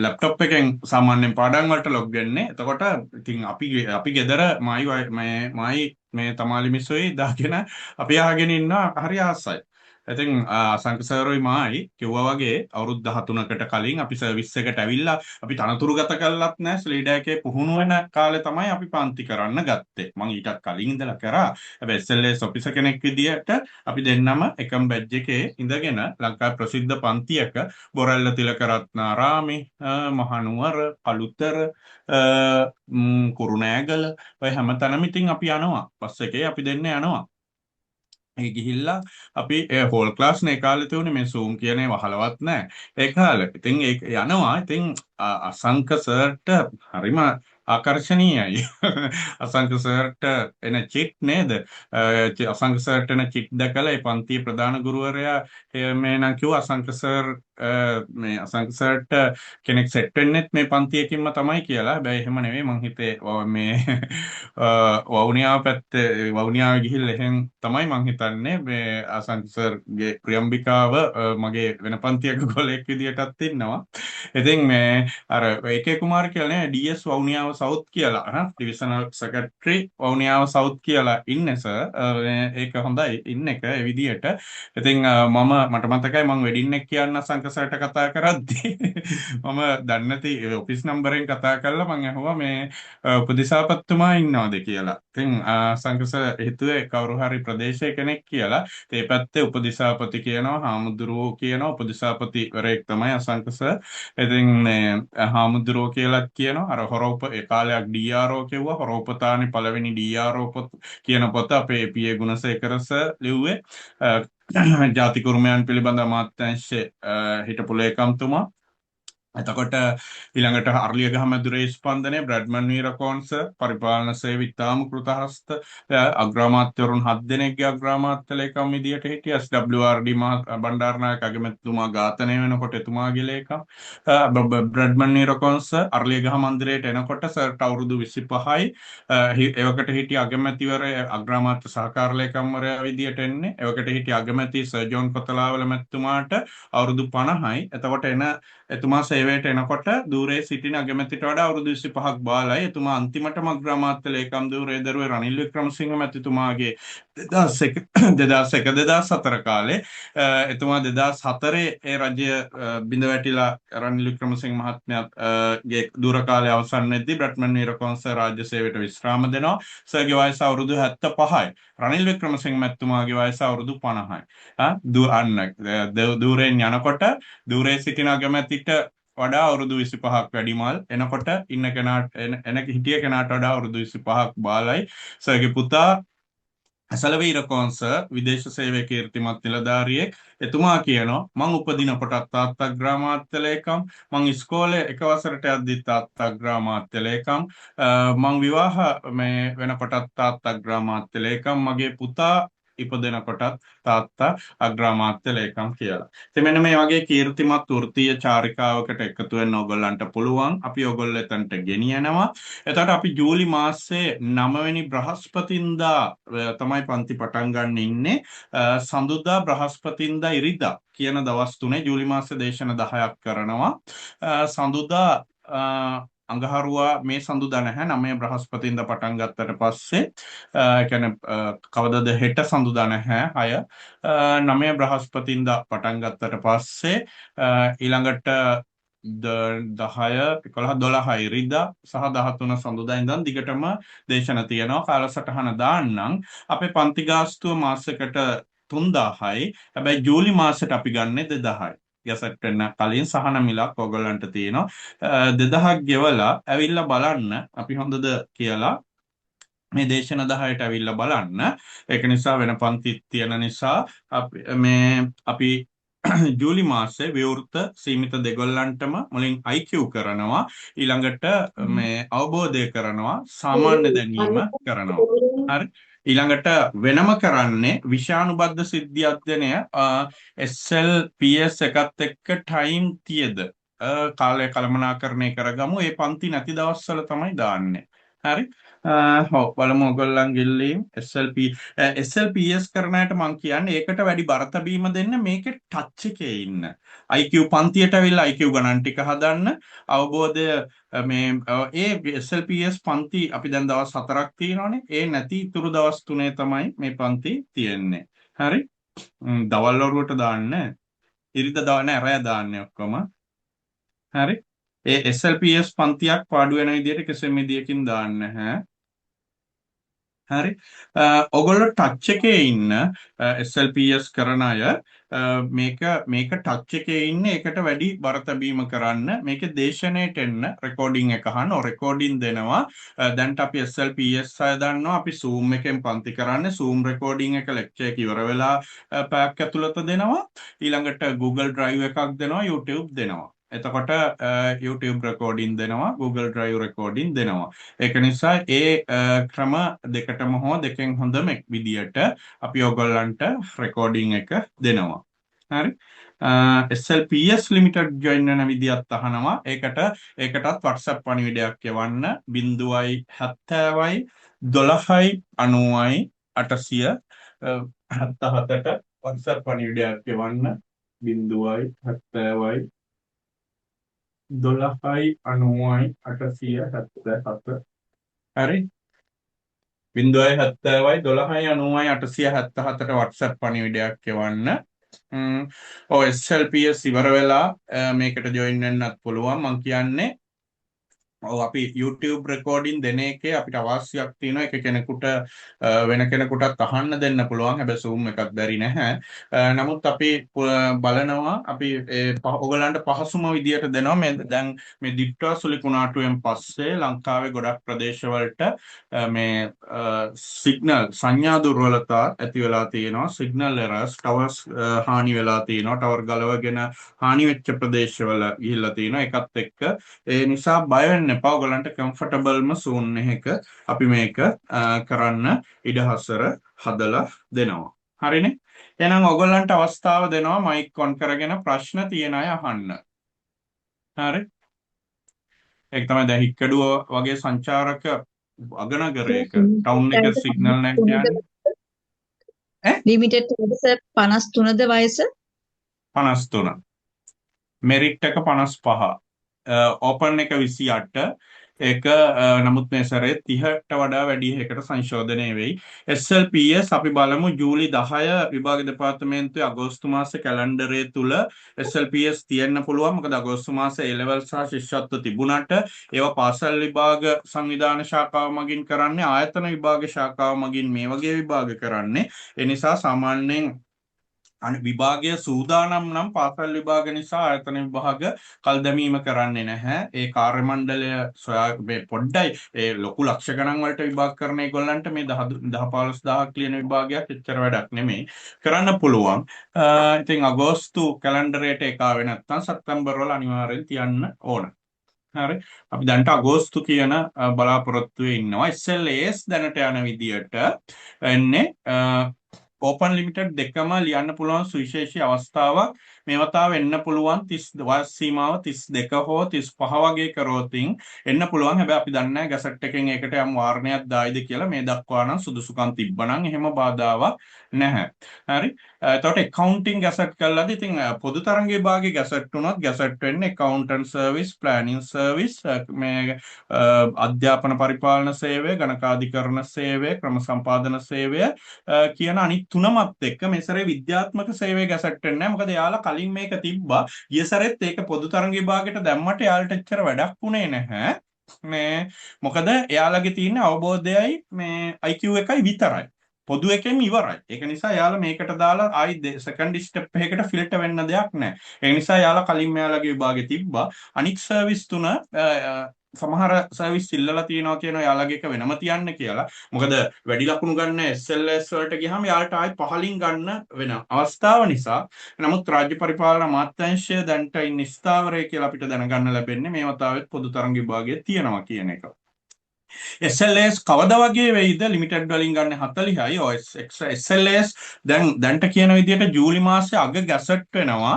A: ලැප්ටොප් එකෙන් සාමාන්‍යයෙන් පාඩම් වලට ලොග් වෙන්නේ. එතකොට ඉතින් අපි ගෙදර මායි මේ තමාලි මිස්සොයි දාගෙන අපි අහගෙන ඉන්නවා හරි ආසයි. ඉතින් අසංක සර්වයි මායි කිව්වා වගේ අවුරුදු 13කට කලින් අපි සර්විස් එකට ඇවිල්ලා අපි තනතුරු ගත කළත් නැහැ. ස්ලීඩර් එකේ පුහුණු වෙන කාලේ තමයි අපි පන්ති කරන්න ගත්තේ. මම ඊටත් කලින් ඉඳලා කරා. හැබැයි SLS ඔෆිසර් කෙනෙක් විදියට අපි දෙන්නම එකම බැජ් එකේ ඉඳගෙන ලංකාවේ ප්‍රසිද්ධ පන්තියක බොරැල්ල තිලකරත්නාරාමේ මහනුවර කළුතර කුරුණෑගල ඔය හැමතැනම ඉතින් අපි යනවා බස් එකේ අපි දෙන්න යනවා ඒ ගිහිල්ලා අපි හෝල් ක්ලාස් නේ කාලේ තියුනේ මේ Zoom කියන ඒවා හලවත් නැහැ ඒ කාලේ ඉතින් ඒක යනවා ඉතින් අසංක සර්ට හරිම ආකර්ශනීයයි අසංක සර්ට එන චිට් නේද අසංක සර්ට එන චිට් දැකලා ඒ පන්තියේ ප්‍රධාන ගුරුවරයා මේ නම් කිව්වා අසංක සර් මේ අසංක සර්ට කෙනෙක් සෙට් වෙන්නෙත් මේ පන්තියකින්ම තමයි කියලා. හැබැයි එහෙම නෙවෙයි මං හිතේ මේ වවුනියාව පැත්තේ වවුනියාව ගිහිල්ලා එහෙන් තමයි මං හිතන්නේ මේ අසංක සර්ගේ ප්‍රියම්බිකාව මගේ වෙන පන්තියක ගෝලෙක් විදියටත් ඉන්නවා. ඉතින් මේ අර ඒකේ කුමාර කියලා නේ DS වවුනියාව සවුත් කියලා ඩිවිෂනල් සෙක්‍රටරි වවුනියාව සවුත් කියලා ඉන්නේ සර්. ඒක හොඳයි ඉන්න එක ඒ විදියට. ඉතින් මට මතකයි මම වෙඩින් එක කියන්න සංකසයට කතා කරද්දී මම දන්නේ නැති ඔෆිස් නම්බරෙන් කතා කරලා මම අහුවා මේ උපදිසාපතිතුමා ඉන්නවද කියලා. ඉතින් සංකස හිතුවේ කවුරු හරි ප්‍රදේශයේ කෙනෙක් කියලා. ඒ පැත්තේ උපදිසාපති කියනවා, හාමුදුරුවෝ කියනවා, උපදිසාපතිවරයෙක් තමයි අසංකස. ඉතින් මේ හාමුදුරුවෝ කියලාත් කියනවා. අර හොරෝප ඒ කාලයක් DRO කිව්වා. හොරෝපතානි පළවෙනි DRO පොත කියන පොත අපේ පී.ඒ. ගුණසේකර සර් ලිව්වේ. ජාතික උරුමයන් පිළිබඳ අමාත්‍යාංශයේ හිටපු ලේකම්තුමා. එතකොට ඊළඟට අර්ලියගහ මැදුරේ ස්පන්දනයේ බ්‍රැඩ්මන් වීරකෝන්ස පරිපාලන සේවය ඉතාම කෘතහස්ත අග්‍රාමාත්‍යවරුන් 7 දෙනෙක්ගේ අග්‍රාමාත්‍ය ලේකම් විදියට හිටියා. SWRD බණ්ඩාරනායක අගමැතිතුමා ඝාතනය වෙනකොට එතුමාගේ ලේකම් බ්‍රැඩ්මන් වීරකෝන්ස අර්ලියගහ මන්දිරයට එනකොට සර්ට අවුරුදු 25යි. එවකට හිටිය අගමැතිවරය අග්‍රාමාත්‍ය සහකාර ලේකම්වරයා විදියට එන්නේ. එවකට හිටිය අගමැති සර් ජෝන් කොතලාවල මැතිතුමාට අවුරුදු 50යි. එතකොට එතුමා සේවයට එනකොට දූරේ සිටින අගමැතිට වඩා අවුරුදු 25ක් බාලයි. එතුමා අන්තිමටම අග්‍රාමාත්‍ය ලේකම් ධූරේ දරුවේ රනිල් වික්‍රමසිංහ මැතිතුමාගේ 2004 කාලේ එතුමා 2004 ඒ රජය බිඳ වැටිලා රනිල් වික්‍රමසිංහ මහත්මයාගේ දුර කාලය අවසන් වෙද්දී බ්‍රැඩ්මන් වීරකෝන්ස රාජ්‍ය සේවයට විශ්‍රාම දෙනවා. සර්ගේ වයස අවුරුදු 75යි. රනිල් වික්‍රමසිංහ මැතිතුමාගේ වයස අවුරුදු 50යි. දූරෙන් යනකොට දූරේ සිටින අගමැතිට වඩා අවුරුදු 25ක් වැඩිමල් එනකොට ඉන්න කෙනාට හිටිය කෙනාට වඩා අවුරුදු 25ක් බාලයි. සර්ගේ පුතා සලවීරකෝන්ස විදේශ සේවයේ කීර්තිමත් නිලධාරියෙක්. එතුමා කියනවා මං උපදිනකොටත් තාත්තා අග්‍රාමාත්‍ය ලේකම්, මං ඉස්කෝලේ එක වසරට යද්දි තාත්තා අග්‍රාමාත්‍ය ලේකම්, මං විවාහ මේ වෙනකොටත් තාත්තා අග්‍රාමාත්‍ය ලේකම්, මගේ පුතා ඉපදෙනකොටත් තාත්තා අග්‍රාමාත්‍ය ලේකම් කියලා. ඉතින් මෙන්න මේ වගේ කීර්තිමත් වෘත්තීය චාරිකාවකට එකතු වෙන්න ඕගොල්ලන්ට පුළුවන්. අපි ඕගොල්ලෝ එතනට ගෙනියනවා. එතකොට අපි ජූලි මාසයේ 9 වෙනි බ්‍රහස්පතින්දා තමයි පන්ති පටන් ගන්න ඉන්නේ. සඳුදා බ්‍රහස්පතින්දා ඉරිදා කියන දවස් තුනේ ජූලි මාසේ දේශන 10ක් කරනවා. සඳුදා අඟහරුවා මේ සඳුදා නැහැ 9 බ්‍රහස්පතින්දා පටන් ගත්තට පස්සේ කියන්නේ කවදද හෙට සඳුදා නැහැ 6 9 බ්‍රහස්පතින්දා පටන් ගත්තට පස්සේ ඊළඟට 10 11 12 ඉරිදා සහ 13 සඳුදා ඉඳන් දිගටම දේශන තියෙනවා. කාලසටහන දාන්නම්. අපේ පන්ති ගාස්තුව මාසෙකට 3000යි. හැබැයි ජූලි මාසෙට අපි ගන්නෙ 2000යි. යසට් වෙන කලින් සහන මිලක් ඔයගොල්ලන්ට තියෙනවා. 2000ක් ගෙවලා ඇවිල්ලා බලන්න අපි හොඳද කියලා මේ දේශන 10ට ඇවිල්ලා බලන්න. ඒක නිසා වෙන පන්තිත් තියෙන නිසා අපි ජූලි මාසේ විවෘත සීමිත දෙගොල්ලන්ටම මුලින් IQ කරනවා, ඊළඟට මේ අවබෝධය කරනවා, සාමාන්‍ය දැනීම කරනවා. හරි. ඊළඟට වෙනම කරන්නේ විෂානුබද්ධ සිද්ධි අධ්‍යයනය SLPS එකත් එක්ක ටයිම් තියද කාලය කළමනාකරණය කරගමු. ඒ පන්ති නැති දවස්වල තමයි දාන්නේ. හරි. ඔව් බලමු ඔයගොල්ලන් ගිල්ලීම් SLPS කරන අයට මම කියන්නේ ඒකට වැඩි බර තැබීම දෙන්න මේකේ ටච් එකේ ඉන්න. IQ පන්තියට අවිල්ලා IQ ගණන් ටික හදන්න අවබෝධය ඒ SLPS පන්ති අපි දැන් දවස් 4ක් තියෙනවානේ. ඒ නැති ඉතුරු දවස් 3 තමයි මේ පන්ති තියෙන්නේ. හරි? දවල් වරුවට දාන්න. ඉරිදා දාන්න රෑ දාන්නේ ඔක්කොම. හරි? ඒ SLPS පන්තියක් පාඩු වෙන විදිහට කිසිම විදියකින් දාන්න නැහැ. හරි ඔගොල්ලෝ ටච් එකේ ඉන්න SLPS කරන අය මේක ටච් එකේ ඉන්න එකට වැඩි බර තැබීම කරන්න මේකේ දේශනයට එන්න රෙකෝඩින් එක අහන්න රෙකෝඩින් දෙනවා දැන්ට අපි SLPS අය දන්නවා අපි Zoom එකෙන් පන්ති කරන්නේ Zoom රෙකෝඩින් එක ලෙක්චර් එක ඉවර වෙලා පැයක් ඇතුළත දෙනවා ඊළඟට Google Drive එකක් දෙනවා YouTube දෙනවා එතකොට YouTube රෙකෝඩින් දෙනවා Google Drive රෙකෝඩින් දෙනවා ඒක නිසා ඒ ක්‍රම දෙකටම හෝ දෙකෙන් හොඳම එක් විදියට අපි ඔයගොල්ලන්ට රෙකෝඩින් එක දෙනවා හරි SLPS limited join වෙන විදියත් අහනවා ඒකටත් WhatsApp පණිවිඩයක් යවන්න 070යි 12යි 90යි 877ට WhatsApp පණිවිඩයක් යවන්න 070යි 12යි 90යි 877 හරි 070යි 12යි 90යි 877ට WhatsApp පණිවිඩයක් යවන්න SLPS ඉවර වෙලා මේකට join වෙන්නත් පුළුවන් මම කියන්නේ අපි YouTube රෙකෝඩින් දෙන එකේ අපිට අවශ්‍යයක් තියෙනවා එක කෙනෙකුට වෙන කෙනෙකුටත් අහන්න දෙන්න පුළුවන් හැබැයි Zoom එකක් බැරි නැහැ නමුත් අපි බලනවා අපි ඔයගලන්ට පහසුම විදියට දෙනවා මේ දැන් මේ දිට්ඨා සුලි කුණාටුවෙන් පස්සේ ලංකාවේ ගොඩක් ප්‍රදේශවලට මේ සිග්නල් සංඥා දුර්වලතා ඇති වෙලා තියෙනවා සිග්නල් එරර්ස් ටවර්ස් හානි වෙලා තියෙනවා ටවර් ගලවගෙන හානි වෙච්ච ප්‍රදේශවල ගිහිල්ලා තියෙනවා ඒකත් එක්ක ඒ නිසා බය වෙන්න එපා ඔයගලන්ට කම්ෆර්ටබල්ම සෝන් එකක අපි මේක කරන්න ඉඩහසර හදලා දෙනවා හරිනේ එහෙනම් ඔයගලන්ට අවස්ථාව දෙනවා මයික් ඔන් කරගෙන ප්‍රශ්න තියෙන අය අහන්න හරි ඒක තමයි දැන් හික්කඩුව වගේ සංචාරක අගනගරයක ටවුන් එක සිග්නල් නැහැ කියන්නේ
E: ලිමිටඩ් වයස 53ද වයස
A: 53 මෙරිට් එක 55 ඕපන් එක 28 ඒක නමුත් මේ සැරේ 30ට වඩා වැඩි එකකට සංශෝධනය වෙයි SLPS අපි බලමු ජූලි 10 විභාග දෙපාර්තමේන්තුවේ අගෝස්තු මාසේ කැලෙන්ඩරයේ තුල SLPS තියෙන්න පුළුවන් මොකද අගෝස්තු මාසේ A level සහ ශිෂ්‍යත්ව තිබුණාට ඒවා පාසල් විභාග සංවිධාන ශාඛාව මගින් කරන්නේ ආයතන විභාග ශාඛාව මගින් මේ වගේ විභාග කරන්නේ ඒ නිසා සාමාන්‍යයෙන් විභාගය සූදානම් නම් පාසල් විභාග නිසා ආයතන විභාග කල් දැමීම කරන්නේ නැහැ. ඒ කාර්ය මණ්ඩලය සොයා මේ පොඩ්ඩයි ඒ ලොකු ලක්ෂ ගණන් වලට විභාග කරන ඒගොල්ලන්ට මේ 10-15000ක් ලියන විභාගයක් එච්චර වැඩක් නෙමෙයි. කරන්න පුළුවන්. ඉතින් අගෝස්තු කැලෙන්ඩරයට ඒක ආවේ නැත්නම් සැප්තැම්බර් වල අනිවාර්යෙන් තියන්න ඕන. හරි අපි දැන්ට අගෝස්තු කියන බලාපොරොත්තුවේ ඉන්නවා. SLAS දැනට යන විදියට එන්නේ ඕපන් ලිමිටඩ් දෙකම ලියන්න පුළුවන් සුවිශේෂී අවස්ථාවක් මේ වතාව එන්න පුළුවන් 30 වයස් සීමාව 32 හෝ 35 වගේ කරෝතින් එන්න පුළුවන් හැබැයි අපි දන්නේ නැහැ ගැසට් එකෙන් ඒකට යම් වාරණයක් දායිද කියලා මේ දක්වා නම් සුදුසුකම් තිබ්බනම් එහෙම බාධාවක් නැහැ හරි එතකොට accounting ගැසට් කළාද ඉතින් පොදු තරංග විභාගයේ ගැසට් වුණොත් ගැසට් වෙන්නේ accountant service planning service මේ අධ්‍යාපන පරිපාලන සේවය ගණකාධිකරණ සේවය ක්‍රම සම්පාදන සේවය කියන අනිත් තුනමත් එක්ක මේ සැරේ විද්‍යාත්මක සේවය ගැසට් වෙන්නේ නැහැ මොකද එයාලා කලින් මේක තිබ්බා ගිය සැරේත් ඒක පොදු තරංග විභාගයට දැම්මට එයාලට එච්චර වැඩක් වුණේ නැහැ මේ මොකද එයාලගේ තියෙන අවබෝධයයි මේ IQ එකයි විතරයි පොදු එකෙම ඉවරයි. ඒක නිසා යාලා මේකට දාලා ආයි සෙකන්ඩ් ස්ටෙප් එකකට ෆිල්ටර් වෙන්න දෙයක් නැහැ. ඒ නිසා යාලා කලින් මෙයාලගේ විභාගේ තිබ්බා. අනික් සර්විස් තුන සමහර සර්විස් ඉල්ලලා තියෙනවා කියනවා යාලගේ එක වෙනම තියන්න කියලා. මොකද වැඩි ලකුණු ගන්න SLS වලට ගියාම යාලට ආයි පහලින් ගන්න වෙන අවස්ථාව නිසා. නමුත් රාජ්‍ය පරිපාලන අමාත්‍යාංශය දැන්ට ඉන්න ස්ථාවරය කියලා අපිට දැනගන්න ලැබෙන්නේ මේ වතාවෙත් පොදු තරංග විභාගයේ තියෙනවා කියන එක. SLAS කවදා වගේ වෙයිද ලිමිටඩ් වලින් ගන්න 40යි SLAS දැන්ට කියන විදිහට ජූලි මාසේ අග ගැසට් වෙනවා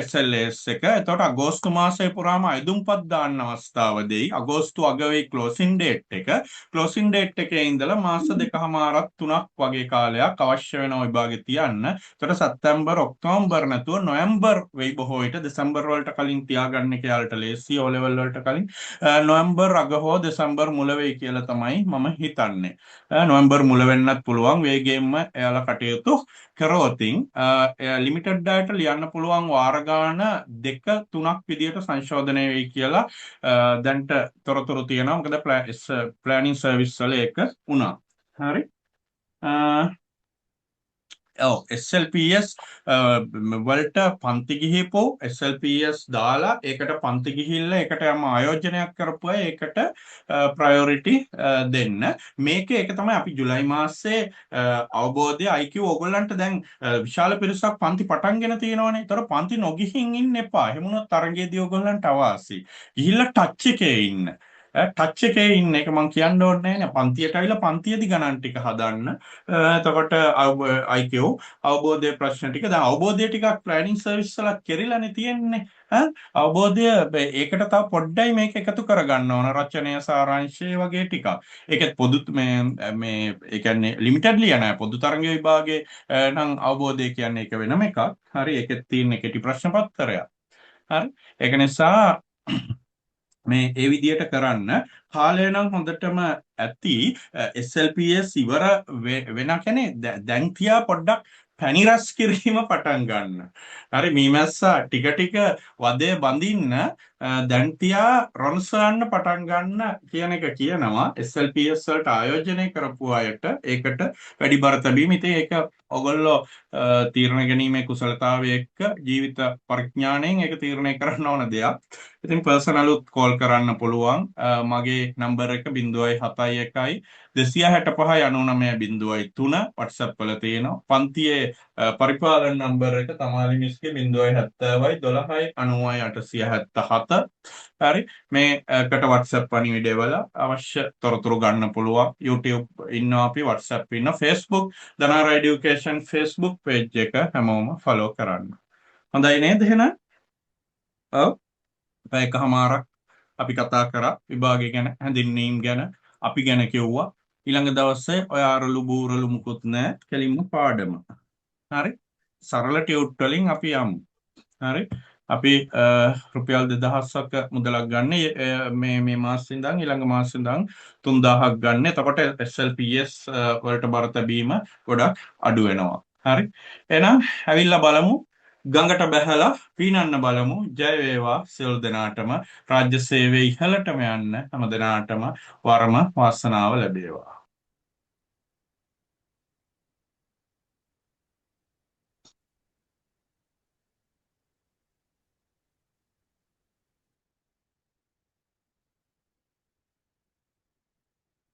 A: SLAs එක. එතකොට අගෝස්තු මාසයේ පුරාම අයදුම්පත් දාන්න අවස්ථාව දෙයි. අගෝස්තු අග වෙයි ක්ලෝසින් ඩේට් එක. ක්ලෝසින් ඩේට් එකේ ඉඳලා මාස දෙකමාරක් 3ක් වගේ කාලයක් අවශ්‍ය වෙන විභාගෙ තියන්න. එතකොට සැප්තැම්බර් ඔක්තෝබර් නැතුව නොවැම්බර් වෙයි බොහෝ විට. දෙසැම්බර් වලට කලින් තියාගන්න එක යාලට ලේසි. O level වලට කලින් නොවැම්බර් අග හෝ දෙසැම්බර් මුල වෙයි කියලා තමයි මම හිතන්නේ. නොවැම්බර් මුල වෙන්නත් පුළුවන්. වේගයෙන්ම එයාලා කටයුතු කරෝතින් ලිමිටඩ් අයට ලියන්න පුළුවන් වාර ගාන 2-3ක් විදියට සංශෝධනය වෙයි කියලා දැන්ට තොරතුරු තියෙනවා. මොකද ප්ලෑනින් සර්විස් වල ඒක වුණා. හරි. SLPS වලට පන්ති ගිහිපෝ SLPS දාලා ඒකට පන්ති ගිහිල්ලා ඒකට යම ආයෝජනයක් කරපුවා ඒකට ප්‍රයොරිටි දෙන්න. මේකේ ඒක තමයි අපි ජුලයි මාසයේ අවබෝධය IQ ඕගොල්ලන්ට දැන් විශාල පිරිසක් පන්ති පටන්ගෙන තියෙනවනේ. ඒතර පන්ති නොගිහින් ඉන්න එපා. එහෙම වුණොත් තරගයේදී ඕගොල්ලන්ට අවාසි. ගිහිල්ලා ටච් එකේ ඉන්න. ටච් එකේ ඉන්න එක මම කියන්න ඕනේ නැහැ. පන්තියට ඇවිල්ලා පන්තියේදී ගණන් ටික හදන්න. එතකොට IQ අවබෝධයේ ප්‍රශ්න ටික දැන් අවබෝධය ටිකක් ප්ලෑනින් සර්විස් වල කෙරිලානේ තියෙන්නේ. අවබෝධය ඒකට තව පොඩ්ඩයි මේක එකතු කරගන්න ඕන. රචනය සාරාංශය වගේ ටිකක්. ඒකත් පොදු මේ ඒ කියන්නේ ලිමිටඩ් ලියන අය පොදු තරංග විභාගයේ නම් අවබෝධය කියන්නේ ඒක වෙනම එකක්. හරි. ඒකෙත් තියෙන කෙටි ප්‍රශ්න පත්‍රයක්. හරි. ඒක නිසා මේ ඒ විදියට කරන්න කාලය නම් හොඳටම ඇති. SLPS ඉවර වෙන කියන්නේ දැන් තියා පොඩ්ඩක් පැණි රස් කිරීම පටන් ගන්න. හරි මීමැස්සා ටික ටික වදේ බඳින්න දැන් තියා රොන්සන්න පටන් ගන්න කියන එක කියනවා. SLPS වලට ආයෝජනය කරපු අයට ඒකට වැඩි බර තැබීම. ඉතින් ඒක ඔයගොල්ලෝ තීරණ ගැනීමේ කුසලතාවය එක්ක ජීවිත පරිඥාණයෙන් ඒක තීරණය කරන්න ඕන දෙයක්. ඉතින් පර්සනලුත් කෝල් කරන්න පුළුවන්. මගේ නම්බර් එක 071 265 99 03 WhatsApp වල තියෙනවා. පන්තියේ පරිපාලන නම්බර එක තමාලි මිස්ගේ 070 12 90 877. හරි මේකට WhatsApp පණිවිඩය වල අවශ්‍ය තොරතුරු ගන්න පුළුවන්. YouTube ඉන්නවා අපි WhatsApp ඉන්න Facebook දනාර এডুকেෂන් Facebook page එක හැමෝම follow කරන්න. හොඳයි නේද එහෙනම්? ඔව්. පැයකමාරක් අපි කතා කරා විභාගය ගැන හැඳින්වීම ගැන අපි ගැන කිව්වා. ඊළඟ දවසේ ඔය අරලු බූරලු මුකුත් නැහැ. කෙලින්ම පාඩම. හරි. සරල ටියුට් වලින් අපි යමු. හරි. අපි රුපියල් 2000ක මුදලක් ගන්න මේ මාසෙන් ඉඳන් ඊළඟ මාසෙන් ඉඳන් 3000ක් ගන්න. එතකොට SLPS වලට බර තැබීම ගොඩක් අඩු වෙනවා. හරි. එහෙනම් ඇවිල්ලා බලමු. ගඟට බැහැලා පීනන්න බලමු. ජය වේවා සියලු දෙනාටම. රාජ්‍ය සේවයේ ඉහළටම යන්න හැම දෙනාටම වරම වාසනාව ලැබේවා.